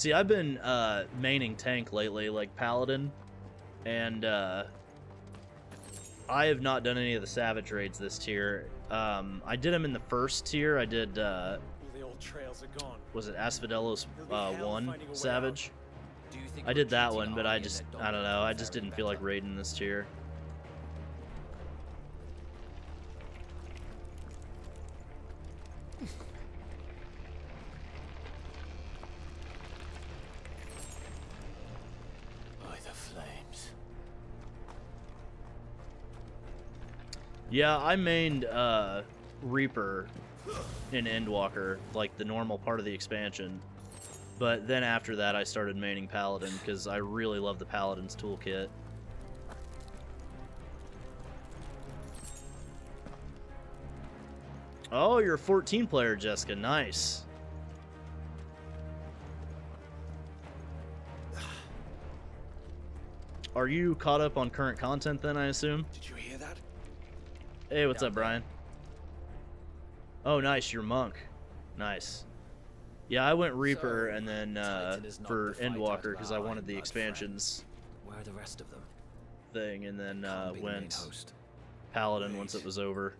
See, I've been maining tank lately, like Paladin, and I have not done any of the Savage raids this tier. I did them in the first tier. I did, The old trails are gone. was it Asphodelos 1 finding a way Savage? Do you think I did that retreating one, but army I and just, their I don't know, I dominance just faring didn't feel like better? raiding this tier. By the flames. Yeah, I mained Reaper in Endwalker, like the normal part of the expansion. But then after that, I started maining Paladin because I really love the Paladin's toolkit. Oh, you're a 14 player, Jessica. Nice. Are you caught up on current content then, I assume? Did you hear that? Hey, what's up, Brian? Oh, nice, you're Monk. Nice. Yeah, I went Reaper and then for Endwalker because I wanted the expansions Where are the rest of them? thing, and then Can't be the main went host. Paladin once it was over.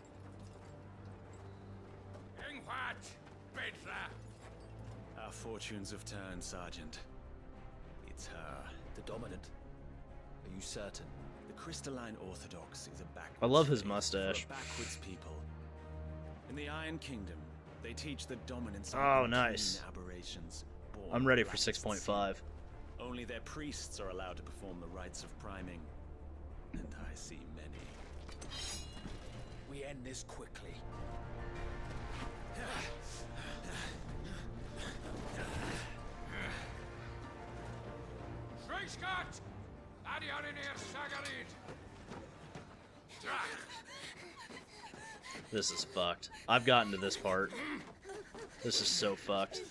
Our fortunes have turned, Sergeant. It's her. The dominant. Are you certain? The Crystalline Orthodox is a backwards I love his faith mustache. for a backwards people. In the Iron Kingdom, they teach the dominance of Oh, routine nice. aberrations born I'm ready of for blackest 6.5. sin. Only their priests are allowed to perform the rites of priming, and I see many. We end this quickly. This is fucked. I've gotten to this part. This is so fucked.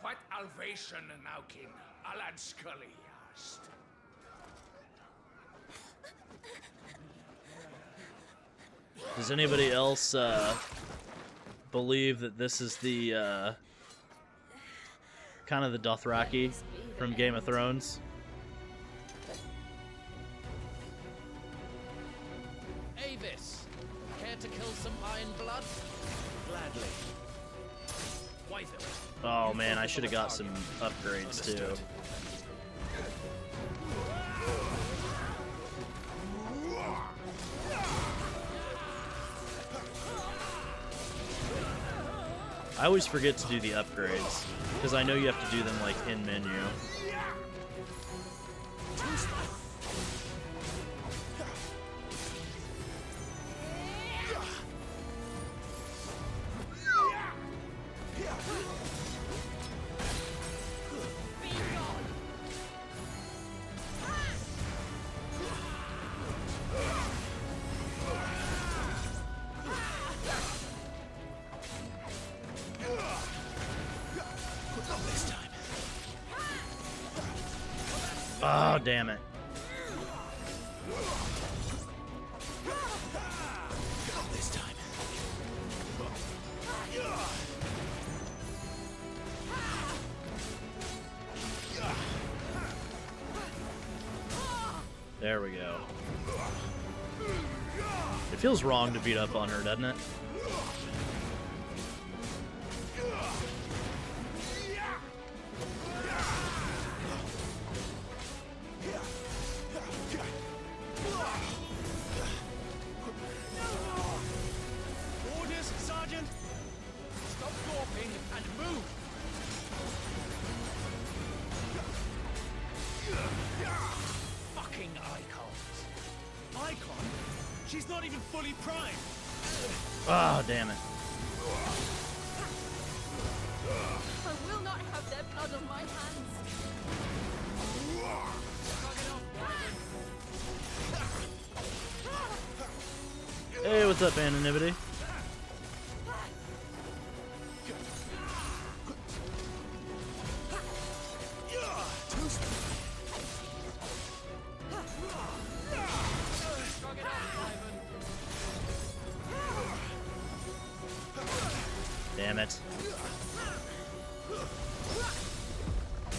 What Alvation Naukin, Alad Scully asked. Does anybody else believe that this is the kind of the Dothraki from Game of Thrones? Avis, care to kill some Iron Blood? Gladly. Oh man, I should have got some upgrades too. I always forget to do the upgrades because I know you have to do them like in menu. Oh, damn it. This time. There we go. It feels wrong to beat up on her, doesn't it? Orders, Sergeant! Stop gawping and move! Fucking Eikon! Eikon? She's not even fully primed! Oh, damn it. I will not have their blood on my hands. Hey, what's up, Anonymity? Damn it.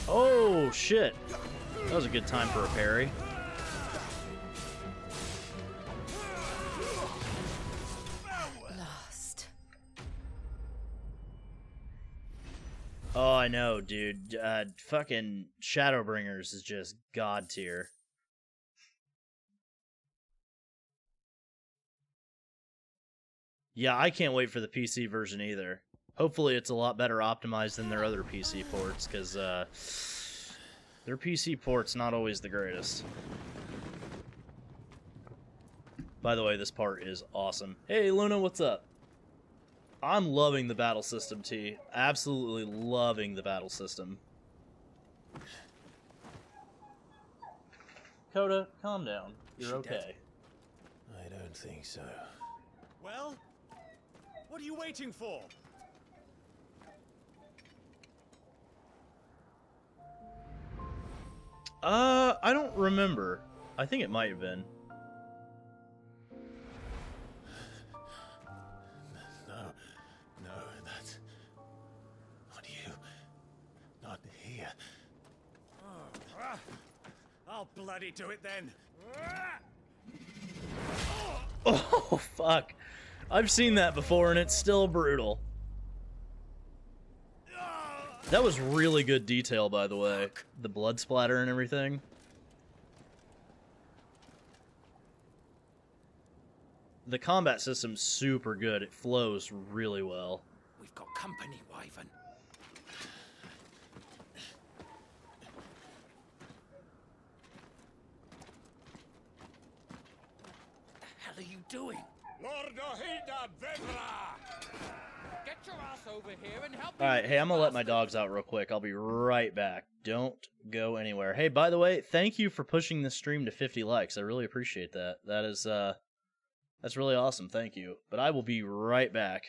Oh, shit. That was a good time for a parry. Lost. Oh, I know, dude. Fucking Shadowbringers is just god tier. Yeah, I can't wait for the PC version either. Hopefully it's a lot better optimized than their other PC ports, because their PC port's not always the greatest. By the way, this part is awesome. Hey, Luna, what's up? I'm loving the battle system, T. Absolutely loving the battle system. Coda, calm down. You're okay. I don't think so. Well, what are you waiting for? I don't remember. I think it might have been. No, that's not you. Not here. I'll bloody do it then. Oh, fuck. I've seen that before, and it's still brutal. That was really good detail, by the way. The blood splatter and everything. The combat system's super good. It flows really well. We've got company, Wyvern. What the hell are you doing? Lord Ohida Vedra! Get your ass over here and help me. Alright, hey, I'm gonna let my dogs out real quick. I'll be right back. Don't go anywhere. Hey, by the way, thank you for pushing this stream to 50 likes. I really appreciate that. That is, that's really awesome. Thank you. But I will be right back.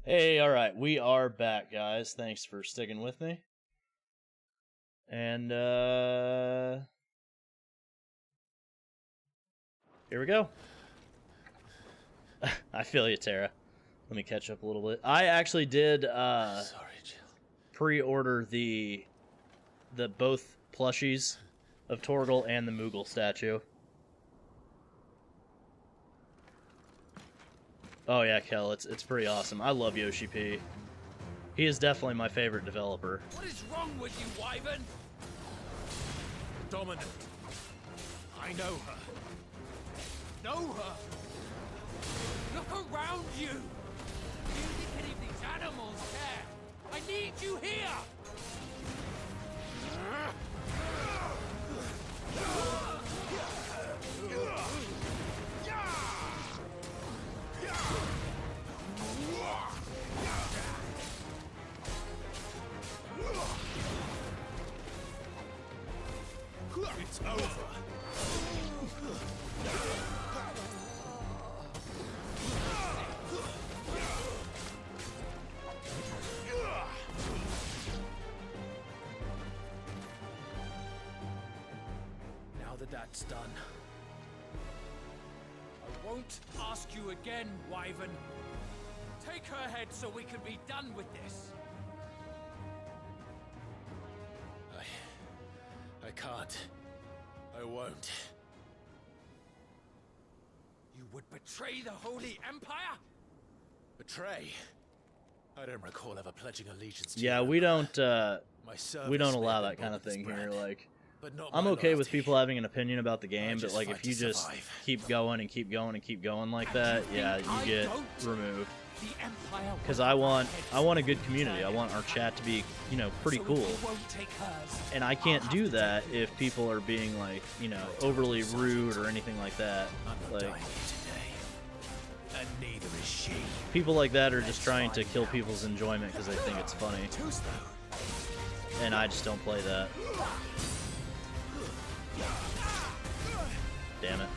Hey, alright, we are back, guys. Thanks for sticking with me. And, here we go. I feel you, Tara. Let me catch up a little bit. I actually did, pre-order the both plushies of Torgal and the Moogle statue. Oh yeah, Kel, it's pretty awesome. I love Yoshi P. He is definitely my favorite developer. What is wrong with you, Wyvern? Dominant. I know her. Know her? Look around you! Do you think any of these animals care? I need you here! It's over. Now that that's done, I won't ask you again, Wyvern. Take her head so we can be done with this. I can't. I won't. You would betray the Holy Empire? Betray? I don't recall ever pledging allegiance to Yeah, you. we don't service we don't may allow have that been kind of bought with thing bread, here. Like, but not I'm my okay with loyalty. people having an opinion about the game, but just like fight if you to just survive. keep going and keep going and keep going like that, yeah, you get removed. The Empire Because I want a good community. I want our chat to be, you know, pretty cool. won't take hers. And I can't do that if people are being like, you know, overly rude or anything like that. Like, And neither is she. people like that are just trying to kill people's enjoyment because they think it's funny. And I just don't play that. Damn it.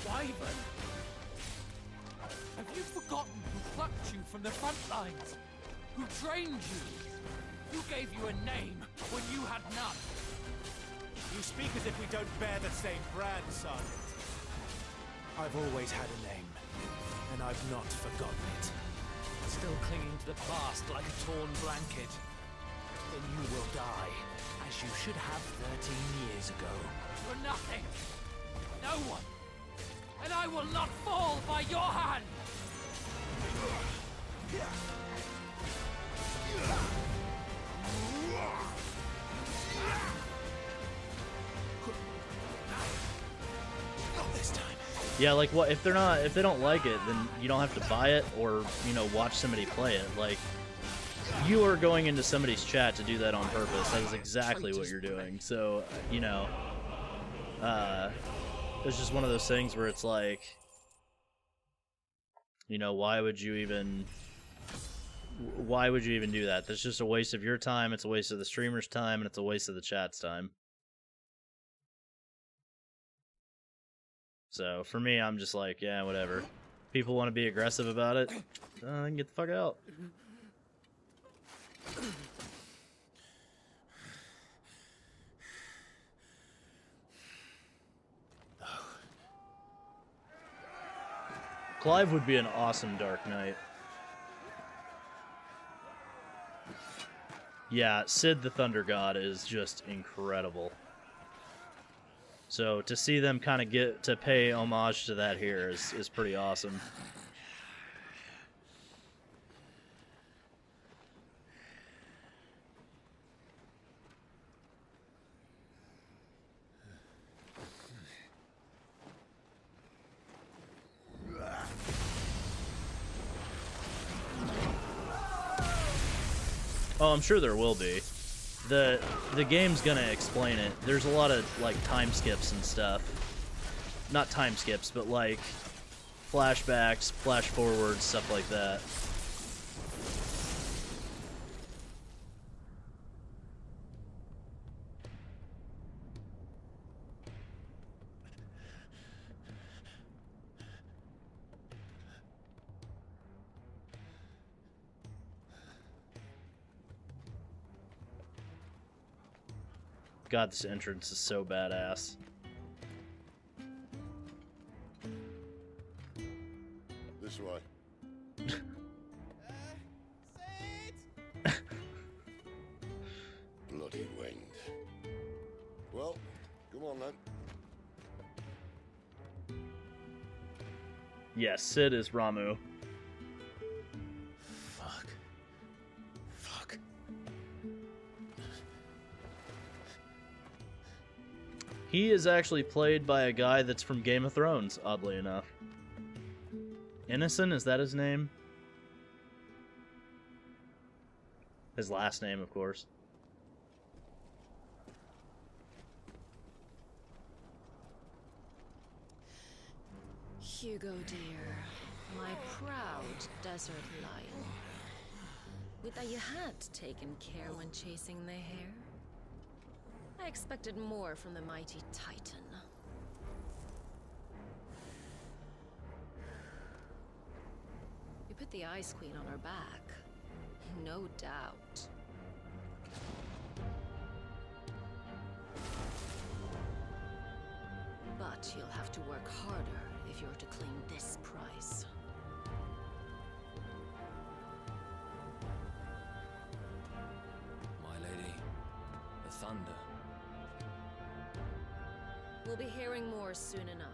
Wyvern? Have you forgotten who plucked you from the front lines? Who trained you? Who gave you a name when you had none? You speak as if we don't bear the same brand, Sergeant. I've always had a name, and I've not forgotten it. Still clinging to the past like a torn blanket. Then you will die, as you should have 13 years ago. For nothing. No one. And I will not fall by your hand. Not this time. Yeah, like what if they don't like it, then you don't have to buy it or, you know, watch somebody play it. Like, you are going into somebody's chat to do that on purpose. That is exactly what you're doing. So, you know, it's just one of those things where it's like, you know, why would you even do that? That's just a waste of your time, it's a waste of the streamer's time, and it's a waste of the chat's time. So, for me, I'm just like, yeah, whatever. People want to be aggressive about it, get the fuck out. Clive would be an awesome Dark Knight. Yeah, Sid the Thunder God is just incredible. So to see them kind of get to pay homage to that here is pretty awesome. Oh, I'm sure there will be. The game's gonna explain it. There's a lot of like time skips and stuff. not time skips, but like flashbacks, flash forwards, stuff like that. God, this entrance is so badass. This way. Bloody wind. Well, come on then. Yes, Sid is Ramu. Fuck. Fuck. He is actually played by a guy that's from Game of Thrones, oddly enough. Innocent, is that his name? His last name, of course. Hugo, dear, my proud desert lion. Would that you had taken care when chasing the hare? I expected more from the mighty Titan. We put the Ice Queen on her back, no doubt. But you'll have to work harder if you're to claim this prize. My lady, the thunder. We'll be hearing more soon enough.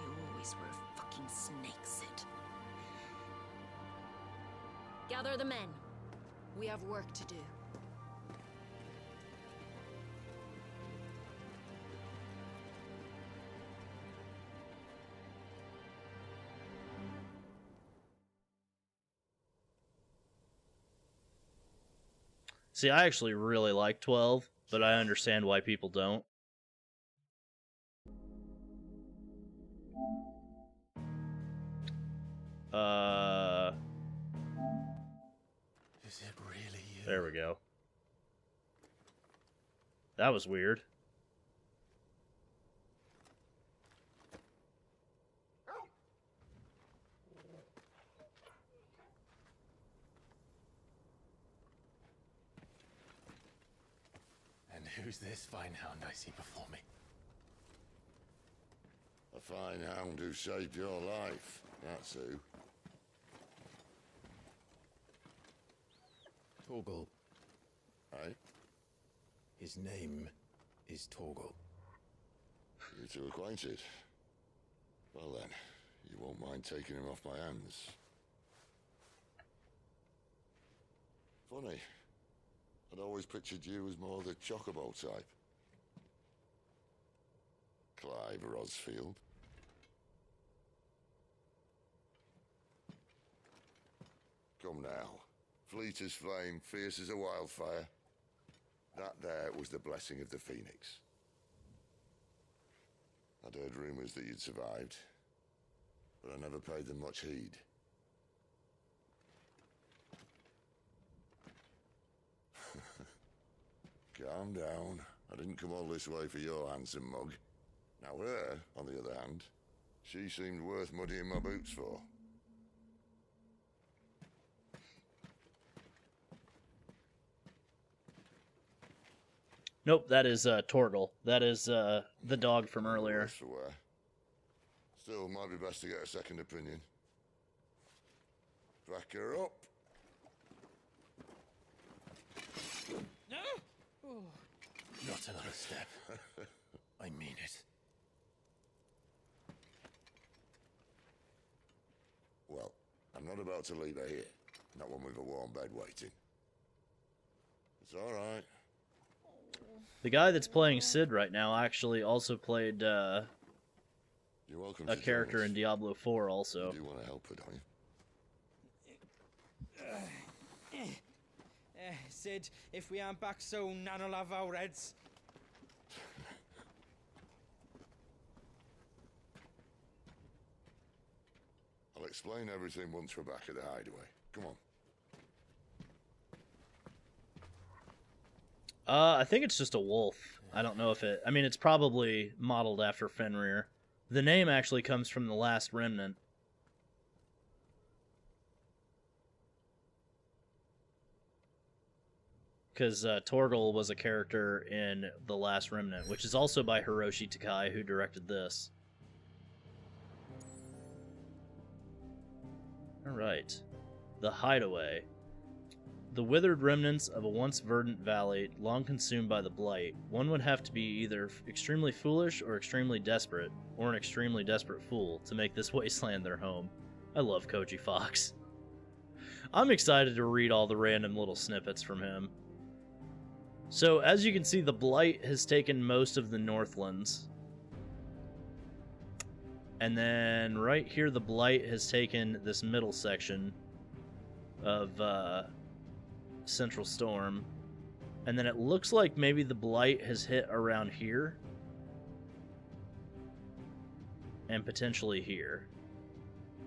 You always were a fucking snake, Sid. Gather the men. We have work to do. See, I actually really like 12, but I understand why people don't. Is it really you? There we go. That was weird. Who's this fine hound I see before me? A fine hound who saved your life, that's who. Torgal. Aye? His name is Torgal. You two acquainted? Well then, you won't mind taking him off my hands. Funny. I'd always pictured you as more the chocobo type. Clive Rosfield. Come now. Fleet as flame, fierce as a wildfire. That there was the blessing of the Phoenix. I'd heard rumours that you'd survived, but I never paid them much heed. Calm down. I didn't come all this way for your handsome mug. Now her, on the other hand, she seemed worth muddying my boots for. Nope, that is Torgal. That is the dog from earlier. Still, might be best to get a second opinion. Back her up. No? Oh. Not another step. I mean it. Well, I'm not about to leave her here. Not one with a warm bed waiting. It's all right. The guy that's playing Sid right now actually also played You're welcome a character in Diablo 4 also. You do want to help her, don't you? Sid, if we aren't back soon, Nan will have our heads. I'll explain everything once we're back at the Hideaway. Come on. I think it's just a wolf. I don't know if it... I mean, it's probably modeled after Fenrir. The name actually comes from the Last Remnant. Because Torgal was a character in The Last Remnant, which is also by Hiroshi Takai, who directed this. Alright. The Hideaway. The withered remnants of a once verdant valley, long consumed by the blight. One would have to be either extremely foolish or extremely desperate, or an extremely desperate fool, to make this wasteland their home. I love Koji Fox. I'm excited to read all the random little snippets from him. So, as you can see, the blight has taken most of the Northlands. And then right here, the blight has taken this middle section of Central Storm. And then it looks like maybe the blight has hit around here. And potentially here.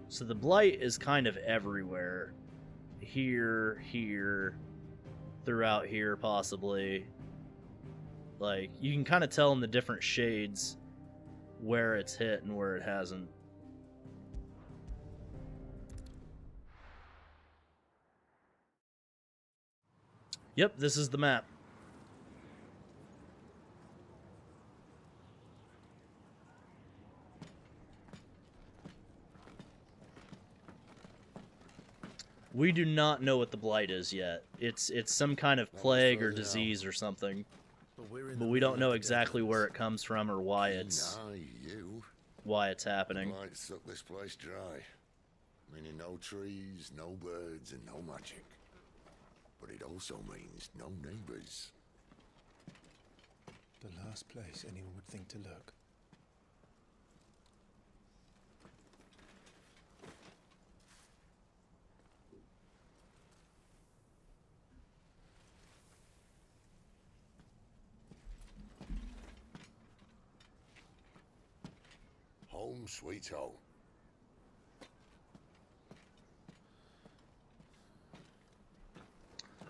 So the blight is kind of everywhere. Here, here, throughout here possibly. Like, you can kind of tell in the different shades where it's hit and where it hasn't. Yep, this is the map. We do not know what the blight is yet. It's some kind of plague or disease or something. But we don't know exactly where it comes from or why it's happening. Blight suck this place dry. Meaning no trees, no birds, and no magic. But it also means no neighbors. The last place anyone would think to look. Home sweet home.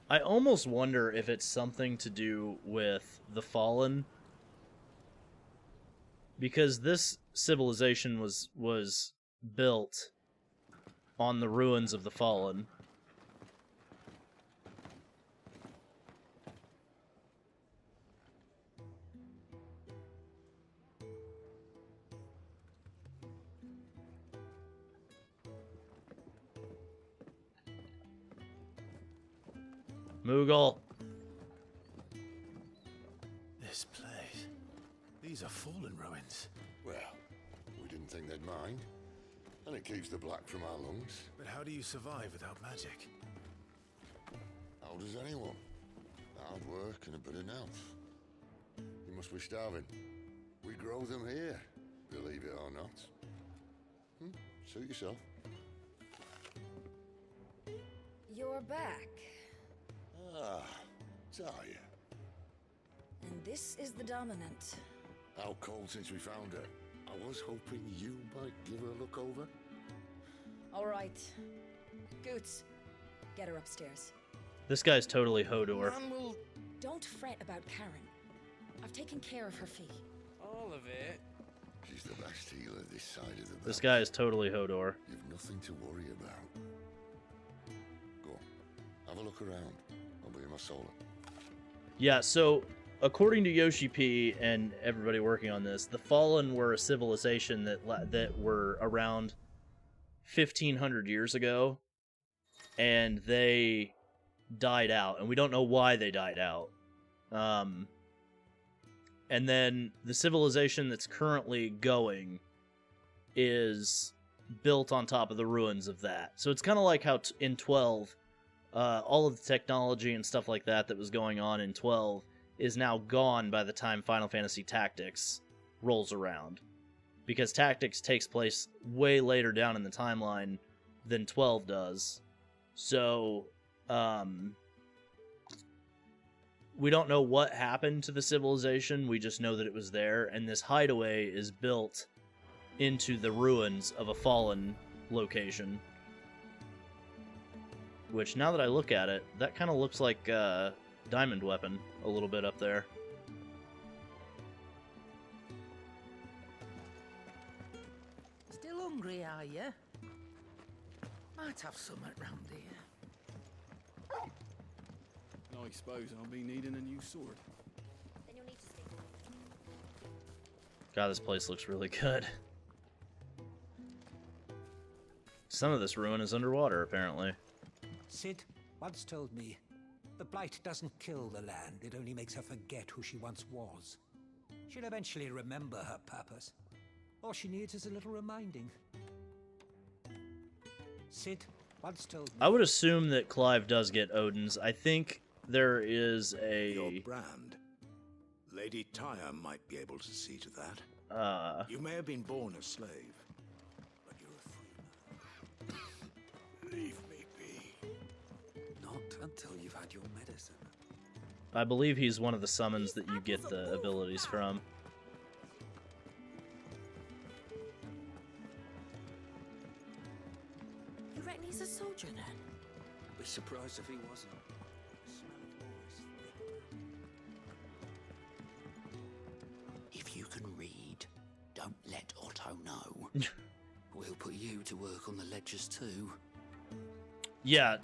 I almost wonder if it's something to do with the Fallen, because this civilization was built on the ruins of the Fallen. Moogle. This place. These are fallen ruins. Well, we didn't think they'd mind. And it keeps the black from our lungs. But how do you survive without magic? How does anyone? Hard work and a bit of nerve. You must be starving. We grow them here, believe it or not. Suit yourself. You're back. Ah, Talia. And this is the Dominant. How cold since we found her. I was hoping you might give her a look over. All right. Goots, get her upstairs. This guy's totally Hodor. Don't fret about Karen. I've taken care of her fee. All of it? She's the best healer this side of the belt. This guy is totally Hodor. You've nothing to worry about. Go on. Have a look around. I'll be in my solar. Yeah, so according to Yoshi P and everybody working on this, the Fallen were a civilization that were around 1,500 years ago, and they died out, and we don't know why they died out. And then the civilization that's currently going is built on top of the ruins of that. So it's kind of like how in 12... all of the technology and stuff like that was going on in 12 is now gone by the time Final Fantasy Tactics rolls around. Because Tactics takes place way later down in the timeline than 12 does. So, we don't know what happened to the civilization, we just know that it was there, and this hideaway is built into the ruins of a fallen location. Which, now that I look at it, that kind of looks like Diamond Weapon a little bit up there. Still hungry, are you? Might have something round here. I suppose I'll be needing a new sword. Then you'll need to stay. God, this place looks really good. Some of this ruin is underwater, apparently. Sid once told me, the blight doesn't kill the land, it only makes her forget who she once was. She'll eventually remember her purpose. All she needs is a little reminding. Sid once told me... I would assume that Clive does get Odin's. I think there is a... Your brand. Lady Tyre might be able to see to that. You may have been born a slave, but you're a free man. Leave me be. Not until you've had your medicine. I believe he's one of the summons that you get the abilities from. You reckon he's a soldier then? Be surprised if he wasn't. If you can read, don't let Otto know. We'll put you to work on the ledgers too. Yeah,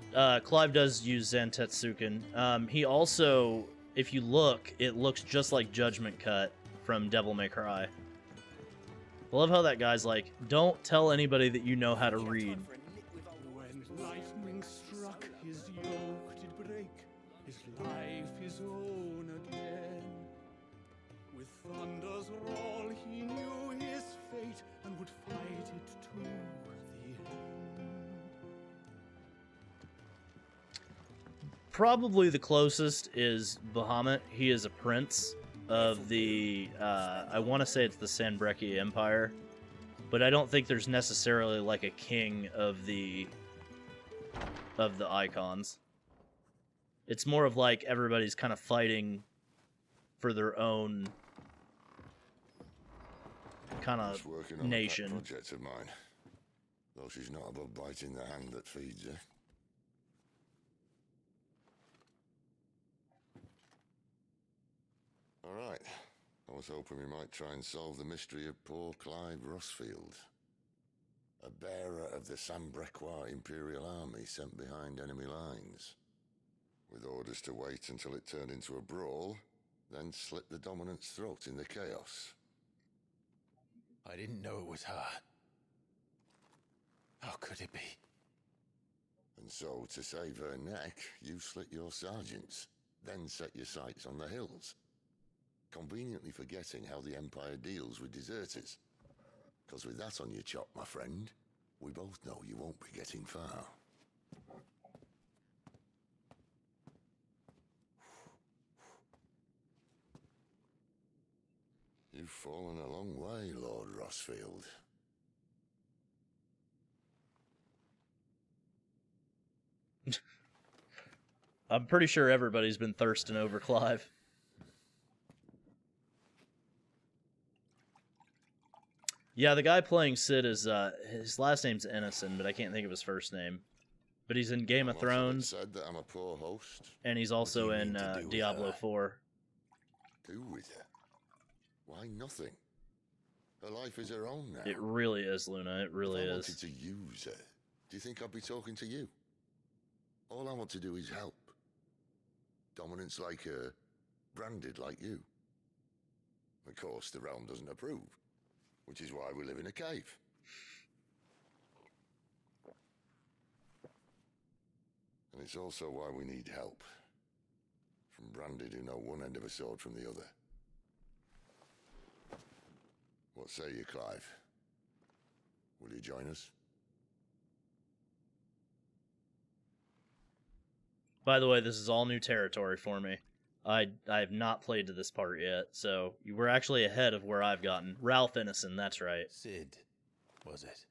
Clive does use Zantetsuken. He also, if you look, it looks just like Judgment Cut from Devil May Cry. I love how that guy's like, don't tell anybody that you know how to read. When lightning struck, his yoke did break, his life his own again. With thunder's roll, he knew his fate and would fight it to the end. Probably the closest is Bahamut. He is a prince of the, I want to say it's the Sanbreque Empire, but I don't think there's necessarily like a king of the Eikons. It's more of like everybody's kind of fighting for their own kind of nation. On a pet project of mine, though she's not above biting the hand that feeds her. All right. I was hoping we might try and solve the mystery of poor Clive Rossfield, a bearer of the Sanbrequois Imperial Army sent behind enemy lines, with orders to wait until it turned into a brawl, then slit the dominant's throat in the chaos. I didn't know it was her. How could it be? And so, to save her neck, you slit your sergeants, then set your sights on the hills, conveniently forgetting how the Empire deals with deserters. Because with that on your chop, my friend, we both know you won't be getting far. You've fallen a long way, Lord Rossfield. I'm pretty sure everybody's been thirsting over Clive. Yeah, the guy playing Sid is, his last name's Innocent, but I can't think of his first name. But he's in Game of Thrones. Said that I'm a poor host. And he's also in Diablo 4. Do with her? Why nothing? Her life is her own now. It really is, Luna. It really if I is. wanted to use her, do you think I'd be talking to you? All I want to do is help. Dominants like her, branded like you. Of course, the realm doesn't approve, which is why we live in a cave. And it's also why we need help. From branded who know one end of a sword from the other. What say you, Clive? Will you join us? By the way, this is all new territory for me. I have not played to this part yet, so you were actually ahead of where I've gotten. Ralph Innocent, that's right. Sid, was it?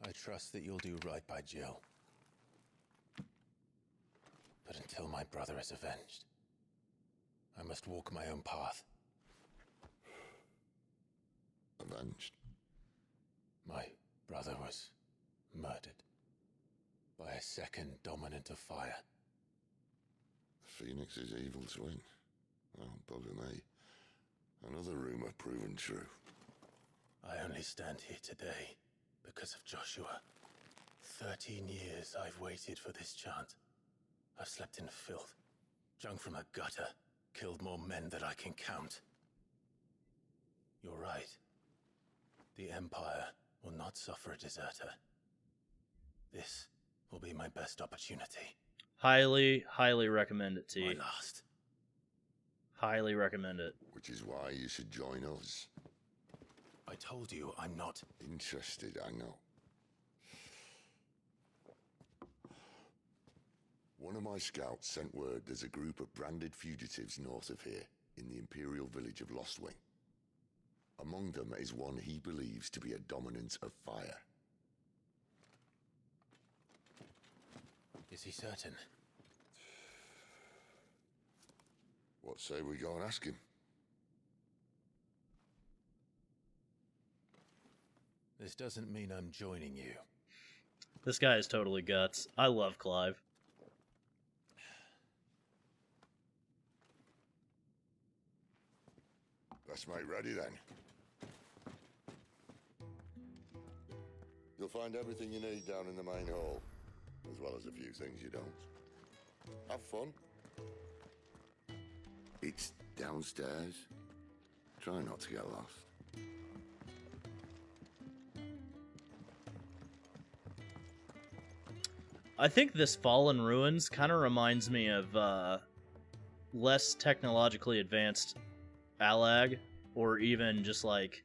I trust that you'll do right by Jill. But until my brother is avenged, I must walk my own path. Avenged? My brother was murdered by a second dominant of fire. Phoenix's evil twin. Oh, bugger me. Another rumor proven true. I only stand here today because of Joshua. 13 years I've waited for this chance. I've slept in filth, drunk from a gutter, killed more men than I can count. You're right. The Empire will not suffer a deserter. This will be my best opportunity. Highly, highly recommend it, T. My last. Highly recommend it. Which is why you should join us. I told you I'm not interested, I know. One of my scouts sent word there's a group of branded fugitives north of here, in the Imperial village of Lostwing. Among them is one he believes to be a dominant of fire. Is he certain? What say we go and ask him? This doesn't mean I'm joining you. This guy is totally guts. I love Clive. Let's make ready then. You'll find everything you need down in the main hall, as well as a few things you don't. Have fun. It's downstairs. Try not to get lost. I think this Fallen Ruins kind of reminds me of less technologically advanced Allag, or even just like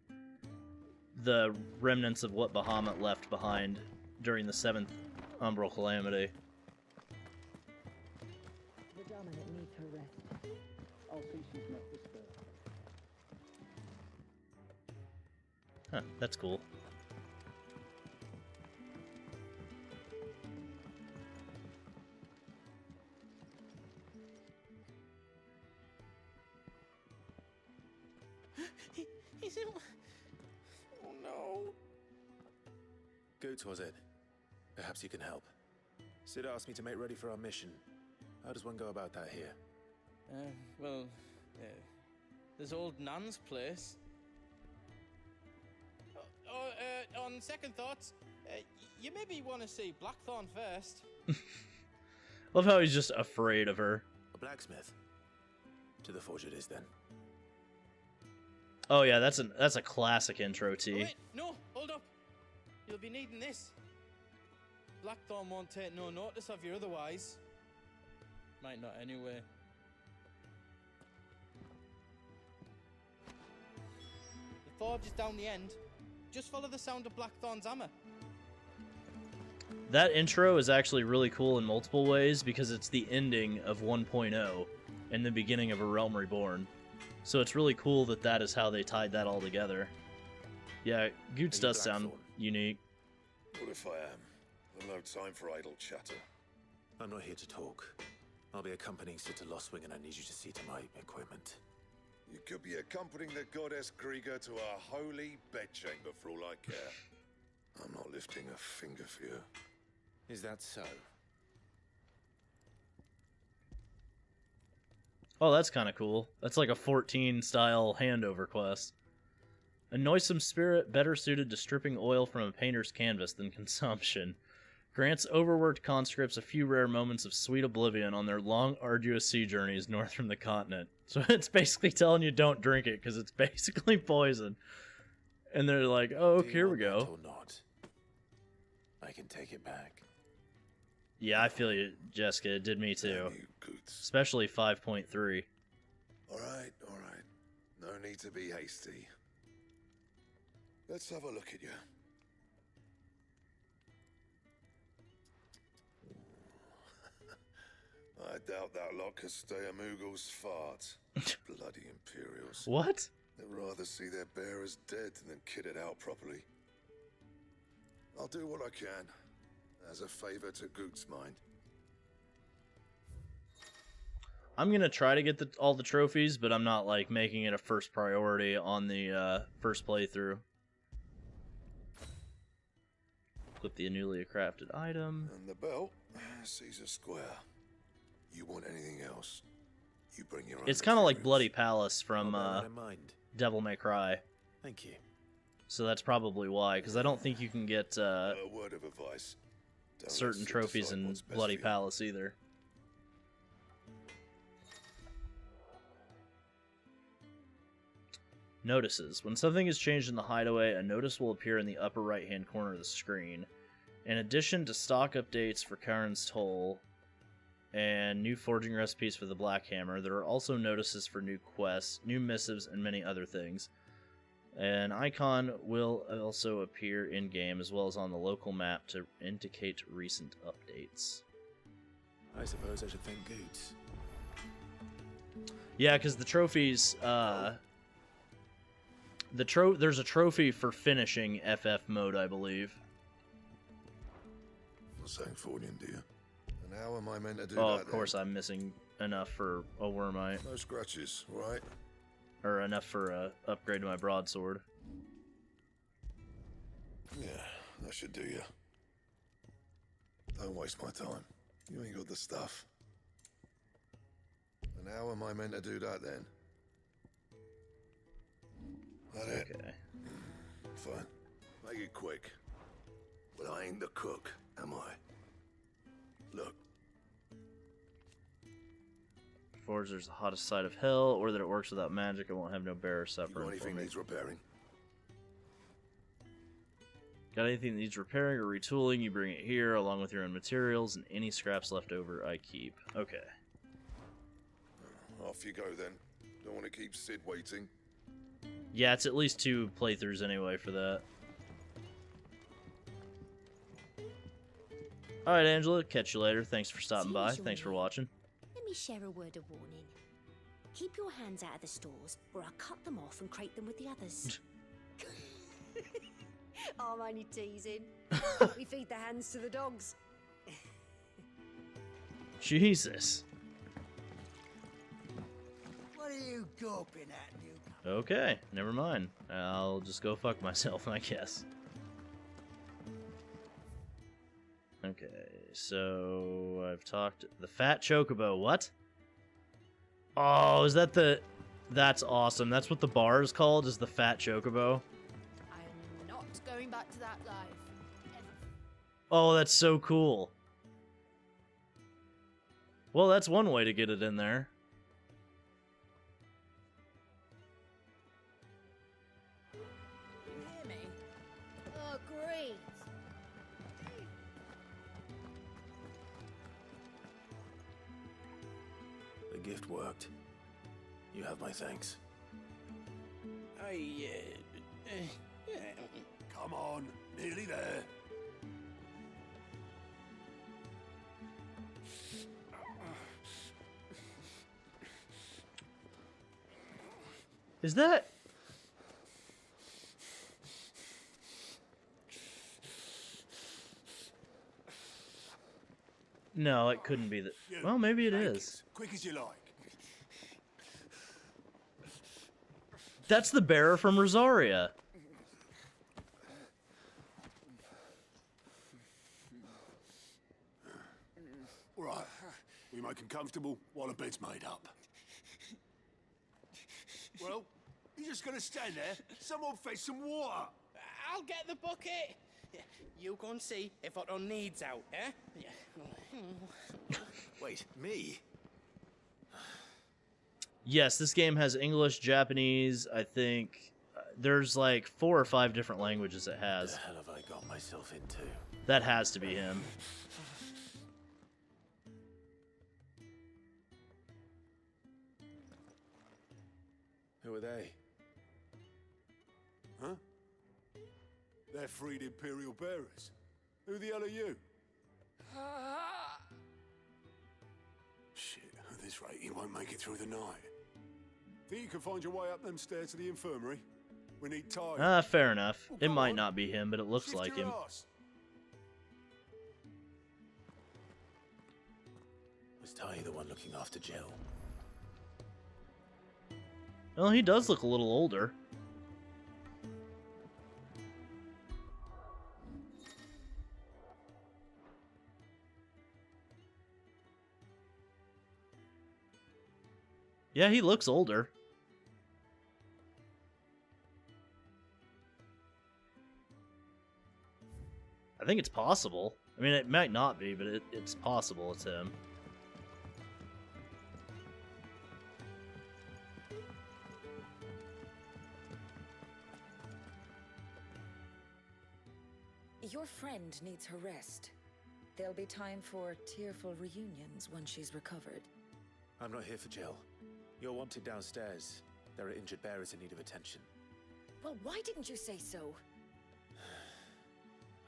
the remnants of what Bahamut left behind during the 7th Umbral Calamity. The dominant needs her rest. I'll see she's not disturbed. Huh, that's cool. He's ill. Oh no. Goots, was it? Perhaps you can help. Sid asked me to make ready for our mission. How does one go about that here? Well, there's old Nan's place. On second thoughts, you maybe want to see Blackthorn first. Love how he's just afraid of her. A blacksmith. To the forge it is then. Oh yeah, that's a classic intro, T. Oh, wait, no, hold up. You'll be needing this. Blackthorn won't take no notice of you otherwise. Might not anyway. The forge is down the end. Just follow the sound of Blackthorn's hammer. That intro is actually really cool in multiple ways because it's the ending of 1.0 and the beginning of A Realm Reborn. So it's really cool that that is how they tied that all together. Yeah, Goots does sound unique. What if I am? I've no time for idle chatter. I'm not here to talk. I'll be accompanying Sid to Lostwing, and I need you to see to my equipment. You could be accompanying the goddess Krieger to our holy bedchamber for all I care. I'm not lifting a finger for you. Is that so? Oh, that's kind of cool. That's like a 14-style handover quest. A noisome spirit better suited to stripping oil from a painter's canvas than consumption. Grants overworked conscripts a few rare moments of sweet oblivion on their long, arduous sea journeys north from the continent. So it's basically telling you don't drink it because it's basically poison. And they're like, oh, here we go. Or not? I can take it back. Yeah, I feel you, Jessica. It did me too. Especially 5.3. All right. No need to be hasty. Let's have a look at you. I doubt that lot could stay a Moogle's fart. Bloody Imperials. What? They'd rather see their bearers dead than kitted out properly. I'll do what I can, as a favor to Goot's mind. I'm going to try to get all the trophies, but I'm not like making it a first priority on the first playthrough. Equip the newly crafted item. And the belt, Caesar Square. You want anything else? You bring your own. It's kind of like Bloody Palace from I'll bear that in mind. Devil May Cry. Thank you. So that's probably why, because I don't think you can get A word of advice. Don't certain let Sid trophies decide in what's best Bloody for you. Palace either. Notices. When something is changed in the Hideaway, a notice will appear in the upper right-hand corner of the screen. In addition to stock updates for Karen's Toll and new forging recipes for the Black Hammer, there are also notices for new quests, new missives, and many other things. An icon will also appear in-game as well as on the local map to indicate recent updates. I suppose I should thank Goots. Yeah, because the trophies, there's a trophy for finishing FF mode, I believe. Not saying fortune, do you? And how am I meant to do Oh, that? of course, I'm missing enough for a Wormite. No scratches, right? Or enough for a upgrade to my broadsword. Yeah, that should do you. Don't waste my time. You ain't got the stuff. And how am I meant to do that then? That it? Okay. Fine. Make it quick. But I ain't the cook, am I? Look. Forge, there's the hottest side of hell, or that it works without magic. It won't have no bearer You suffering. got anything needs repairing? Got anything that needs repairing or retooling, you bring it here, along with your own materials, and any scraps left over, I keep. Okay. Off you go then. Don't want to keep Sid waiting. Yeah, it's at least 2 playthroughs anyway for that. Alright, Angela, catch you later. Thanks for stopping by. Thanks for watching. Let me share a word of warning. Keep your hands out of the stores, or I'll cut them off and crate them with the others. I'm only teasing. We feed the hands to the dogs. Jesus. What are you gawping at, you? Okay, never mind. I'll just go fuck myself, I guess. Okay, so I've talked... The Fat Chocobo, what? Oh, is that the... That's awesome. That's what the bar is called, is the Fat Chocobo? I'm not going back to that life. Oh, that's so cool. Well, that's one way to get it in there. You hear me? Oh, great. The gift worked. You have my thanks. Come on, nearly there. Is that... No, it couldn't be the... Well, maybe it is. Quick as you like. That's the bearer from Rosaria. All right, we make him comfortable while the bed's made up. Well, you're just gonna stand there? Someone fetch some water. I'll get the bucket. You go and see if Otto needs out, eh? Wait, me? Yes, this game has English, Japanese, I think. There's like 4 or 5 different languages it has. What the hell have I got myself into? That has to be him. Who are they? Huh? They're freed Imperial bearers. Who the hell are you? Shit, at this rate, you won't make it through the night. Think you can find your way up them stairs to the infirmary? We need time. Fair enough. It might not be him, but it looks like him. Was Ty the one looking after Jill? Well, he does look a little older. Yeah, he looks older. I think it's possible. I mean, it might not be, but it's possible it's him. Your friend needs her rest. There'll be time for tearful reunions when she's recovered. I'm not here for Jill. You're wanted downstairs. There are injured bearers in need of attention. Well, why didn't you say so?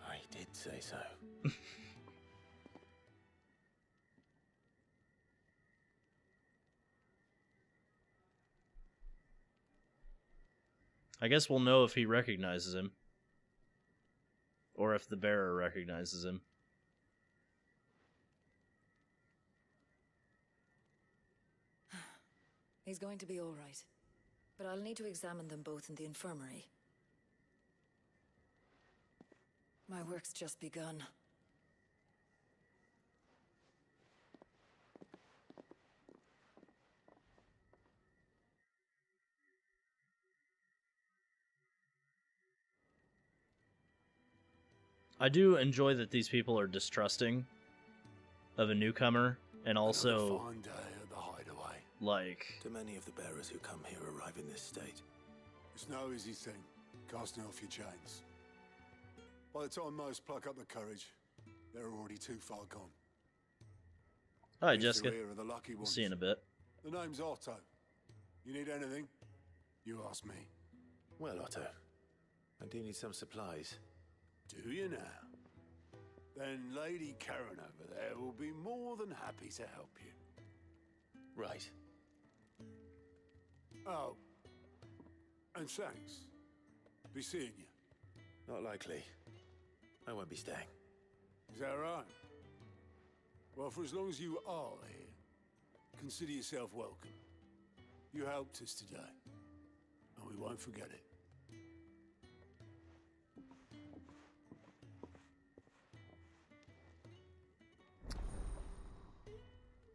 I did say so. I guess we'll know if he recognizes him. Or if the bearer recognizes him. He's going to be all right. But I'll need to examine them both in the infirmary. My work's just begun. I do enjoy that these people are distrusting of a newcomer, and also Fine day at the Hideaway. like Do many of the bearers who come here arrive in this state? It's no easy thing, casting off your chains. By the time most pluck up the courage, they're already too far gone. Hi, These two Jessica. here are the lucky We'll ones. see you in a bit. The name's Otto. You need anything? You ask me. Well, Otto, I do need some supplies. Do you now? Then Lady Karen over there will be more than happy to help you. Right. Oh. And thanks. Be seeing you. Not likely. I won't be staying. Is that right? Well, for as long as you are here, consider yourself welcome. You helped us today, and we won't forget it.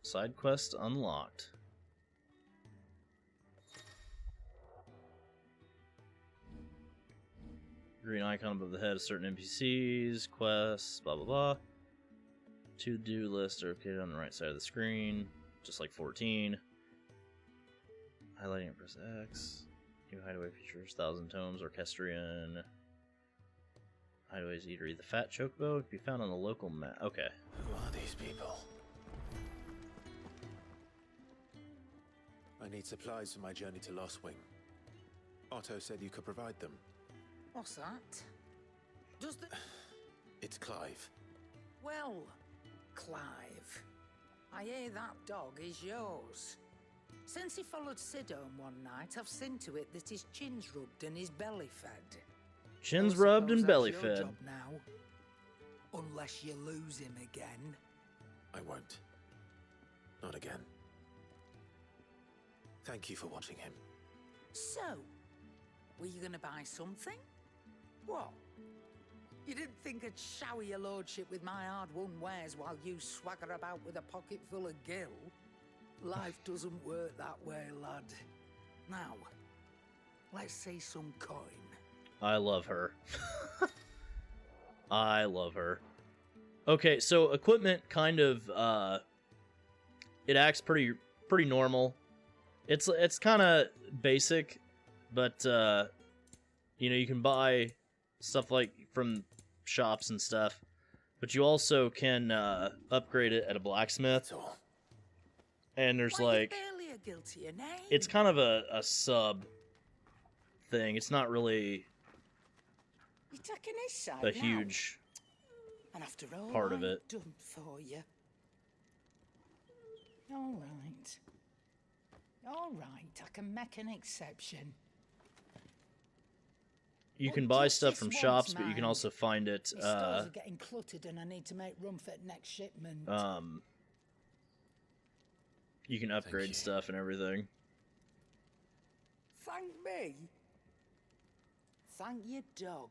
Side quest unlocked. Green icon above the head of certain NPCs, quests, blah blah blah. To-do list are located on the right side of the screen, just like 14. Highlighting and press X. New Hideaway features 1,000 tomes, orchestrion. Hideaway's eatery. The Fat Chocobo can be found on the local map. Okay. Who are these people? I need supplies for my journey to Lost Wing. Otto said you could provide them. What's that? Does the... It's Clive. Well, Clive, I hear that dog is yours. Since he followed Sid home one night, I've seen to it that his chin's rubbed and his belly fed. Chin's I rubbed and suppose belly that's your fed. job now. Unless you lose him again. I won't. Not again. Thank you for watching him. So, were you gonna buy something? What? You didn't think I'd shower your lordship with my hard-won wares while you swagger about with a pocket full of gil? Life doesn't work that way, lad. Now, let's see some coin. I love her. I love her. Okay, so equipment kind of it acts pretty normal. It's kind of basic, but you know, you can buy stuff like from shops and stuff, but you also can upgrade it at a blacksmith. And there's like, Barely a guilty name. it's kind of a sub thing. It's not really You're taking his side a now. huge And after all part of I've it. done for you. All right. All right, I can make an exception. You can buy just stuff this from once, shops, but you can mind. also find it. My stores are getting cluttered and I need to make room for the next shipment. You can upgrade stuff and everything. Thank me? Thank your dog.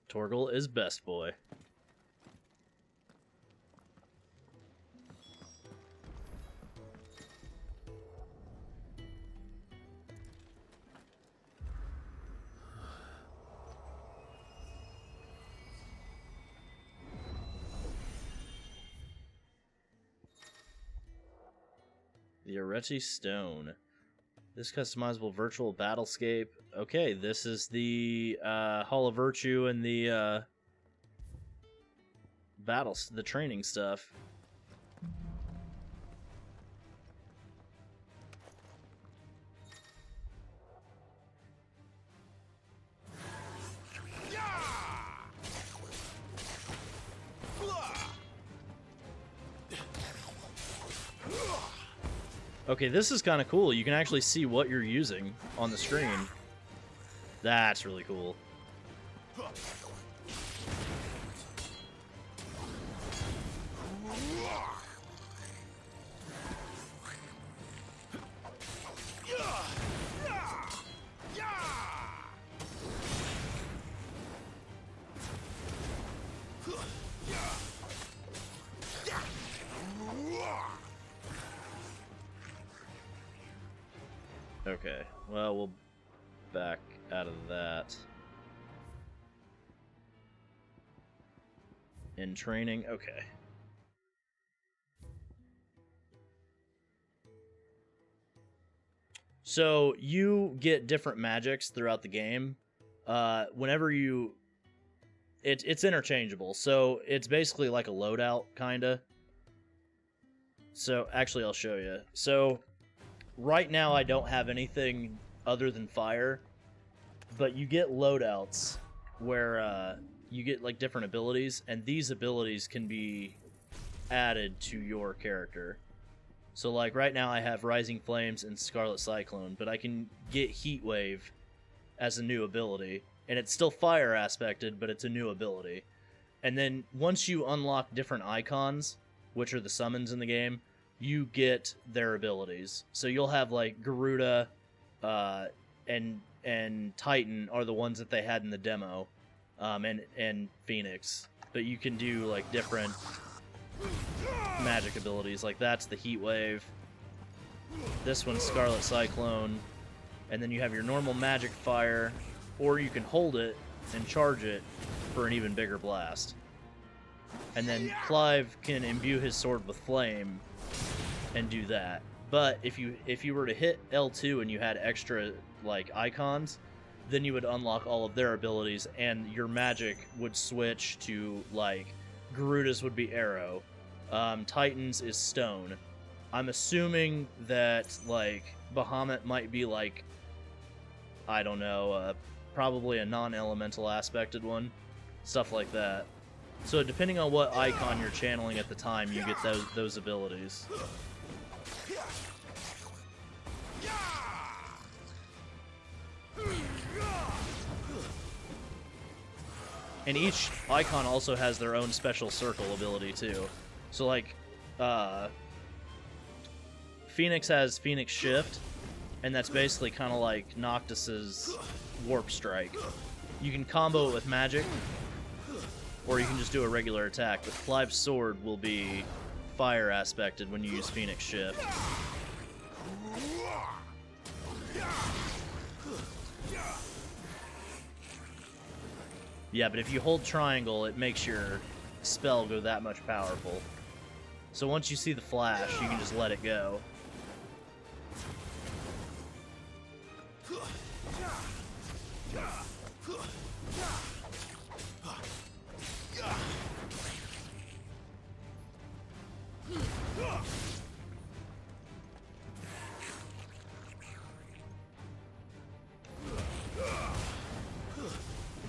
Torgal is best boy. The Areti Stone. This customizable virtual battlescape. Okay, this is the Hall of Virtue and the the training stuff. Okay, this is kind of cool. You can actually see what you're using on the screen. That's really cool. Okay, well, we'll back out of that. In training, okay. So, you get different magics throughout the game. Whenever you... It's interchangeable, so it's basically like a loadout, kinda. So, actually, I'll show you. So... Right now, I don't have anything other than fire, but you get loadouts where you get like different abilities, and these abilities can be added to your character. So like right now I have Rising Flames and Scarlet Cyclone, but I can get Heat Wave as a new ability, and it's still fire aspected, but it's a new ability. And then once you unlock different icons, which are the summons in the game, you get their abilities. So you'll have like Garuda and Titan are the ones that they had in the demo, and Phoenix. But you can do like different magic abilities. Like that's the Heat Wave. This one's Scarlet Cyclone. And then you have your normal magic fire, or you can hold it and charge it for an even bigger blast. And then Clive can imbue his sword with flame and do that. But if you were to hit L2 and you had extra like icons, then you would unlock all of their abilities, and your magic would switch to like Garuda's would be arrow, Titan's is stone. I'm assuming that like Bahamut might be like, I don't know, probably a non-elemental aspected one, stuff like that. So depending on what icon you're channeling at the time, you get those abilities. And each icon also has their own special circle ability too. So like, Phoenix has Phoenix Shift, and that's basically kind of like Noctis's Warp Strike. You can combo it with magic, or you can just do a regular attack, but Clive's sword will be fire aspected when you use Phoenix Shift. Yeah, but if you hold triangle, it makes your spell go that much powerful. So once you see the flash, you can just let it go.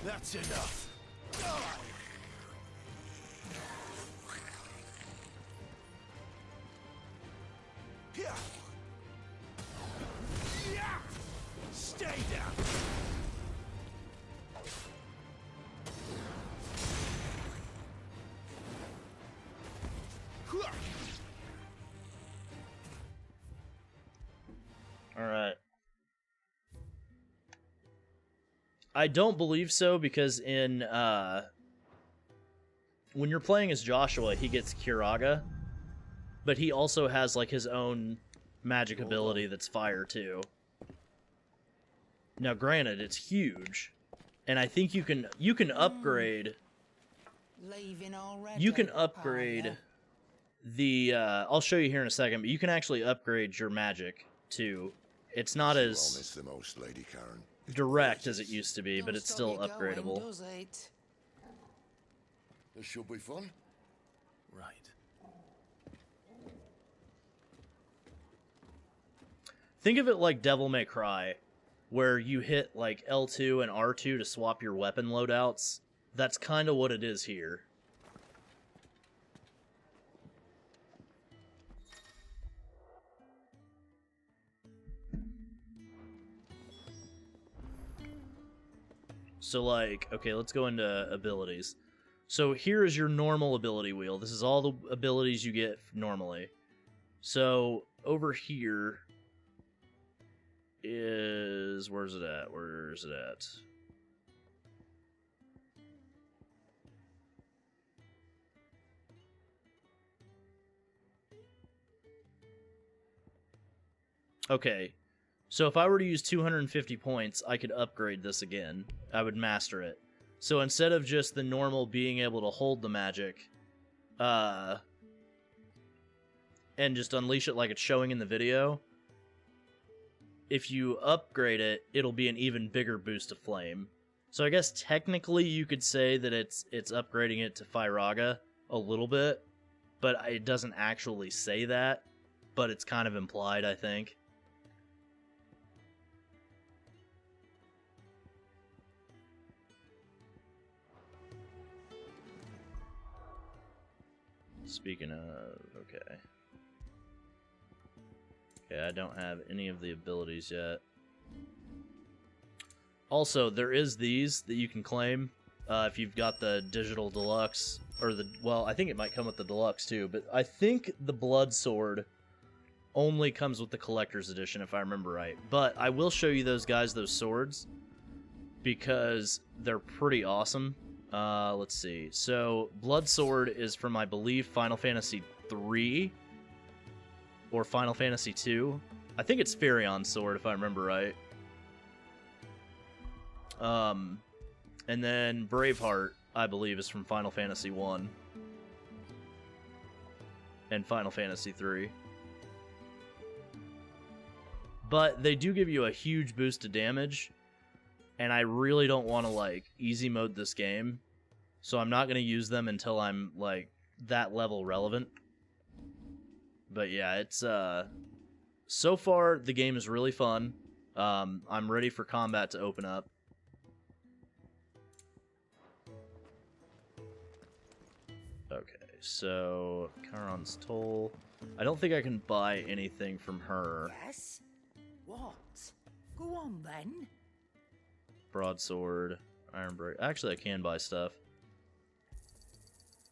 That's enough. Stay down. All right. I don't believe so, because in when you're playing as Joshua, he gets Curaga, but he also has like his own magic ability that's fire too. Now, granted, it's huge, and I think you can upgrade. Leaving already. You can upgrade the. I'll show you here in a second, but you can actually upgrade your magic too. It's not as the most, Lady Karen. direct as it used to be, but it's still upgradable. This should be fun. Right. Think of it like Devil May Cry, where you hit like L2 and R2 to swap your weapon loadouts. That's kind of what it is here. So like, okay, let's go into abilities. So here is your normal ability wheel. This is all the abilities you get normally. So over here is, where's it at? Where's it at? Okay, so if I were to use 250 points, I could upgrade this again. I would master it. So instead of just the normal being able to hold the magic, and just unleash it like it's showing in the video, if you upgrade it, it'll be an even bigger boost of flame. So I guess technically you could say that it's upgrading it to Firaga a little bit, but it doesn't actually say that, but it's kind of implied, I think. Speaking of, okay. Okay, I don't have any of the abilities yet. Also, there is these that you can claim if you've got the digital deluxe, or the, well, I think it might come with the deluxe too, but I think the blood sword only comes with the collector's edition if I remember right. But I will show you those guys, those swords, because they're pretty awesome. Let's see. So, Blood Sword is from, I believe, Final Fantasy III or Final Fantasy II. I think it's Pharion's sword, if I remember right. And then Braveheart, I believe, is from Final Fantasy I and Final Fantasy III. But they do give you a huge boost to damage, and I really don't want to, like, easy mode this game, so I'm not going to use them until I'm, like, that level relevant. But yeah, it's, so far, the game is really fun. I'm ready for combat to open up. Okay, so, Charon's Toll. I don't think I can buy anything from her. Yes? What? Go on, then. Broadsword, Iron Break. Actually, I can buy stuff.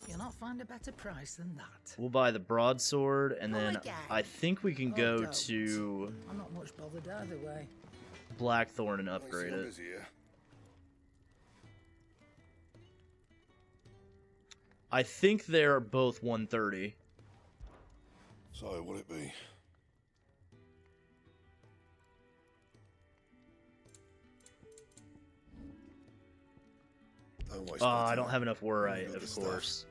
You'll not find a better price than that. We'll buy the broadsword, and then I think we can go to I'm not much bothered either way. Blackthorn and upgrade it. I think they're both 130. So, will it be? I don't have enough Wurite, of course.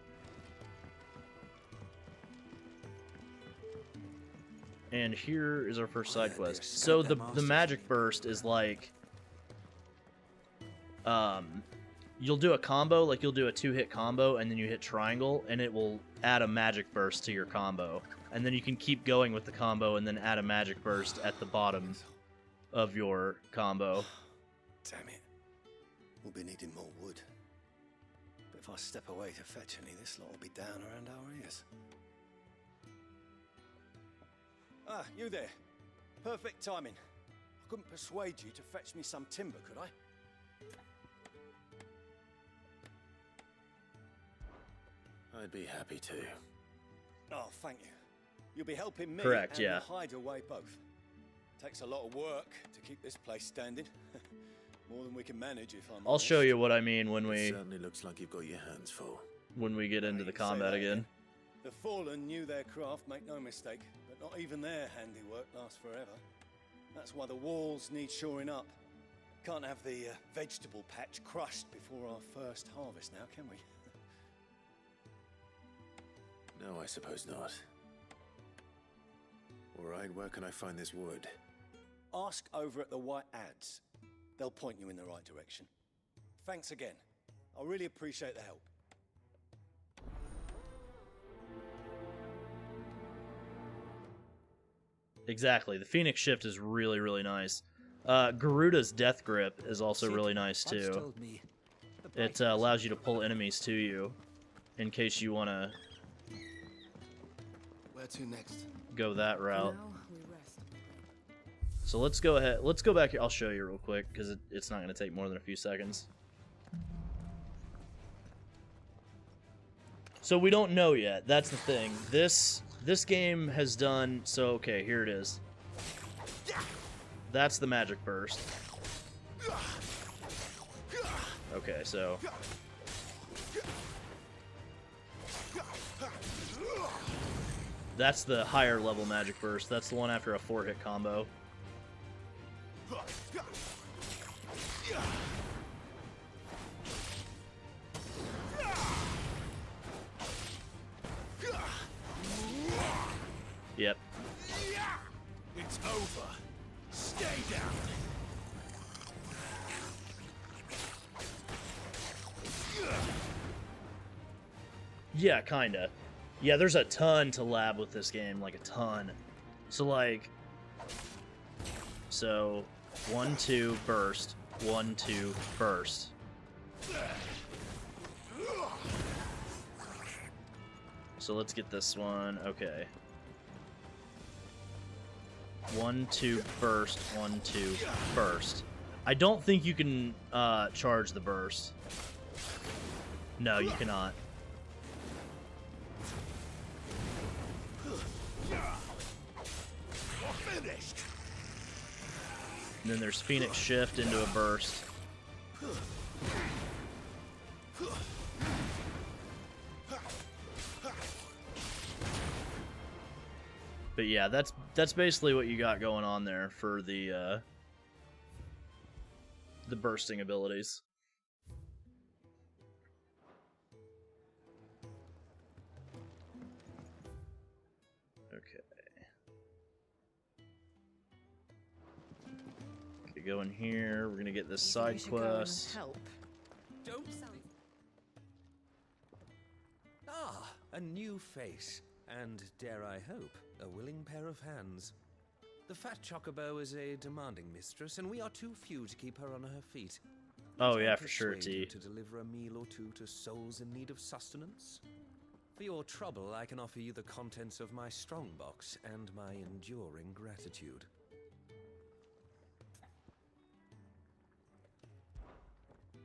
And here is our first side quest. So the magic burst is like, you'll do a combo, like you'll do a 2-hit combo, and then you hit triangle, and it will add a magic burst to your combo. And then you can keep going with the combo, and then add a magic burst at the bottom of your combo. Damn it. We'll be needing more wood. But if I step away to fetch any, this lot will be down around our ears. Ah, you there. Perfect timing. I couldn't persuade you to fetch me some timber, could I? I'd be happy to. Oh, thank you. You'll be helping me Correct, and yeah. the Hideaway both. Takes a lot of work to keep this place standing. More than we can manage, if I'm I'll show honest. you what I mean when It we certainly looks like you've got your hands full. get into the Say combat that again. The Fallen knew their craft, make no mistake, but not even their handiwork lasts forever. That's why the walls need shoring up. Can't have the vegetable patch crushed before our first harvest now, can we? No, I suppose not. All right, where can I find this wood? Ask over at the White Ads. They'll point you in the right direction. Thanks again. I really appreciate the help. Exactly. The Phoenix Shift is really, really nice. Garuda's Death Grip is also really nice too. It allows you to pull enemies to you in case you want to Where to next? go that route. So let's go ahead. Let's go back here. I'll show you real quick because it's not going to take more than a few seconds. So we don't know yet. That's the thing. This game has done so. Okay, here it is. That's the magic burst. Okay, so that's the higher level magic burst. That's the one after a 4-hit combo. Yep. It's over. Stay down. Yeah, kinda. Yeah, there's a ton to lab with this game, like a ton. So like, 1, 2, burst, 1, 2, burst. So let's get this one. Okay. 1, 2, burst, 1, 2, burst. I don't think you can charge the burst. No, you cannot. Finished. And then there's Phoenix Shift into a burst. But yeah, that's basically what you got going on there for the bursting abilities. Okay. Okay, go in here. We're gonna get this side quest. Help. Don't. Ah, a new face. And, dare I hope, a willing pair of hands. The fat chocobo is a demanding mistress, and we are too few to keep her on her feet. Oh Might I yeah, for sure, persuade you T. to deliver a meal or two to souls in need of sustenance? For your trouble, I can offer you the contents of my strongbox and my enduring gratitude.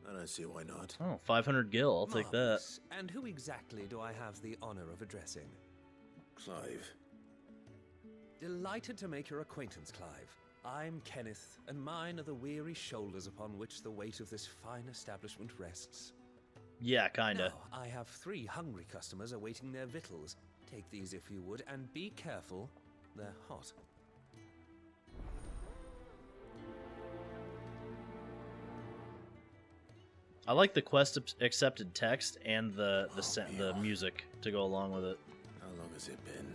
I don't see why not. Oh, 500 gil. I'll take that. Marvelous. And who exactly do I have the honor of addressing? Clive. Delighted to make your acquaintance, Clive. I'm Kenneth, and mine are the weary shoulders upon which the weight of this fine establishment rests. Yeah, kinda. Now, I have 3 hungry customers awaiting their victuals. Take these if you would, and be careful, they're hot. I like the quest accepted text and the music to go along with it. How long has it been?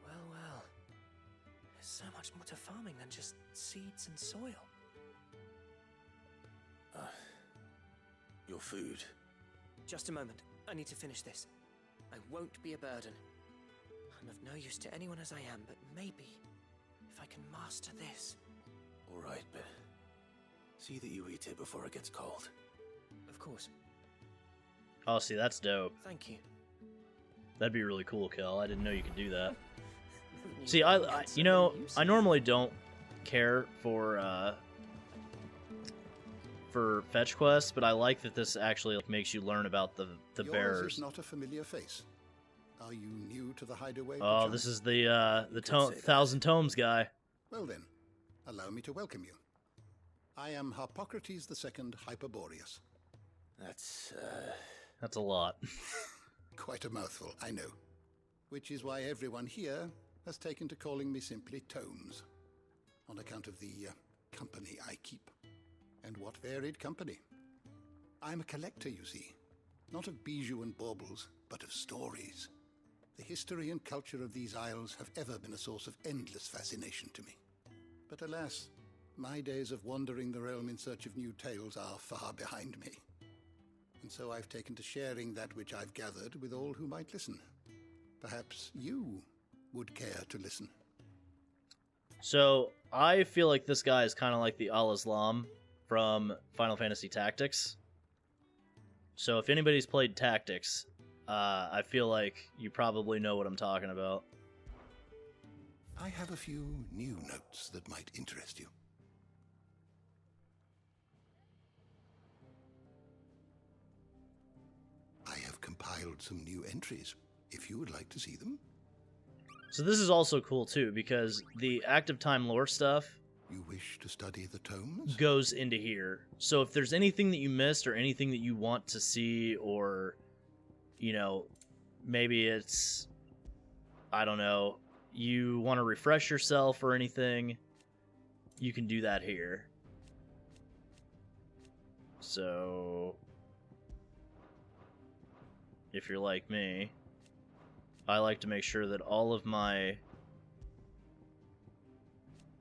Well, well. There's so much more to farming than just seeds and soil. Your food. Just a moment. I need to finish this. I won't be a burden. I'm of no use to anyone as I am, but maybe if I can master this. All right, but see that you eat it before it gets cold. Of course. Oh, see, that's dope. Thank you. That'd be really cool, Kel. I didn't know you could do that. See, I you know, I normally don't care for fetch quests, but I like that this actually makes you learn about the Yours bearers. is not a familiar face. Are you new to the Hideaway? Oh, this is the Thousand Tomes guy. Well then, allow me to welcome you. I am Harpocrates II Hyperboreus. That's a lot. Quite a mouthful, I know. Which is why everyone here has taken to calling me simply Tomes, on account of the company I keep. And what varied company. I'm a collector, you see. Not of bijou and baubles, but of stories. The history and culture of these isles have ever been a source of endless fascination to me. But alas, my days of wandering the realm in search of new tales are far behind me. And so I've taken to sharing that which I've gathered with all who might listen. Perhaps you would care to listen. So, I feel like this guy is kind of like the Al-Islam from Final Fantasy Tactics. So if anybody's played Tactics, I feel like you probably know what I'm talking about. I have a few new notes that might interest you. I have compiled some new entries, if you would like to see them. So this is also cool too, because the active time lore stuff you wish to study the tomes goes into here. So if there's anything that you missed or anything that you want to see, or you know, maybe it's, I don't know, you want to refresh yourself or anything, you can do that here. So if you're like me, I like to make sure that all of my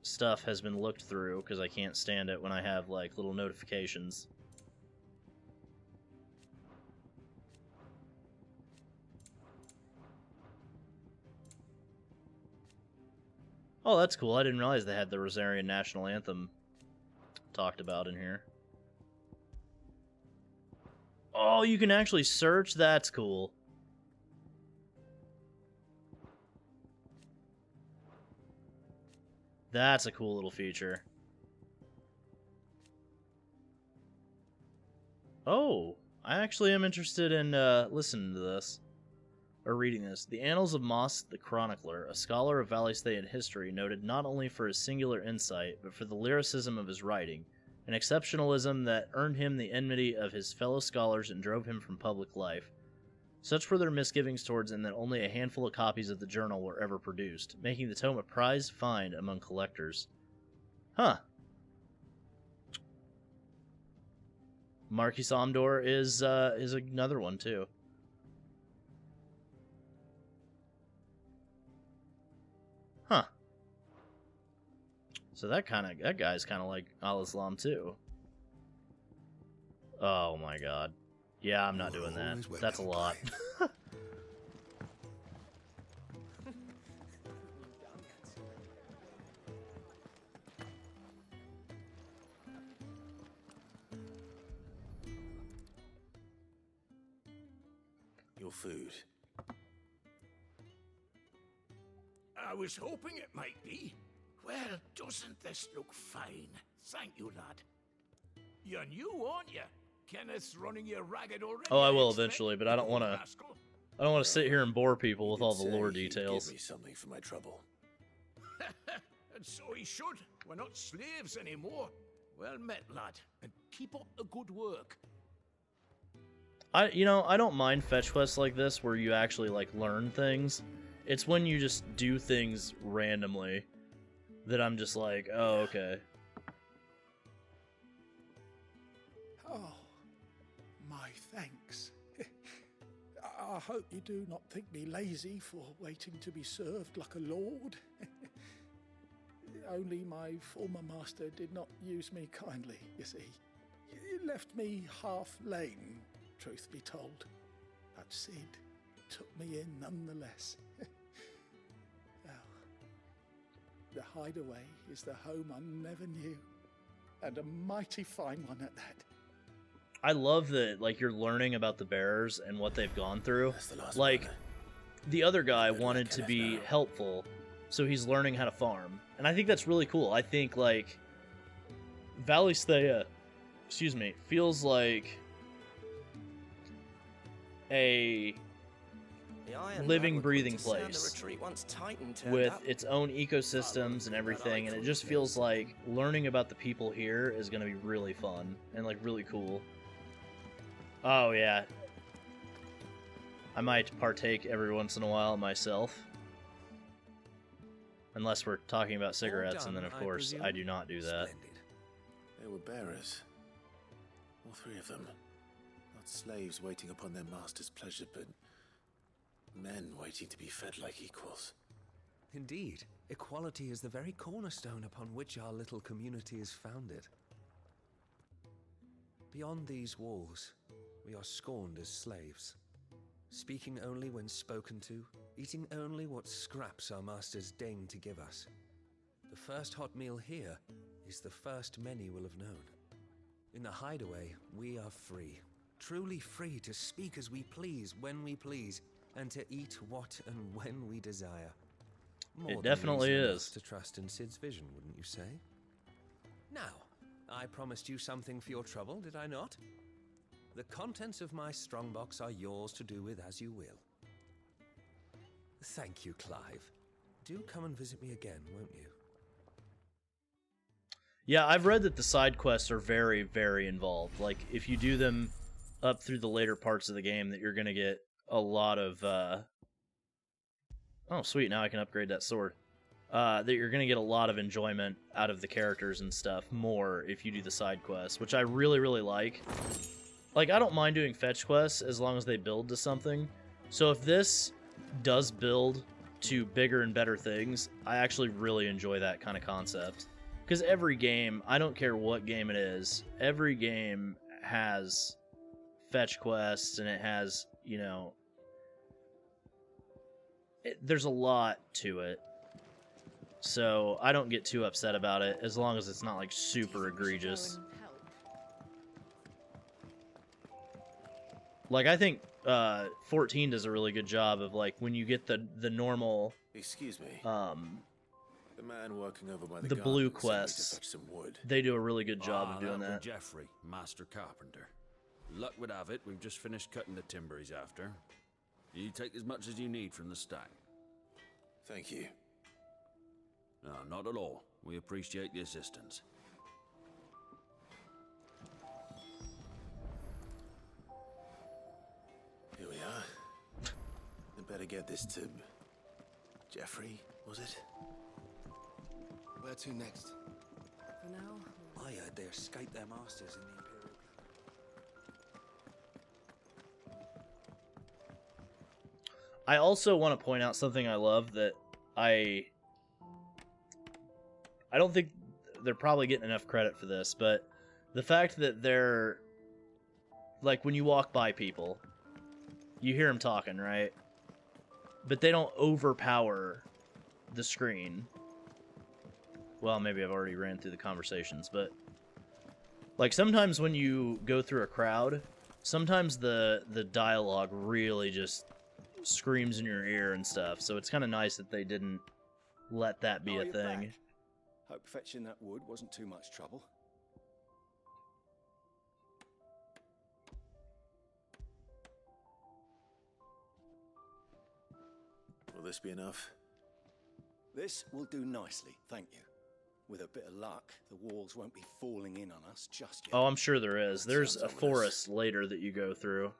stuff has been looked through, because I can't stand it when I have like little notifications. Oh, that's cool. I didn't realize they had the Rosarian National Anthem talked about in here. Oh, you can actually search? That's cool. That's a cool little feature. Oh, I actually am interested in listening to this. Or reading this. The Annals of Moss the Chronicler, a scholar of Valisthean history, noted not only for his singular insight, but for the lyricism of his writing, an exceptionalism that earned him the enmity of his fellow scholars and drove him from public life. Such were their misgivings towards him that only a handful of copies of the journal were ever produced, making the tome a prized find among collectors. Huh. Marquis Omdor is another one too. Huh. So that guy's kind of like Al-Islam too. Oh my god. Yeah, I'm not doing that. That's a lot. Your food. I was hoping it might be. Well, doesn't this look fine? Thank you, lad. You're new, aren't you? Kenneth's running you ragged already. Oh, I will eventually, but I don't want to sit here and bore people with all the lore details. Give me something for my trouble. And so he should. We're not slaves anymore. Well met, lad, and keep up the good work. I don't mind fetch quests like this where you actually like learn things. It's when you just do things randomly that I'm just like, oh, okay. Oh, my thanks. I hope you do not think me lazy for waiting to be served like a lord. Only my former master did not use me kindly, you see. He left me half lame, truth be told. But Sid took me in nonetheless. Well, the Hideaway is the home I never knew, and a mighty fine one at that. I love that, like, you're learning about the bearers and what they've gone through. Like, the other guy wanted to be helpful, so he's learning how to farm. And I think that's really cool. I think, like, Valisthea, feels like a living, breathing place with its own ecosystems and everything, and it just feels like learning about the people here is going to be really fun and like really cool. Oh yeah, I might partake every once in a while myself, unless we're talking about cigarettes, and then of course I do not do that. They were bearers, all three of them, not slaves waiting upon their master's pleasure, but men waiting to be fed like equals. Indeed, equality is the very cornerstone upon which our little community is founded. Beyond these walls, we are scorned as slaves, speaking only when spoken to, eating only what scraps our masters deign to give us. The first hot meal here is the first many will have known. In the Hideaway, we are free, truly free to speak as we please, when we please, and to eat what and when we desire. More It definitely than reason is. to trust in Sid's vision, wouldn't you say? Now, I promised you something for your trouble, did I not? The contents of my strongbox are yours to do with as you will. Thank you, Clive. Do come and visit me again, won't you? Yeah, I've read that the side quests are very, very involved. Like, if you do them up through the later parts of the game, that you're going to get a lot of... Oh, sweet, now I can upgrade that sword. That you're going to get a lot of enjoyment out of the characters and stuff more if you do the side quests, which I really, really like. Like, I don't mind doing fetch quests as long as they build to something. So if this does build to bigger and better things, I actually really enjoy that kind of concept. Because every game, I don't care what game it is, every game has fetch quests and it has, you know, there's a lot to it. So I don't get too upset about it as long as it's not like super egregious. Like, I think 14 does a really good job of, like, when you get the normal... Excuse me. The man working over by the blue quests, they do a really good job of doing that. Jeffrey, master carpenter. Luck would have it, we've just finished cutting the timber he's after. You take as much as you need from the stack. Thank you. No, not at all. We appreciate the assistance. Here we are. I better get this to... Jeffrey, was it? Where to next? For now, I heard they escaped their masters in the Imperial Guard. I also want to point out something I love that I don't think they're probably getting enough credit for this, but the fact that they're, like, when you walk by people, you hear them talking, right? But they don't overpower the screen. Well, maybe I've already ran through the conversations, but like sometimes when you go through a crowd, sometimes the dialogue really just screams in your ear and stuff. So it's kind of nice that they didn't let that be a thing. Back. Hope fetching that wood wasn't too much trouble. Will this be enough? This will do nicely, thank you. With a bit of luck, the walls won't be falling in on us just yet. Oh, I'm sure there is. There's a forest later that you go through.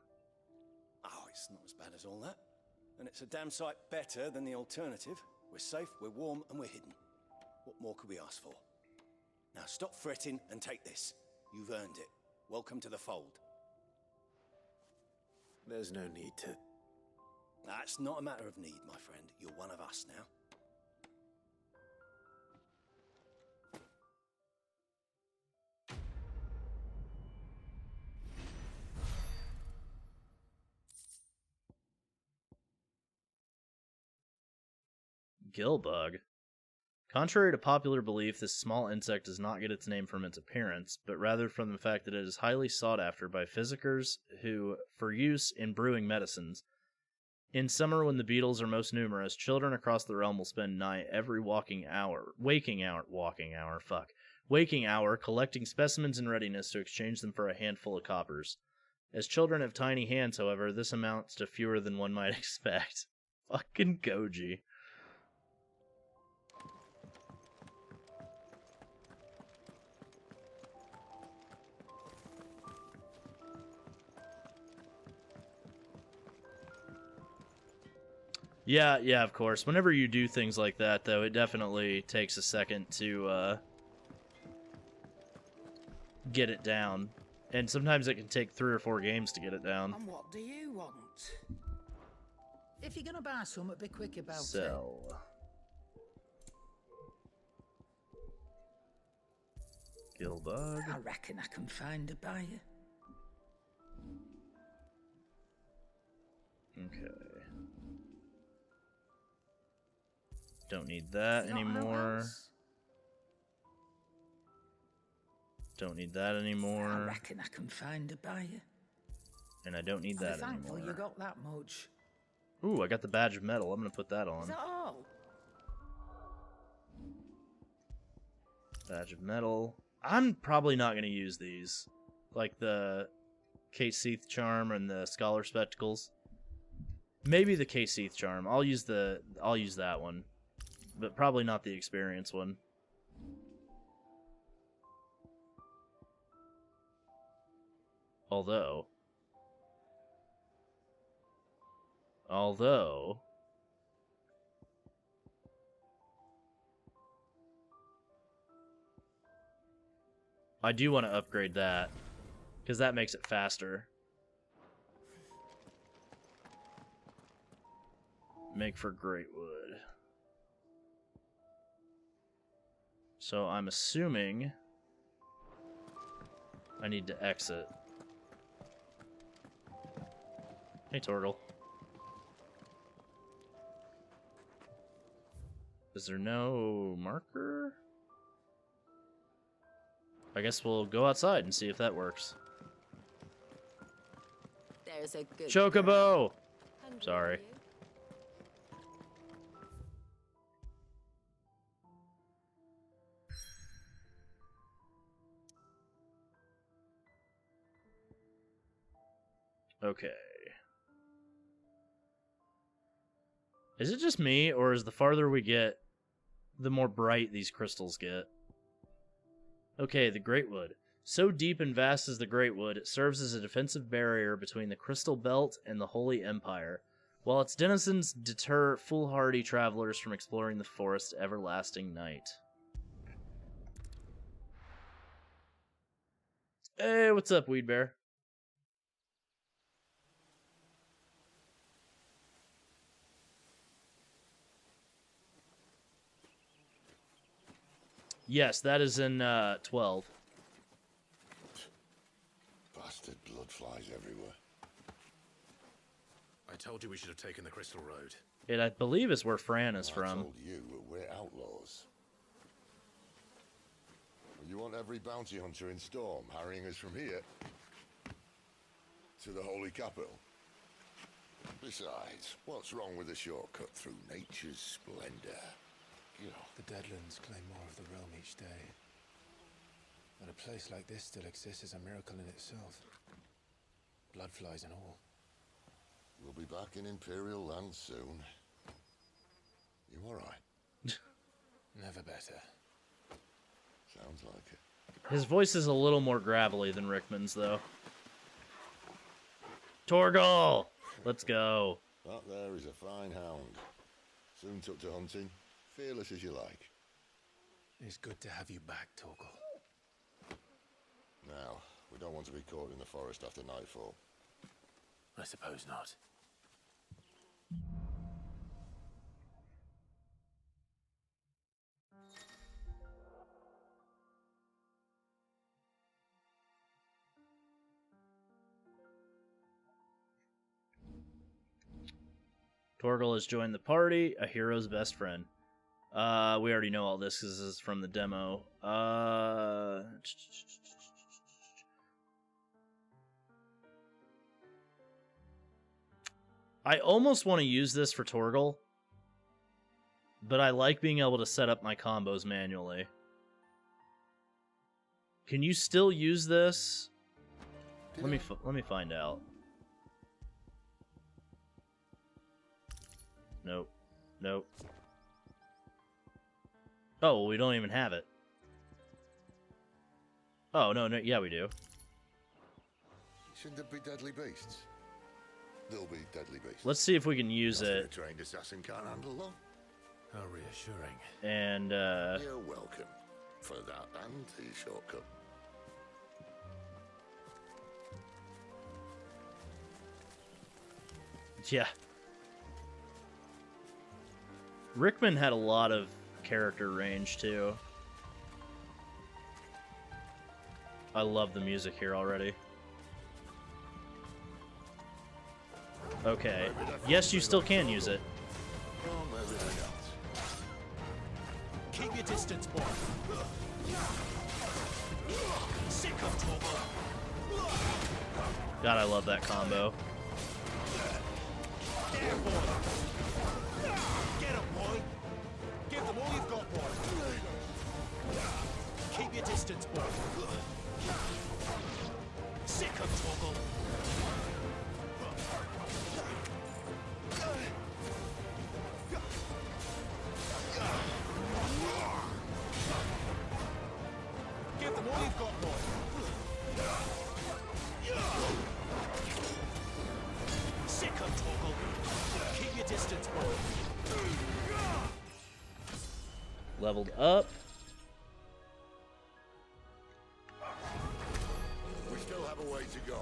Oh, it's not as bad as all that. And it's a damn sight better than the alternative. We're safe, we're warm, and we're hidden. What more could we ask for? Now stop fretting and take this. You've earned it. Welcome to the fold. There's no need to... That's not a matter of need, my friend. You're one of us now. Gillbug. Contrary to popular belief, this small insect does not get its name from its appearance, but rather from the fact that it is highly sought after by physicers who, for use in brewing medicines. In summer, when the beetles are most numerous, children across the realm will spend night every waking hour collecting specimens in readiness to exchange them for a handful of coppers. As children have tiny hands, however, this amounts to fewer than one might expect. Fucking Goji. Yeah, of course. Whenever you do things like that, though, it definitely takes a second to get it down. And sometimes it can take 3 or 4 games to get it down. And what do you want? If you're gonna buy something, be quick about it. Sell. Gilbug. I reckon I can find a buyer. Okay. Don't need that anymore. Don't need that anymore. I reckon I can find a buyer. And I don't need that thankful anymore. you got that much. Ooh, I got the badge of metal. I'm gonna put that on. Is that all? Badge of metal. I'm probably not gonna use these, like the K-Seath charm and the scholar spectacles. Maybe the K-Seath charm. I'll use that one, but probably not the experience one. Although I do want to upgrade that, because that makes it faster. Make for great wood. So I'm assuming I need to exit. Hey, Torgal. Is there no marker? I guess we'll go outside and see if that works. There's a good Chocobo! Sorry. Okay. Is it just me, or is the farther we get, the more bright these crystals get? Okay, the Greatwood. So deep and vast is the Greatwood, it serves as a defensive barrier between the Crystal Belt and the Holy Empire, while its denizens deter foolhardy travelers from exploring the forest's everlasting night. Hey, what's up, Weed Bear? Yes, that is in 12. Bastard blood flies everywhere. I told you we should have taken the Crystal Road. It, I believe, is where Fran is from. I told you we're outlaws. You want every bounty hunter in Storm harrying us from here to the Holy Capital? Besides, what's wrong with a shortcut through nature's splendor? The Deadlands claim more of the realm each day. That a place like this still exists is a miracle in itself. Bloodflies and all. We'll be back in Imperial land soon. You alright? Never better. Sounds like it. His voice is a little more gravelly than Rickman's, though. Torgal! Let's go. That there is a fine hound. Soon took to hunting. Fearless as you like. It's good to have you back, Torgal. Now, we don't want to be caught in the forest after nightfall. I suppose not. Torgal has joined the party, a hero's best friend. We already know all this because this is from the demo. I almost want to use this for Torgal, but I like being able to set up my combos manually. Can you still use this Let me find out. Nope. Nope. Oh, well, we don't even have it. Oh, no, yeah, we do. Shouldn't there be deadly beasts? There'll be deadly beasts. Let's see if we can use it. A trained assassin can't handle them. How reassuring. And, You're welcome for that and the shortcut. Yeah. Rickman had a lot of character range, too. I love the music here already. Okay. Yes, you still can use it. Keep your distance, boy. Sick of trouble. God, I love that combo. There, boy. Get him, boy. Give them all you've got, boy. Keep your distance, boy. Sick of trouble. Give them all you've got, boy. Sick of trouble. Keep your distance, boy. Leveled up. We still have a way to go.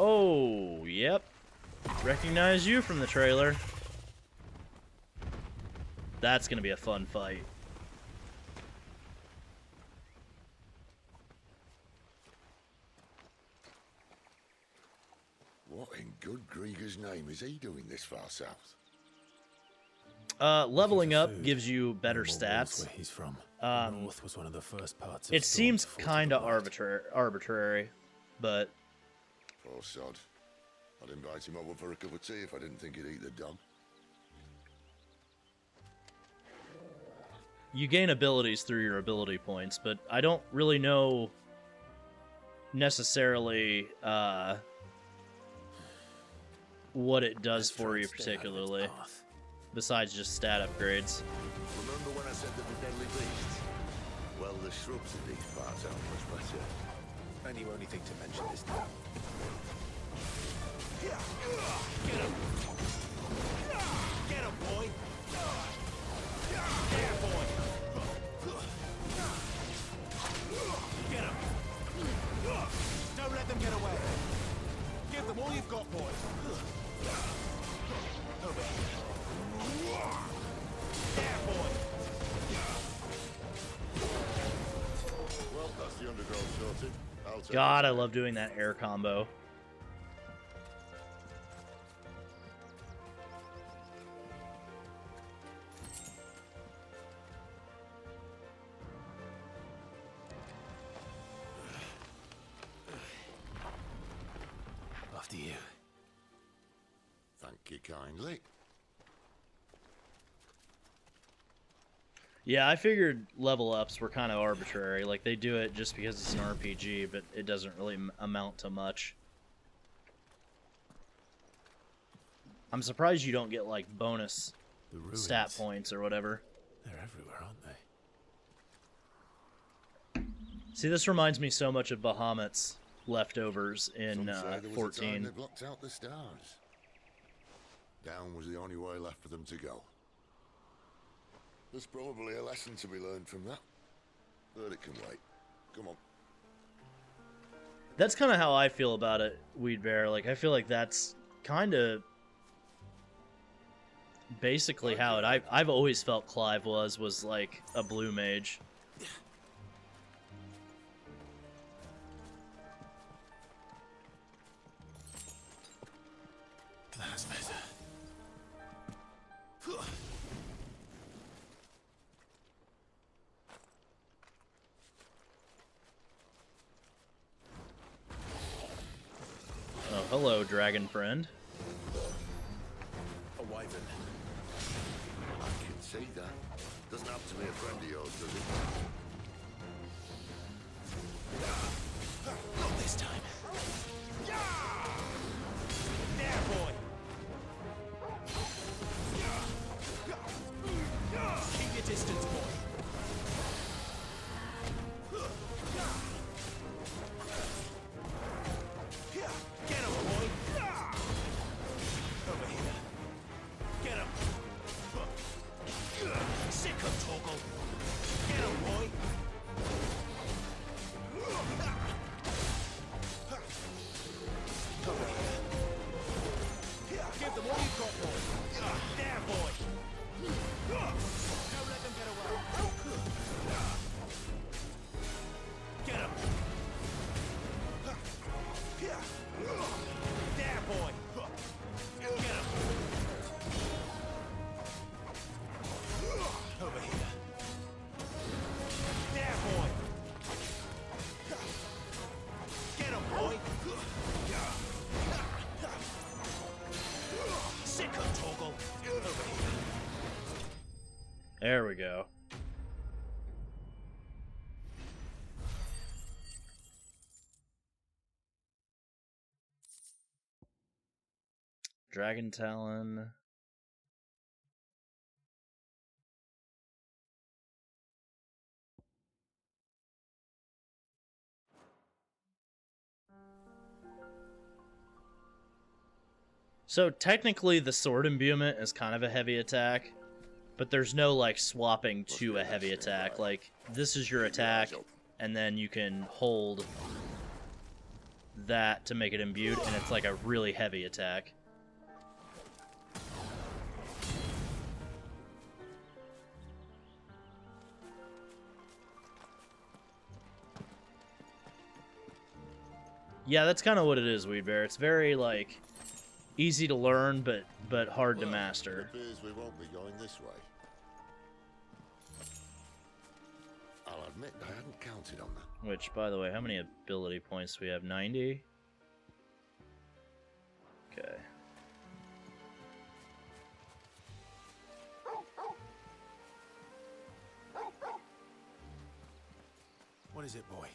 Oh, yep. Recognize you from the trailer. That's gonna be a fun fight. What in good Grieger's name is he doing this far south? Leveling up gives you better stats. Where he's from. North was one of the first parts of It seems kind of arbitrary, but Poor sod. I'd invite him over for a cup of tea if I didn't think he'd eat the dog. you gain abilities through your ability points, but I don't really know necessarily what it does for you particularly, besides just stat upgrades. Remember when I said there were deadly beasts? Well, the shrubs in these parts aren't much better. And you only think to mention this now. Get him! Get him, boy! There, boy! Get him! Don't let them get away! Give them all you've got, boy! Over here. There, boy! Well, that's the undergrowth sorted. I'll take God, I love doing that air combo. After you. Thank you kindly. Yeah, I figured level ups were kind of arbitrary. Like, they do it just because it's an RPG, but it doesn't really amount to much. I'm surprised you don't get, like, bonus stat points or whatever. They're everywhere, aren't they? See, this reminds me so much of Bahamut's leftovers in Some say there was a time 14. they blocked out the stars. Down was the only way left for them to go. There's probably a lesson to be learned from that. But it can wait. Come on. That's kind of how I feel about it, Weed Bear. Like, I feel like that's kind of basically how it. I've always felt Clive was like a blue mage. That's better. Hello, dragon friend. A wyvern. I can see that. Doesn't have to be a friend of yours, does it? Not this time. There, boy. Keep your distance, boy. Get him, boy. Over here. Get him. Sick of Toggle. Get him, boy. Over here. Give them all you've got, boy. There, boy. Don't let them get away. Get him. There, boy. Get him. Over here. There, boy. Get him, boy. Sick of Toggle. Over here. There we go. Dragon Talon. So technically the sword imbuement is kind of a heavy attack, but there's no like swapping to a heavy attack. Like this is your attack and then you can hold that to make it imbued and it's like a really heavy attack. Yeah, that's kind of what it is, Weedbear. It's very like easy to learn, but hard to master. It appears we won't be going this way. I'll admit I hadn't counted on that. Which, by the way, how many ability points do we have? 90? Okay. What is it, boy?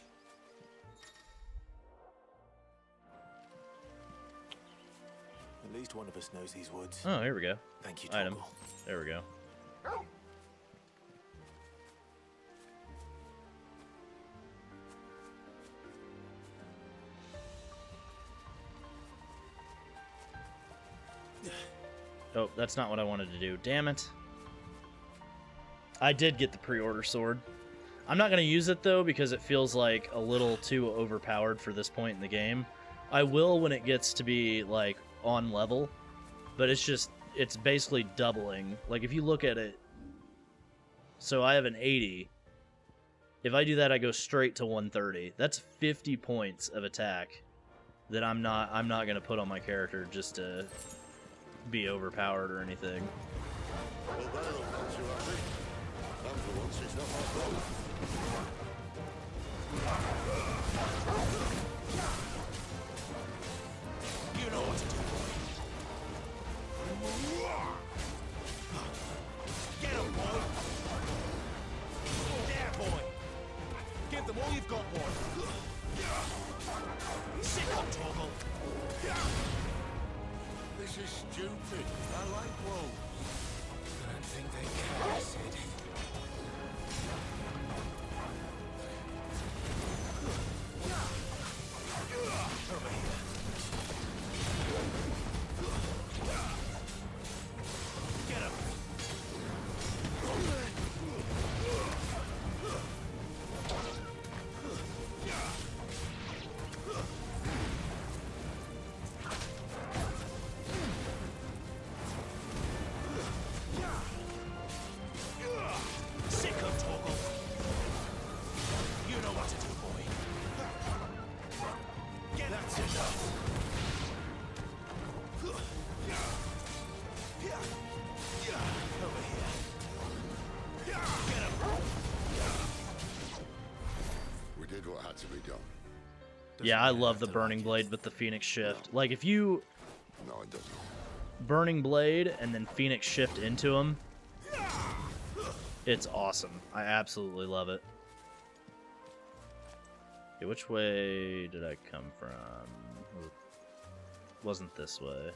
At least one of us knows these woods. Oh, here we go. Thank you, Item. Toggle. There we go. Oh, that's not what I wanted to do. Damn it. I did get the pre-order sword. I'm not going to use it, though, because it feels like a little too overpowered for this point in the game. I will when it gets to be, like, on level, but it's basically doubling. Like, if you look at it, so I have an 80. If I do that, I go straight to 130. That's 50 points of attack that I'm not going to put on my character just to be overpowered or anything. Well, they're all not too happy. And for once, it's not my fault. You know what to do, boy. Get him, boy. There, boy. Give them all you've got, boy. Sick of Toggle. This is stupid. I like wolves. I don't think they care, Sid. Over here. Get him. Sick of Toggle. You know what to do, boy. Get that's enough. Over here. Get him. We did what had to be done. Yeah, I love the Burning Blade with the Phoenix Shift. Like, if you... No, it doesn't. Burning Blade and then Phoenix Shift into him, it's awesome. I absolutely love it. Okay, which way did I come from? Wasn't this way.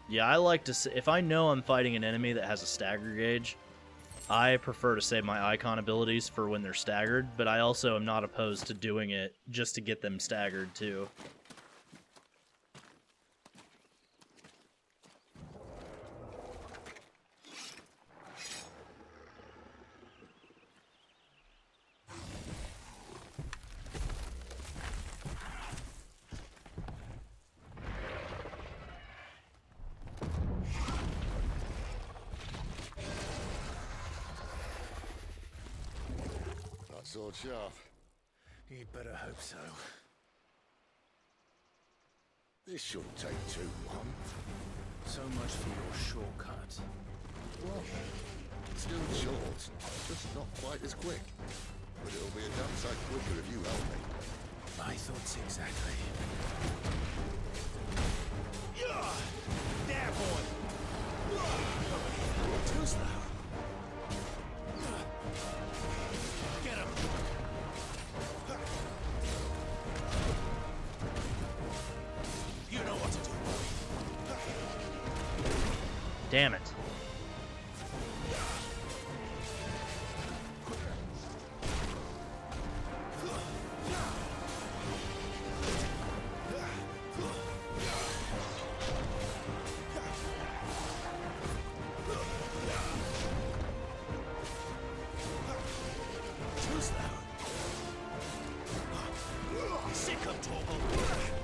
Yeah, I like to say, if I know I'm fighting an enemy that has a stagger gauge, I prefer to save my Eikon abilities for when they're staggered, but I also am not opposed to doing it just to get them staggered too. Sword sharp. You'd better hope so. This shouldn't take too long. So much for your shortcut. Well, still short, just not quite as quick. But it'll be a damn sight quicker if you help me. My thoughts exactly. There, boy! Too slow. Get him! You know what to do, boy. Damn it.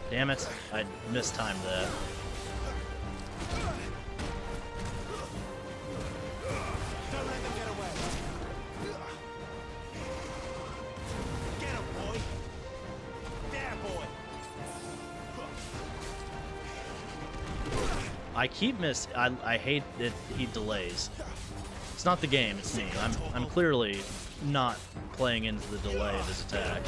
Damn it, I mistimed that. Don't let them get away. Get him, boy. There, boy. I keep I hate that he delays. It's not the game, it's me. I'm clearly not playing into the delay of his attack.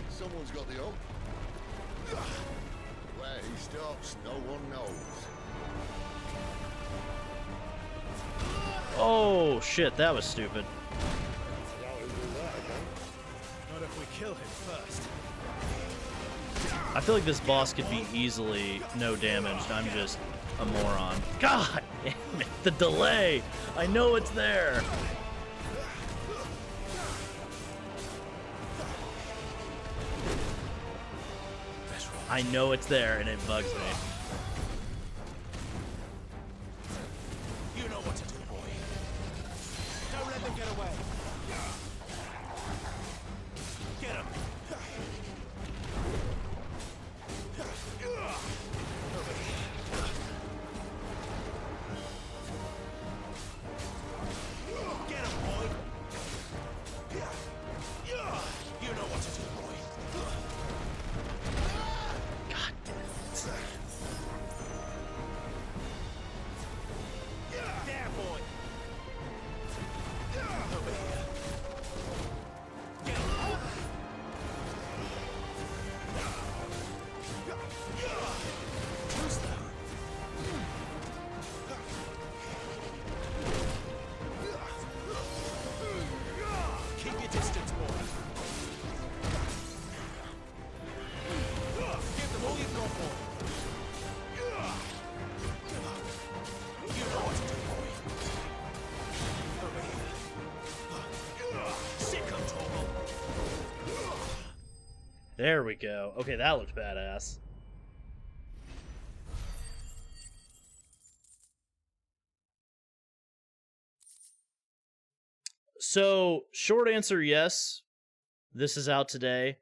Someone's got the hump. Where he stops, no one knows. Oh shit, that was stupid. Not if we kill him first. I feel like this boss could be easily no damaged. I'm just a moron. God damn it, the delay! I know it's there! I know it's there and it bugs me. You know what to do, boy. Don't let them get away. Get him. Get him, boy. You know what to do, boy. There, boy. Over here. Get him. Too slow. Keep your distance, boy. Give them all you've got, boy. You know what to do, boy. Over here. Sick of trouble. There we go. Okay, that looked badass. So, short answer, yes. This is out today.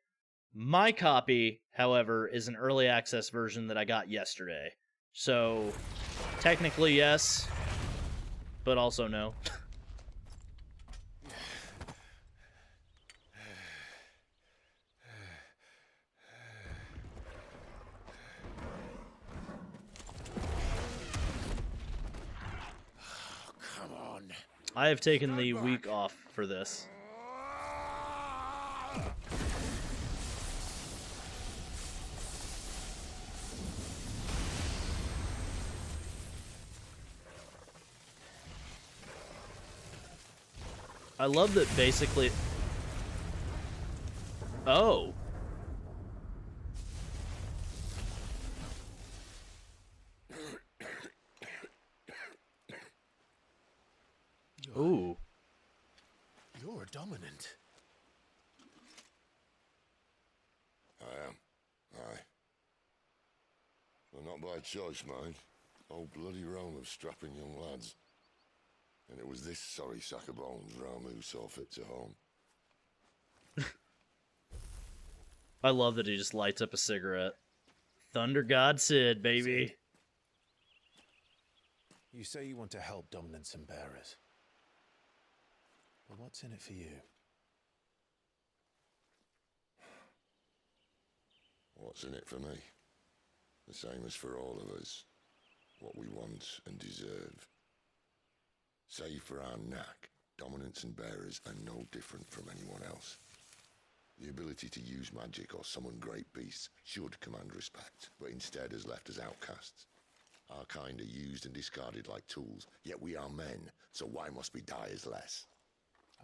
My copy, however, is an early access version that I got yesterday. So, technically yes, but also no. Come on. I have taken the week off for this. I love that basically... Oh. Ooh. You're dominant. I am. Aye. Well, not by choice, mind. Whole bloody realm of strapping young lads. And it was this sorry sack of bones Ramu saw fit to home. I love that he just lights up a cigarette. Thunder God Sid, baby. Sid. You say you want to help dominants and bearers. But what's in it for you? What's in it for me? The same as for all of us. What we want and deserve. Save for our knack, dominants and bearers are no different from anyone else. The ability to use magic or summon great beasts should command respect, but instead has left us outcasts. Our kind are used and discarded like tools, yet we are men, so why must we die as less?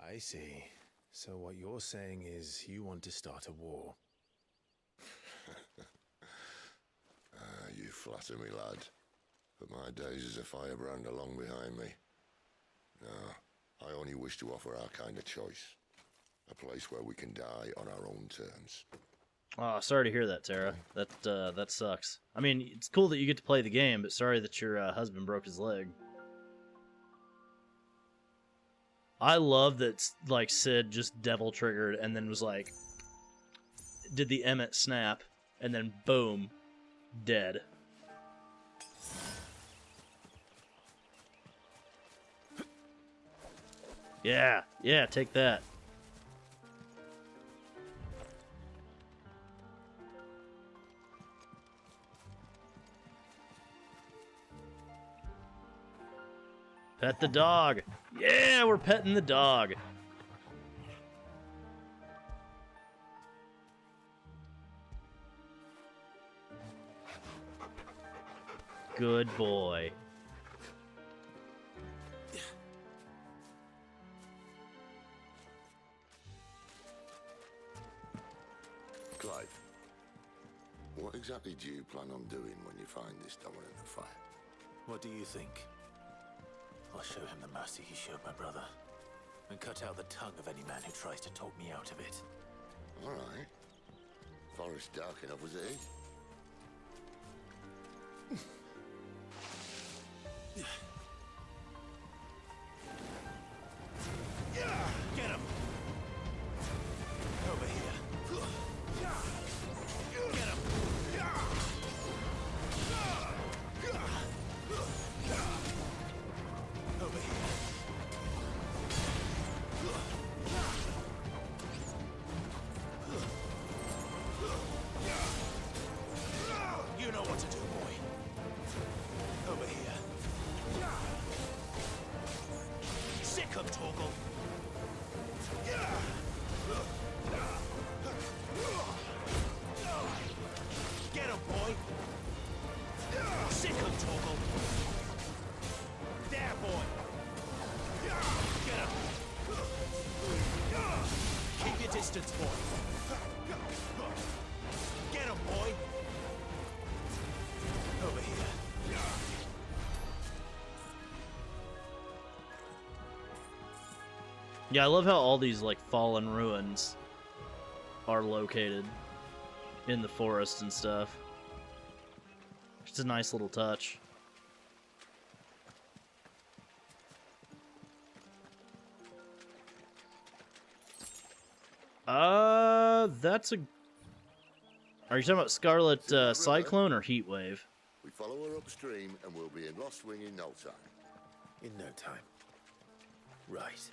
I see. So what you're saying is you want to start a war. You flatter me, lad. But my days as a firebrand are long behind me. No, I only wish to offer our kind a choice. A place where we can die on our own terms. Oh, sorry to hear that, Tara. That sucks. I mean, it's cool that you get to play the game, but sorry that your husband broke his leg. I love that, like, Sid just devil triggered and then was like, did the Emmett snap, and then boom, dead. Yeah, take that. Pet the dog. Yeah, we're petting the dog. Good boy. Clive, what exactly do you plan on doing when you find this dominant of fire? What do you think? I'll show him the mercy he showed my brother, and cut out the tongue of any man who tries to talk me out of it. All right. Forest dark enough, was it? Get him! Over here. Get him! Over here. You know what to do, boy. Over here. Sick him, Torgal. Get him, boy. Sick him, Torgal. There, boy. Get him. Keep your distance, boy. Get him, boy. Over here. Yeah, I love how all these, like, fallen ruins are located in the forest and stuff. It's a nice little touch. That's a... Are you talking about Scarlet Cyclone or Heatwave? We follow her upstream and we'll be in Lost Wing in no time. In no time. Right.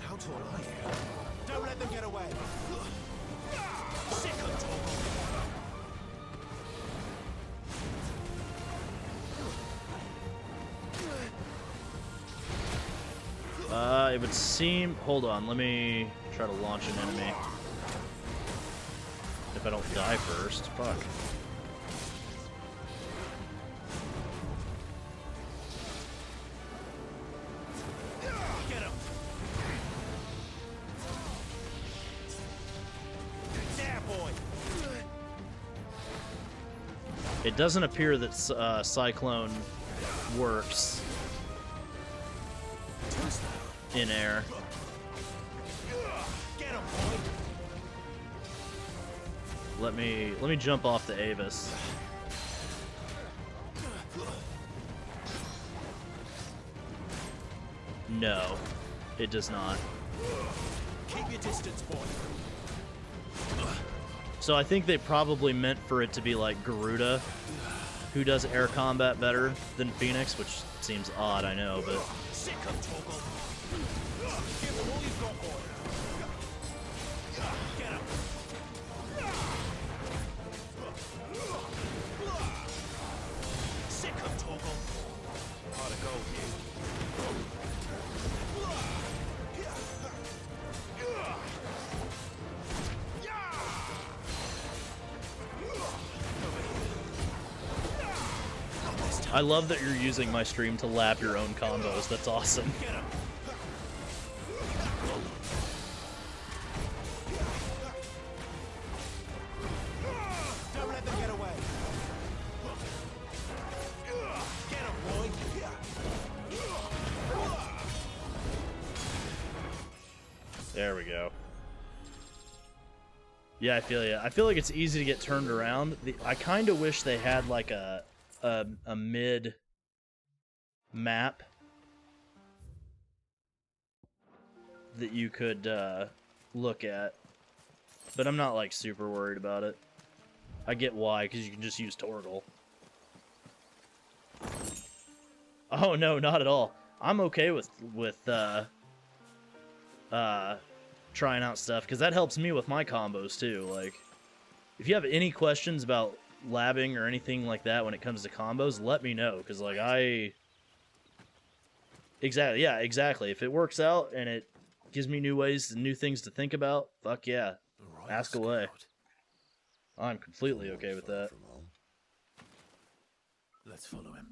How tall are you? Don't let them get away! Sick of It would seem... Hold on, let me try to launch an enemy. If I don't die first. Fuck. Get him! There, boy! It doesn't appear that Cyclone works in air. Get him, boy! Let me jump off the Avis. No, it does not. Keep your distance, boy. So I think they probably meant for it to be like Garuda, who does air combat better than Phoenix, which seems odd, I know, but... Sick of Toggle. Give them all you've got, boy. Get him. Sick of Toggle. Hard to go here. I love that you're using my stream to lap your own combos. That's awesome. Don't let them get away. Get him, boy. There we go. Yeah, I feel ya. I feel like it's easy to get turned around. I kind of wish they had like a mid map that you could look at, but I'm not like super worried about it. I get why, because you can just use Torgal. Oh no, not at all. I'm okay with trying out stuff, because that helps me with my combos too. Like, if you have any questions about labbing or anything like that when it comes to combos, let me know, because like exactly, if it works out and it gives me new ways and new things to think about, fuck yeah, ask away. I'm completely okay with that. Let's follow him.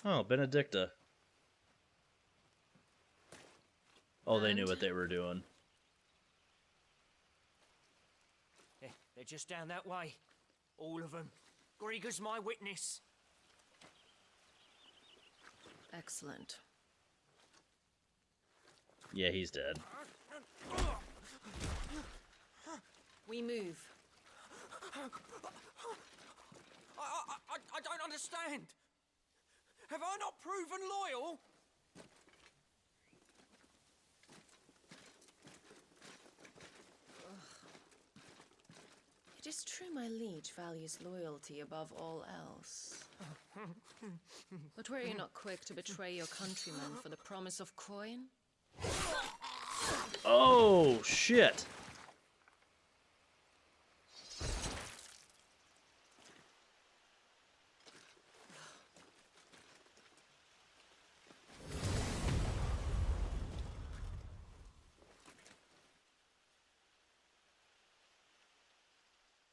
Oh, Benedicta. Oh, they knew what they were doing. They're just down that way. All of them. Grieger's my witness. Excellent. Yeah, he's dead. We move. I don't understand. Have I not proven loyal? It is true my liege values loyalty above all else. But were you not quick to betray your countrymen for the promise of coin? Oh, shit.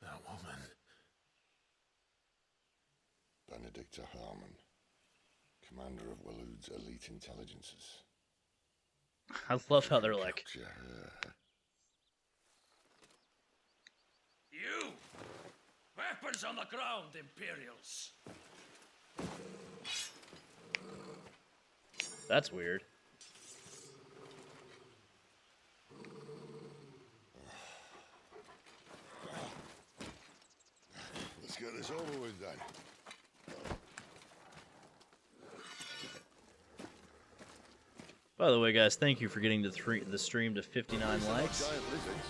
That woman. Benedicta Harmon, commander of Walood's elite intelligences. I love how they're like... You! Weapons on the ground, Imperials! That's weird. By the way, guys, thank you for getting the stream to 59 likes.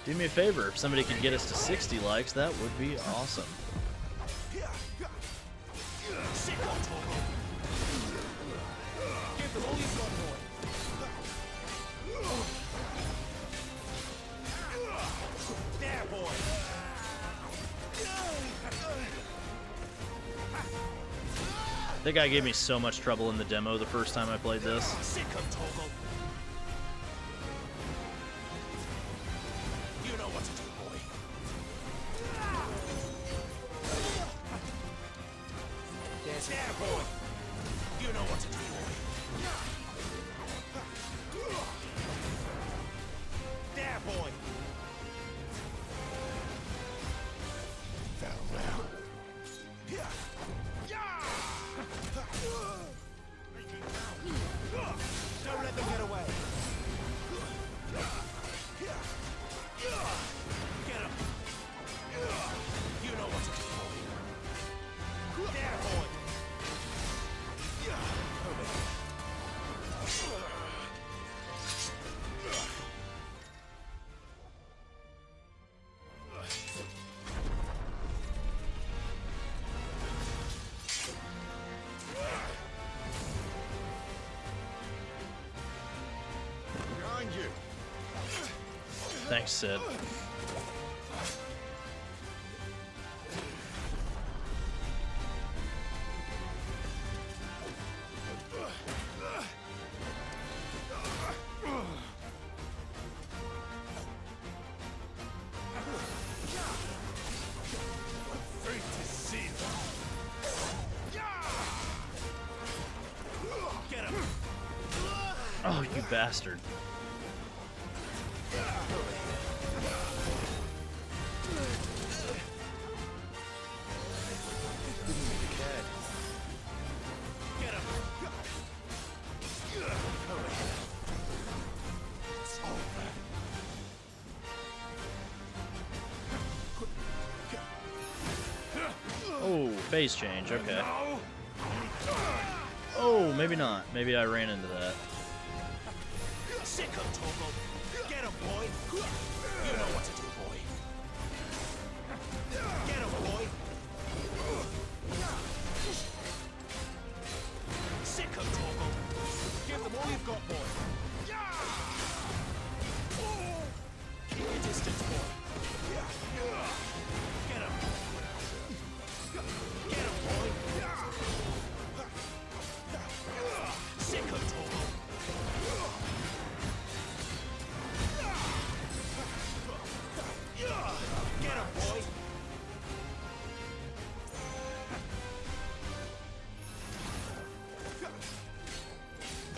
Do me a favor, if somebody could get us to 60 likes, that would be awesome. That guy gave me so much trouble in the demo the first time I played this. You know what to do, boy. There, boy. You know what to do, boy. There, boy. Fell well. Don't let them get away. Get him. You know what to do, boy. There, boy. Behind you. Thanks, Sid. Oh, you bastard. Oh, phase change, okay. Oh, maybe not. Maybe I ran into that. Sick of Togo. Get him, boy. You know what to do, boy. Get him, boy. Sick of Togo. Give them all you've got, boy. Keep your distance, boy. Get him. Get him, boy. Sick of Togo. Get him, boy.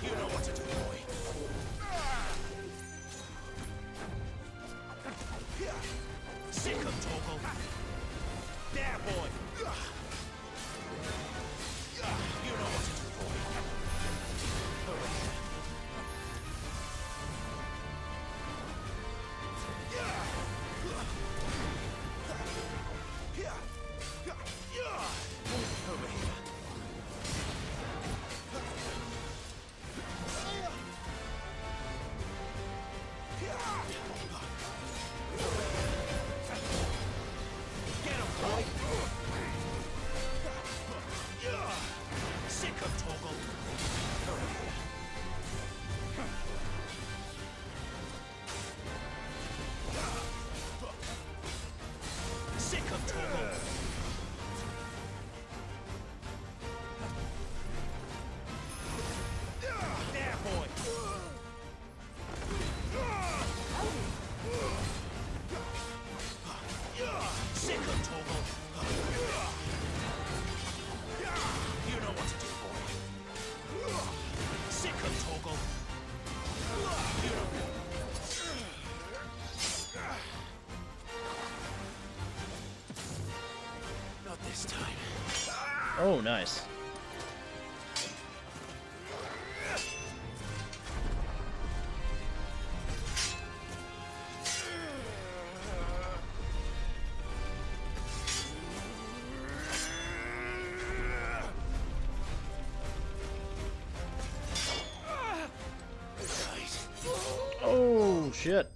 You know what to do, boy. Sick of Togo. There, boy. You know what to do, boy. Over here. Get him, boy. Sick of Togo. Over here. Sick of Togo. There, boy. Sick of Togo. You know what to do, boy. Sick of Togo. You know. Not this time. Oh, nice. shit.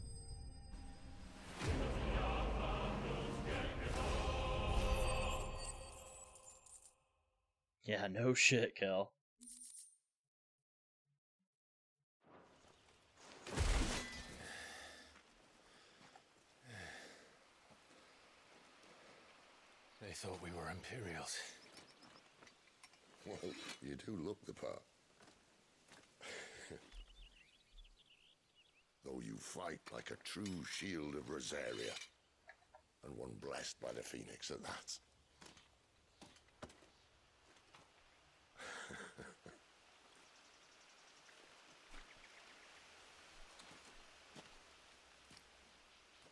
Yeah, no shit, Kel. They thought we were Imperials. Well, you do look the part. Though you fight like a true shield of Rosaria, and one blessed by the Phoenix at that.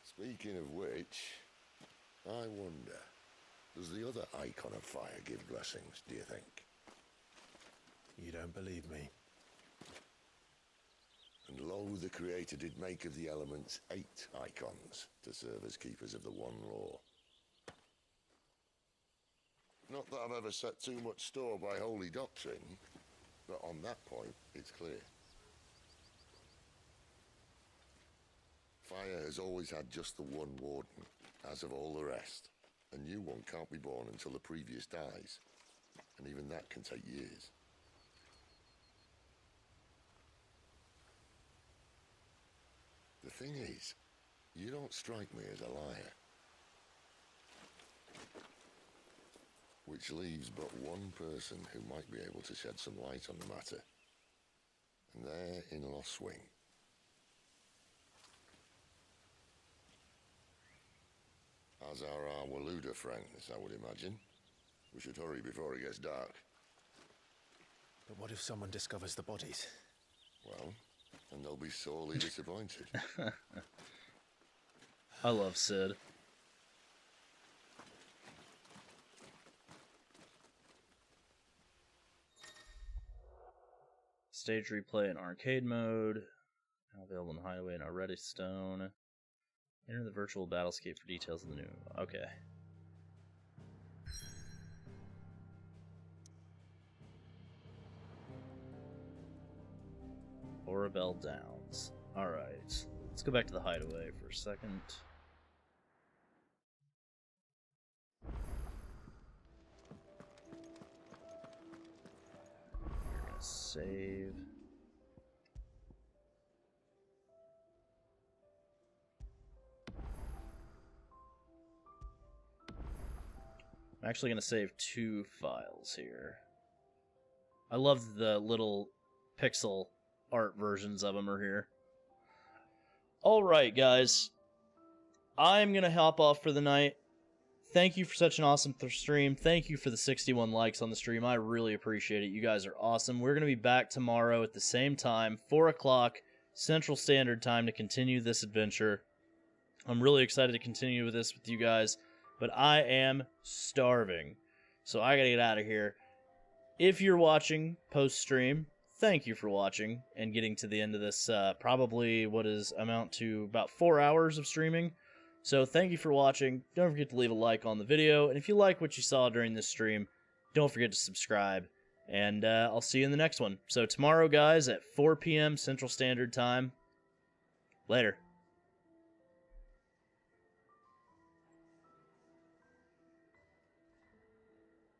Speaking of which, I wonder, does the other Eikon of Fire give blessings, do you think? You don't believe me? And lo, the Creator did make of the elements 8 Eikons to serve as keepers of the one law. Not that I've ever set too much store by holy doctrine, but on that point, it's clear. Fire has always had just the one warden, as of all the rest. A new one can't be born until the previous dies, and even that can take years. The thing is, you don't strike me as a liar. Which leaves but one person who might be able to shed some light on the matter. And they're in Lost Wing. As are our Waluda friends, I would imagine. We should hurry before it gets dark. But what if someone discovers the bodies? Well, and they'll be sorely disappointed. I love Sid. Stage replay in arcade mode. Now available in Hideaway and Already Stone. Enter the virtual battlescape for details of the new. Okay. Orabelle Downs. Alright. Let's go back to the Hideaway for a second. We're gonna save. I'm actually going to save 2 files here. I love the little pixel art versions of them are here. Alright, guys. I'm going to hop off for the night. Thank you for such an awesome stream. Thank you for the 61 likes on the stream. I really appreciate it. You guys are awesome. We're going to be back tomorrow at the same time, 4 o'clock Central Standard Time, to continue this adventure. I'm really excited to continue with this with you guys. But I am starving, so I gotta get out of here. If you're watching post-stream, thank you for watching and getting to the end of this, probably what is amount to about 4 hours of streaming. So thank you for watching. Don't forget to leave a like on the video, and if you like what you saw during this stream, don't forget to subscribe. And I'll see you in the next one. So tomorrow, guys, at 4 p.m. Central Standard Time. Later.